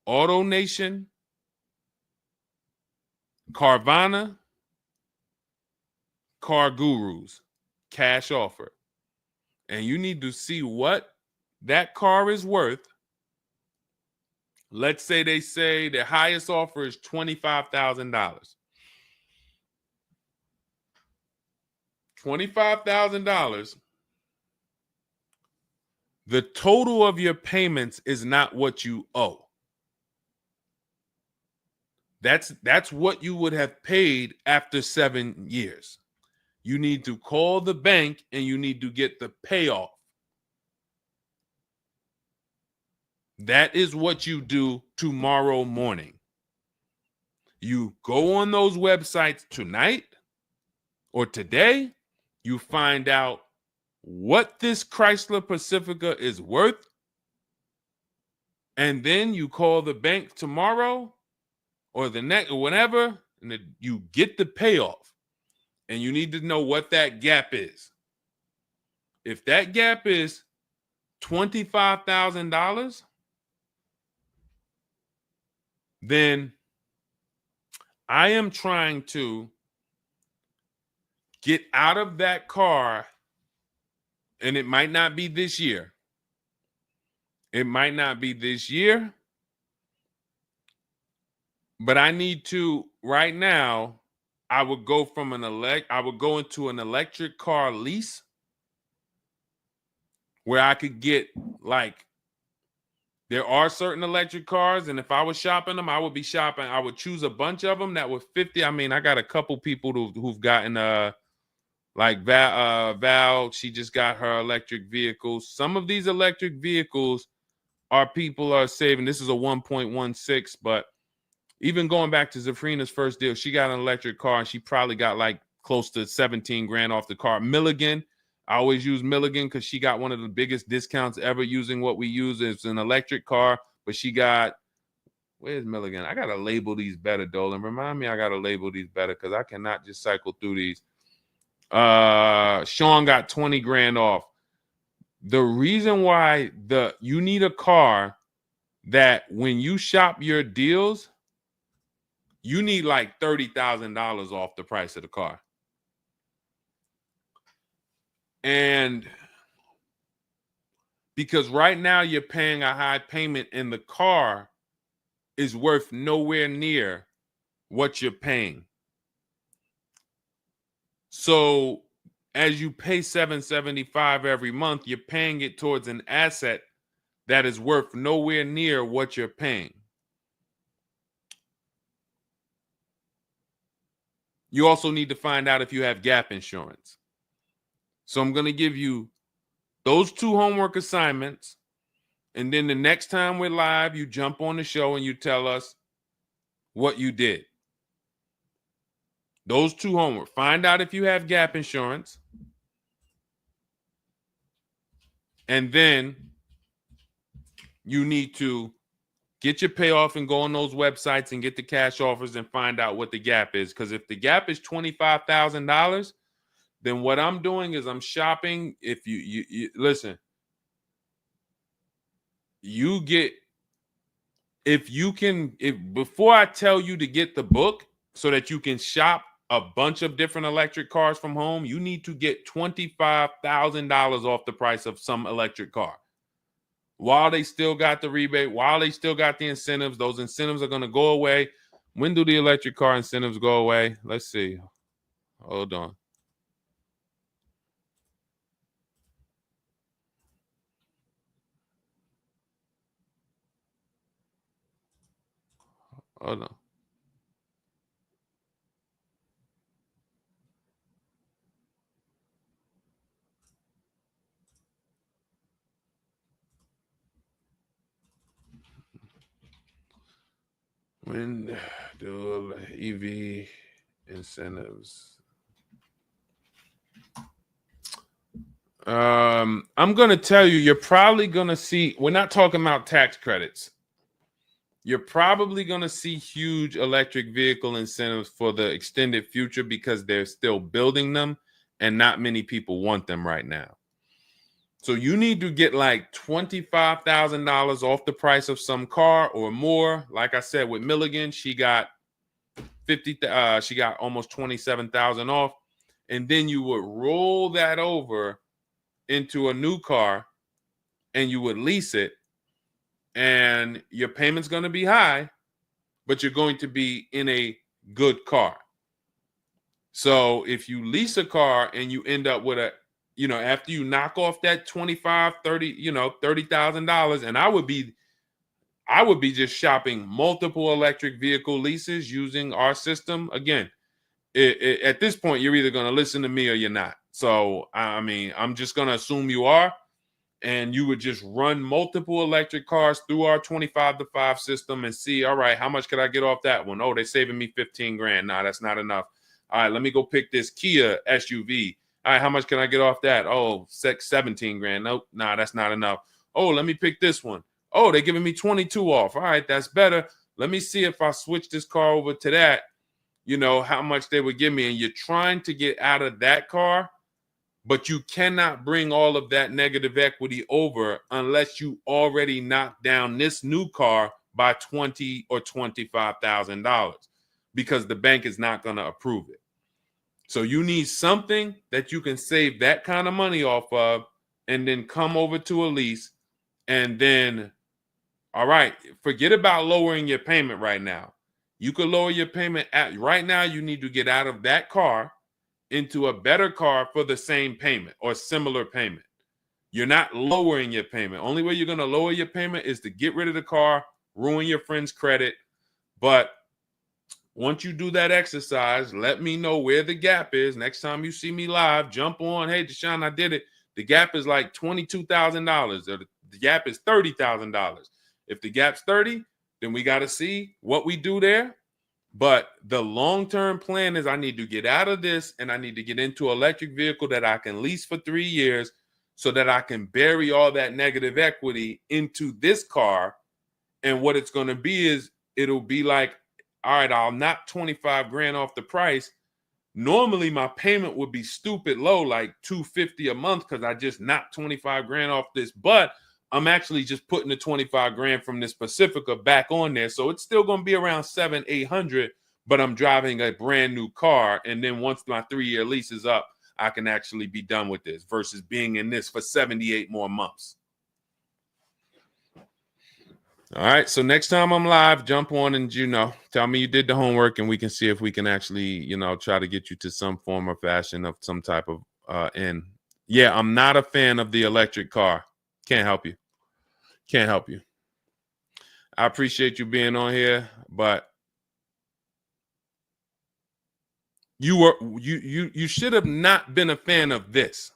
Auto Nation, Carvana, Car Gurus, Cash Offer. And you need to see what that car is worth. Let's say they say the highest offer is $25,000. $25,000. The total of your payments is not what you owe. That's what you would have paid after 7 years. You need to call the bank and you need to get the payoff. That is what you do tomorrow morning. You go on those websites tonight or today. You find out what this Chrysler Pacifica is worth. And then you call the bank tomorrow or the next or whenever, and you get the payoff. And you need to know what that gap is. If that gap is $25,000, then I am trying to get out of that car, and it might not be this year. It might not be this year, but I need to right now. I would go into an electric car lease where I could get, like, there are certain electric cars, and if I was shopping them, I would choose a bunch of them that were 50. I mean, I got a couple people who've gotten Like Val, she just got her electric vehicle. Some of these electric vehicles people are saving. This is a 1.16, but even going back to Zafrina's first deal, she got an electric car and she probably got like close to 17 grand off the car. Milligan, I always use Milligan because she got one of the biggest discounts ever using what we use. It's an electric car, but she got, where's Milligan? I got to label these better, Dolan. Remind me I got to label these better because I cannot just cycle through these. Sean got 20 grand off. The reason why you need a car that when you shop your deals, you need like $30,000 off the price of the car. And because right now you're paying a high payment and the car is worth nowhere near what you're paying. So as you pay $775 every month, you're paying it towards an asset that is worth nowhere near what you're paying. You also need to find out if you have gap insurance. So I'm going to give you those 2 homework assignments. And then the next time we're live, you jump on the show and you tell us what you did. Those 2 homework. Find out if you have gap insurance. And then you need to get your payoff and go on those websites and get the cash offers and find out what the gap is. Because if the gap is $25,000, then what I'm doing is I'm shopping. If you listen, you get, before I tell you to get the book so that you can shop a bunch of different electric cars from home, you need to get $25,000 off the price of some electric car. While they still got the rebate, while they still got the incentives, those incentives are going to go away. When do the electric car incentives go away? Let's see. Hold on. Hold on. When do EV incentives? I'm going to tell you, you're probably going to see, we're not talking about tax credits. You're probably going to see huge electric vehicle incentives for the extended future because they're still building them and not many people want them right now. So you need to get like $25,000 off the price of some car or more. Like I said, with Milligan, she got she got almost 27,000 off. And then you would roll that over into a new car and you would lease it. And your payment's going to be high, but you're going to be in a good car. So if you lease a car and you end up with after you knock off that 25, 30, $30,000, and I would be just shopping multiple electric vehicle leases using our system. Again, at this point, you're either going to listen to me or you're not. So, I mean, I'm just going to assume you are. And you would just run multiple electric cars through our 25-to-5 system and see, all right, how much could I get off that one? Oh, they're saving me 15 grand. Nah, that's not enough. All right, let me go pick this Kia SUV. All right, how much can I get off that? Oh, 17 grand. Nope, nah, that's not enough. Oh, let me pick this one. Oh, they're giving me 22 off. All right, that's better. Let me see if I switch this car over to that, how much they would give me. And you're trying to get out of that car, but you cannot bring all of that negative equity over unless you already knocked down this new car by $20,000 or $25,000 because the bank is not going to approve it. So you need something that you can save that kind of money off of and then come over to a lease and then, all right, forget about lowering your payment right now. You could lower your payment right now. You need to get out of that car into a better car for the same payment or similar payment. You're not lowering your payment. Only way you're going to lower your payment is to get rid of the car, ruin your friend's credit. But once you do that exercise, let me know where the gap is. Next time you see me live, jump on. Hey, Deshone, I did it. The gap is like $22,000, or the gap is $30,000. If the gap's 30, then we got to see what we do there. But the long-term plan is I need to get out of this and I need to get into an electric vehicle that I can lease for 3 years so that I can bury all that negative equity into this car. And what it's going to be is it'll be like, all right, I'll knock 25 grand off the price. Normally my payment would be stupid low, like $250 a month, because I just knocked 25 grand off this. But I'm actually just putting the 25 grand from this Pacifica back on there. So it's still going to be around 700-800, but I'm driving a brand new car. And then once my 3-year lease is up, I can actually be done with this versus being in this for 78 more months. All right. So next time I'm live, jump on and, tell me you did the homework and we can see if we can actually, try to get you to some form or fashion of some type of end. Yeah, I'm not a fan of the electric car. Can't help you. Can't help you. I appreciate you being on here, but you should have not been a fan of this.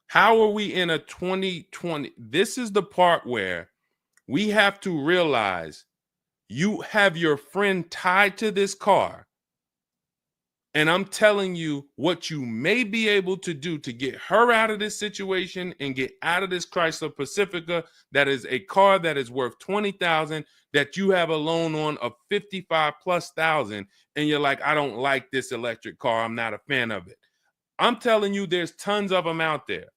How are we in a 2020? This is the part where we have to realize you have your friend tied to this car. And I'm telling you what you may be able to do to get her out of this situation and get out of this Chrysler Pacifica. That is a car that is worth $20,000 that you have a loan on of $55,000+. And you're like, I don't like this electric car. I'm not a fan of it. I'm telling you, there's tons of them out there.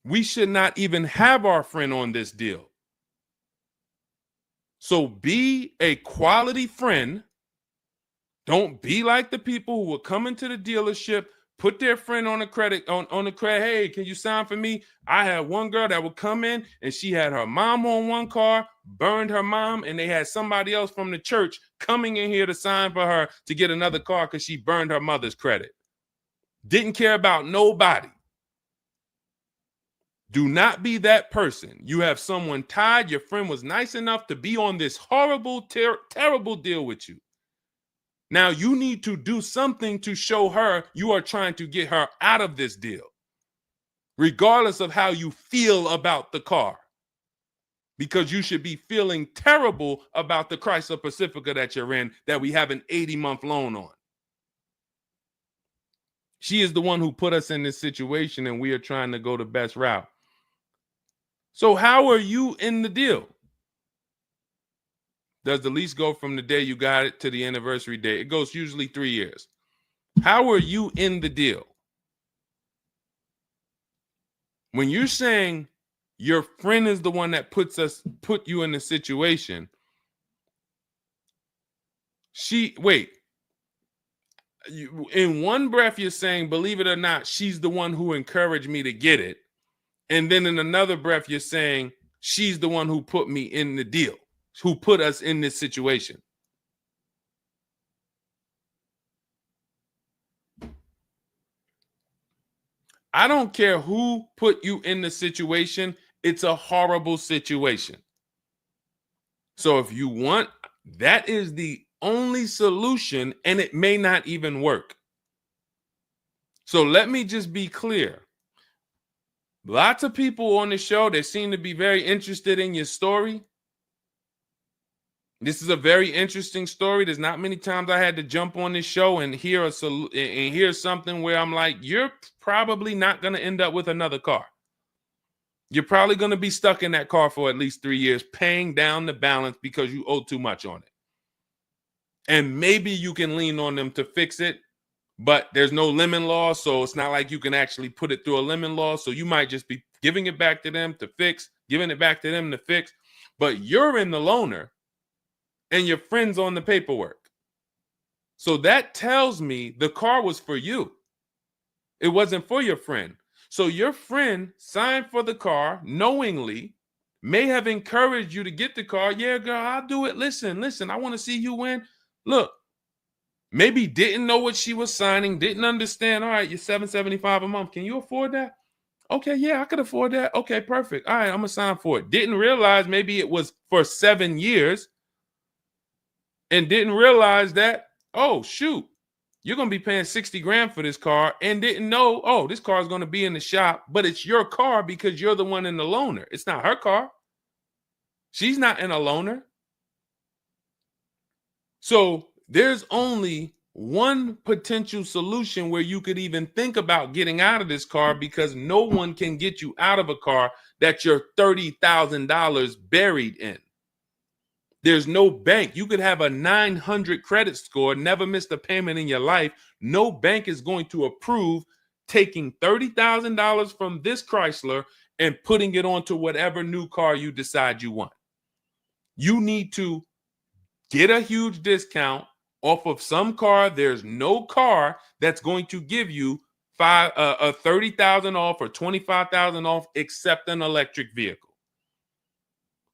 We should not even have our friend on this deal. So be a quality friend. Don't be like the people who will come into the dealership, put their friend on the credit, on the credit. Hey, can you sign for me? I had one girl that would come in and she had her mom on one car, burned her mom, and they had somebody else from the church coming in here to sign for her to get another car because she burned her mother's credit. Didn't care about nobody. Do not be that person. You have someone tied. Your friend was nice enough to be on this horrible, terrible deal with you. Now you need to do something to show her you are trying to get her out of this deal, regardless of how you feel about the car, because you should be feeling terrible about the Chrysler Pacifica that you're in that we have an 80-month loan on. She is the one who put us in this situation and we are trying to go the best route. So how are you in the deal? Does the lease go from the day you got it to the anniversary day? It goes usually 3 years. How are you in the deal? When you're saying your friend is the one that put you in the situation, in one breath you're saying, believe it or not, she's the one who encouraged me to get it. And then in another breath, you're saying she's the one who put me in the deal, who put us in this situation. I don't care who put you in the situation. It's a horrible situation. So if you want, that is the only solution, and it may not even work. So let me just be clear. Lots of people on the show, they seem to be very interested in your story. This is a very interesting story. There's not many times I had to jump on this show and hear something where I'm like, you're probably not going to end up with another car. You're probably going to be stuck in that car for at least 3 years, paying down the balance because you owe too much on it. And maybe you can lean on them to fix it, but there's no lemon law, so it's not like you can actually put it through a lemon law. So you might just be giving it back to them to fix, giving it back to them to fix. But you're in the loaner and your friend's on the paperwork. So that tells me the car was for you. It wasn't for your friend. So your friend signed for the car knowingly, may have encouraged you to get the car. Yeah, girl, I'll do it. Listen, I want to see you win. Look, maybe didn't know what she was signing, didn't understand. All right, you're $775 a month. Can you afford that? Okay, yeah, I could afford that. Okay, perfect. All right, I'm going to sign for it. Didn't realize maybe it was for 7 years. and didn't realize that, oh, shoot, you're going to be paying 60 grand for this car, and didn't know, oh, this car is going to be in the shop, but it's your car because you're the one in the loaner. It's not her car. She's not in a loaner. So there's only one potential solution where you could even think about getting out of this car, because no one can get you out of a car that you're $30,000 buried in. There's no bank. You could have a 900 credit score, never missed a payment in your life. No bank is going to approve taking $30,000 from this Chrysler and putting it onto whatever new car you decide you want. You need to get a huge discount off of some car. There's no car that's going to give you 30,000 off or 25,000 off except an electric vehicle.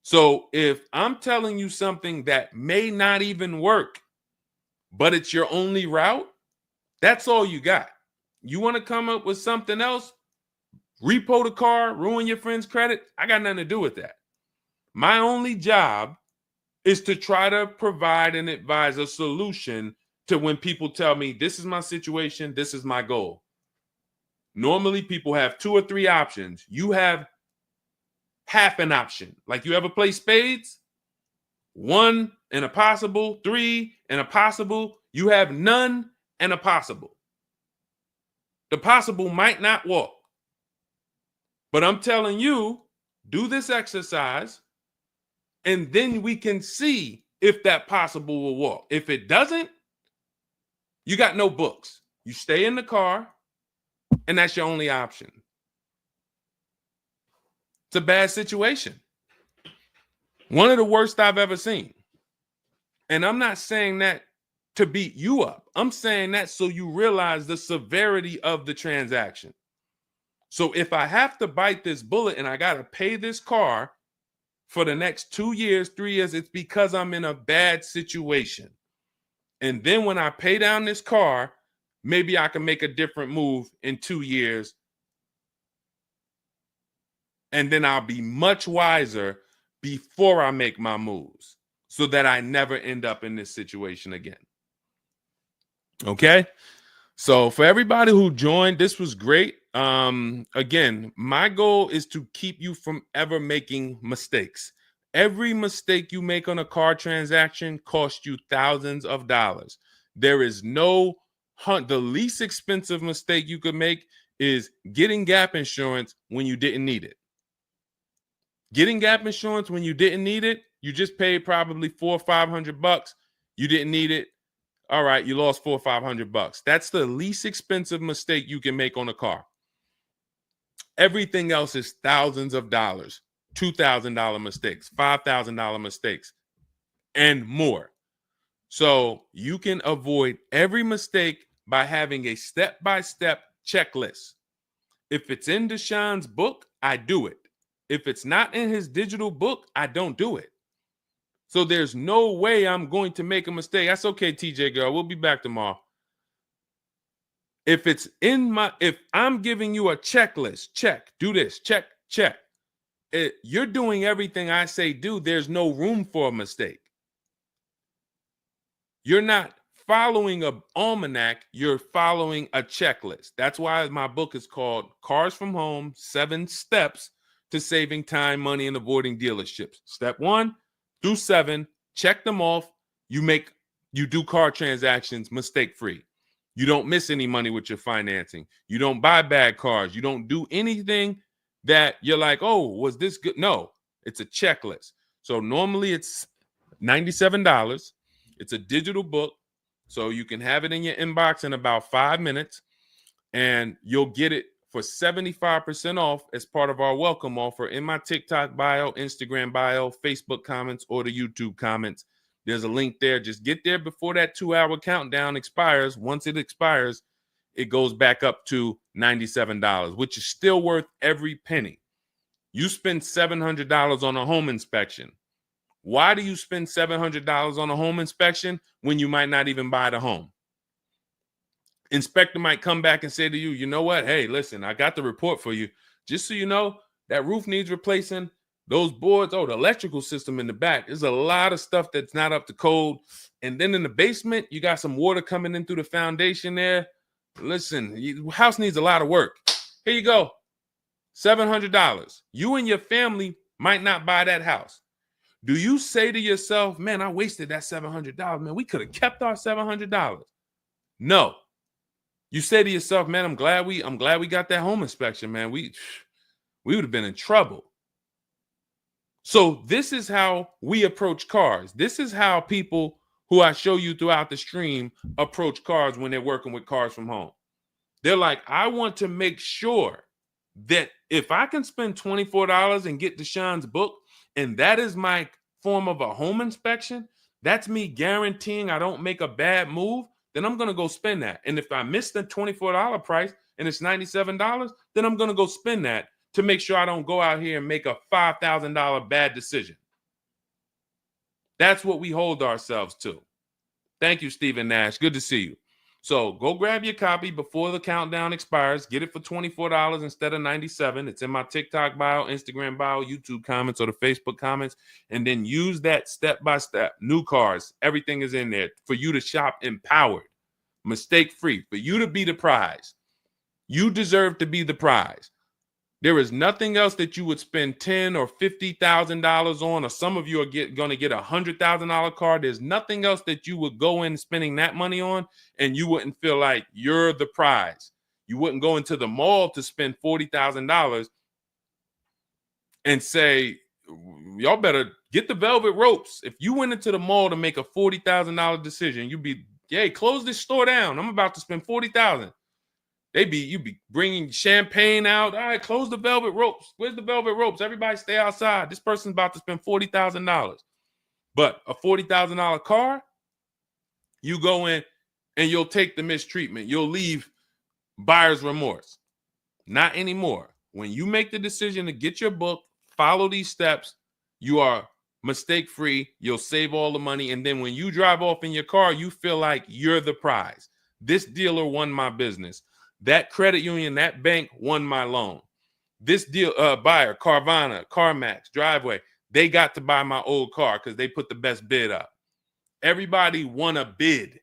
So if I'm telling you something that may not even work, but it's your only route, that's all you got. You want to come up with something else, repo the car, ruin your friend's credit, I got nothing to do with that. My only job is to try to provide and advise a solution to when people tell me, this is my situation, this is my goal. Normally people have 2 or 3 options. You have half an option. Like, you ever play spades? 1 and a possible, 3 and a possible. You have none and a possible. The possible might not walk. But I'm telling you, do this exercise, and then we can see if that possible will walk. If it doesn't, you got no books. You stay in the car, and that's your only option. It's a bad situation. One of the worst I've ever seen. And I'm not saying that to beat you up. I'm saying that so you realize the severity of the transaction. So if I have to bite this bullet and I got to pay this car for the next 2 years, 3 years, it's because I'm in a bad situation. And then when I pay down this car, maybe I can make a different move in 2 years. And then I'll be much wiser before I make my moves, so that I never end up in this situation again. Okay? So for everybody who joined, this was great. Again, my goal is to keep you from ever making mistakes. Every mistake you make on a car transaction costs you thousands of dollars. There is no the least expensive mistake you could make is getting gap insurance when you didn't need it. Getting gap insurance when you didn't need it, you just paid probably $400 or $500. You didn't need it. All right, you lost $400 or $500. That's the least expensive mistake you can make on a car. Everything else is thousands of dollars, $2,000 mistakes, $5,000 mistakes, and more. So you can avoid every mistake by having a step-by-step checklist. If it's in Deshone's book, I do it. If it's not in his digital book, I don't do it. So there's no way I'm going to make a mistake. That's okay, TJ girl. We'll be back tomorrow. If I'm giving you a checklist, check, do this, check, check. You're doing everything I say do. There's no room for a mistake. You're not following an almanac. You're following a checklist. That's why my book is called Cars from Home, 7 Steps to Saving Time, Money, and Avoiding Dealerships. Step 1 through 7, check them off. You do car transactions mistake-free. You don't miss any money with your financing. You don't buy bad cars. You don't do anything that you're like, oh, was this good? No, it's a checklist. So normally it's $97. It's a digital book. So you can have it in your inbox in about 5 minutes, and you'll get it for 75% off as part of our welcome offer in my TikTok bio, Instagram bio, Facebook comments, or the YouTube comments. There's a link there. Just get there before that 2-hour countdown expires. Once it expires, it goes back up to $97, which is still worth every penny. You spend $700 on a home inspection. Why do you spend $700 on a home inspection when you might not even buy the home? Inspector might come back and say to you, you know what? Hey, listen, I got the report for you. Just so you know, that roof needs replacing. Those boards, the electrical system in the back. There's a lot of stuff that's not up to code. And then in the basement, you got some water coming in through the foundation there. Listen, house needs a lot of work. Here you go. $700. You and your family might not buy that house. Do you say to yourself, man, I wasted that $700. Man, we could have kept our $700. No. You say to yourself, man, I'm glad we got that home inspection, man. We would have been in trouble. So this is how we approach cars. This is how people who I show you throughout the stream approach cars when they're working with cars from home. They're like, I want to make sure that if I can spend $24 and get Deshone's book, and that is my form of a home inspection, that's me guaranteeing I don't make a bad move, then I'm going to go spend that. And if I miss the $24 price and it's $97, then I'm going to go spend that to make sure I don't go out here and make a $5,000 bad decision. That's what we hold ourselves to. Thank you, Stephen Nash. Good to see you. So go grab your copy before the countdown expires. Get it for $24 instead of $97. It's in my TikTok bio, Instagram bio, YouTube comments, or the Facebook comments. And then use that step-by-step. New cars. Everything is in there for you to shop empowered, mistake-free, for you to be the prize. You deserve to be the prize. There is nothing else that you would spend $10,000 or $50,000 on, or some of you are going to get a $100,000 car. There's nothing else that you would go in spending that money on, and you wouldn't feel like you're the prize. You wouldn't go into the mall to spend $40,000 and say, y'all better get the velvet ropes. If you went into the mall to make a $40,000 decision, you'd be, hey, close this store down. I'm about to spend $40,000. You'd be bringing champagne out. All right, close the velvet ropes. Where's the velvet ropes? Everybody stay outside. This person's about to spend $40,000. But a $40,000 car, you go in and you'll take the mistreatment. You'll leave buyer's remorse. Not anymore. When you make the decision to get your book, follow these steps, you are mistake-free. You'll save all the money. And then when you drive off in your car, you feel like you're the prize. This dealer won my business. That credit union, that bank won my loan. This deal, buyer, Carvana, CarMax, Driveway, they got to buy my old car because they put the best bid up. Everybody won a bid.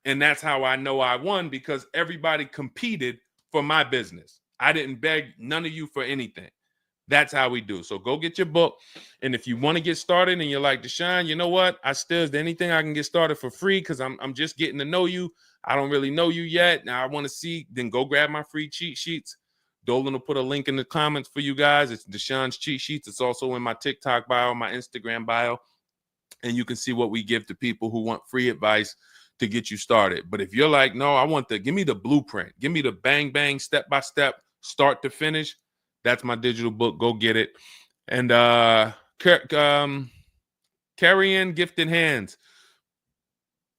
And that's how I know I won, because everybody competed for my business. I didn't beg none of you for anything. That's how we do. So go get your book. And if you want to get started and you're like, Deshone, you know what? Is there anything I can get started for free? Because I'm just getting to know you. I don't really know you yet. Now I want to see, then go grab my free cheat sheets. Dolan will put a link in the comments for you guys. It's Deshone's cheat sheets. It's also in my TikTok bio, my Instagram bio. And you can see what we give to people who want free advice to get you started. But if you're like, no, give me the blueprint. Give me the bang, bang, step-by-step, start to finish. That's my digital book. Go get it. And carry in gifted hands.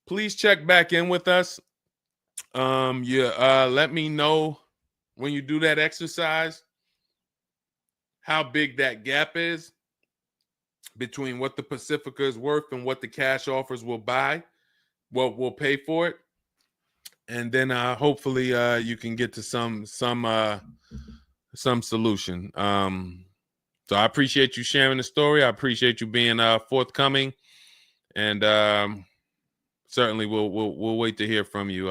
Please check back in with us. Let me know when you do that exercise how big that gap is between what the Pacifica is worth and what the cash offers will buy. What will pay for it. And then hopefully you can get to some solution. So I appreciate you sharing the story. I appreciate you being forthcoming, and certainly we'll wait to hear from you.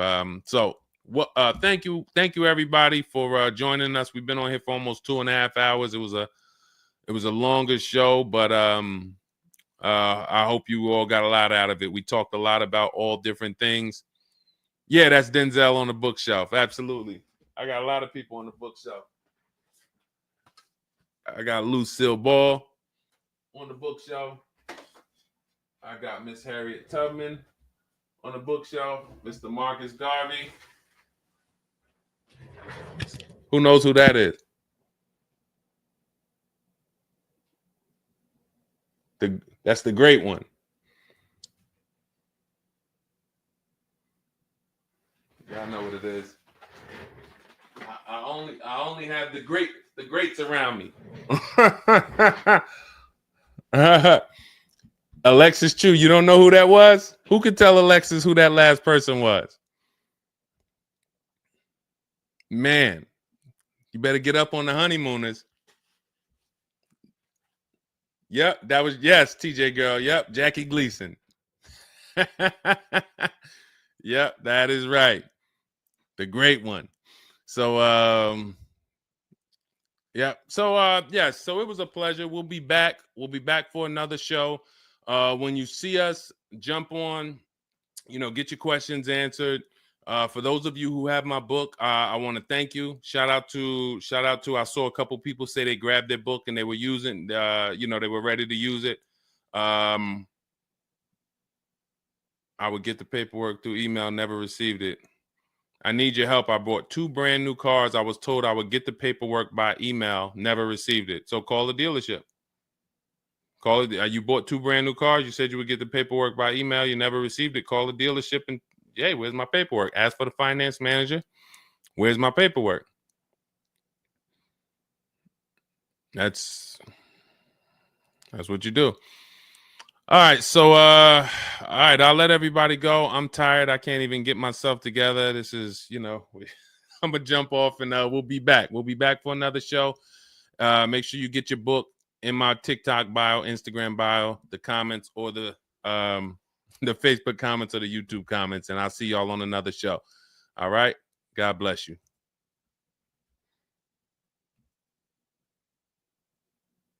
Thank you everybody for joining us. We've been on here for almost 2.5 hours. It was a longer show, but I hope you all got a lot out of it. We talked a lot about all different things. Yeah, that's Denzel on the bookshelf. Absolutely. I got a lot of people on the bookshelf. I got Lucille Ball on the bookshelf. I got Miss Harriet Tubman on the bookshelf. Mr. Marcus Garvey. Who knows who that is? That's the great one. Y'all know what it is. I only have the greats around me. Alexis Chu, you don't know who that was? Who could tell Alexis who that last person was? Man, you better get up on the honeymooners. Yep, that was, yes, TJ girl. Yep, Jackie Gleason. Yep, that is right. The great one. So yeah. So yes, so it was a pleasure. We'll be back. We'll be back for another show. When you see us, jump on, get your questions answered. For those of you who have my book, I want to thank you. Shout out to I saw a couple people say they grabbed their book and they were using they were ready to use it. I would get the paperwork through email, never received it. I need your help. I bought 2 brand new cars. I was told I would get the paperwork by email, never received it. So call the dealership. Call it. You bought 2 brand new cars. You said you would get the paperwork by email. You never received it. Call the dealership and, hey, where's my paperwork? Ask for the finance manager. Where's my paperwork? That's what you do. All right. So all right, I'll let everybody go. I'm tired. I can't even get myself together. This is, I'm gonna jump off and we'll be back. We'll be back for another show. Make sure you get your book in my TikTok bio, Instagram bio, the comments, or the Facebook comments or the YouTube comments, and I'll see y'all on another show. All right. God bless you.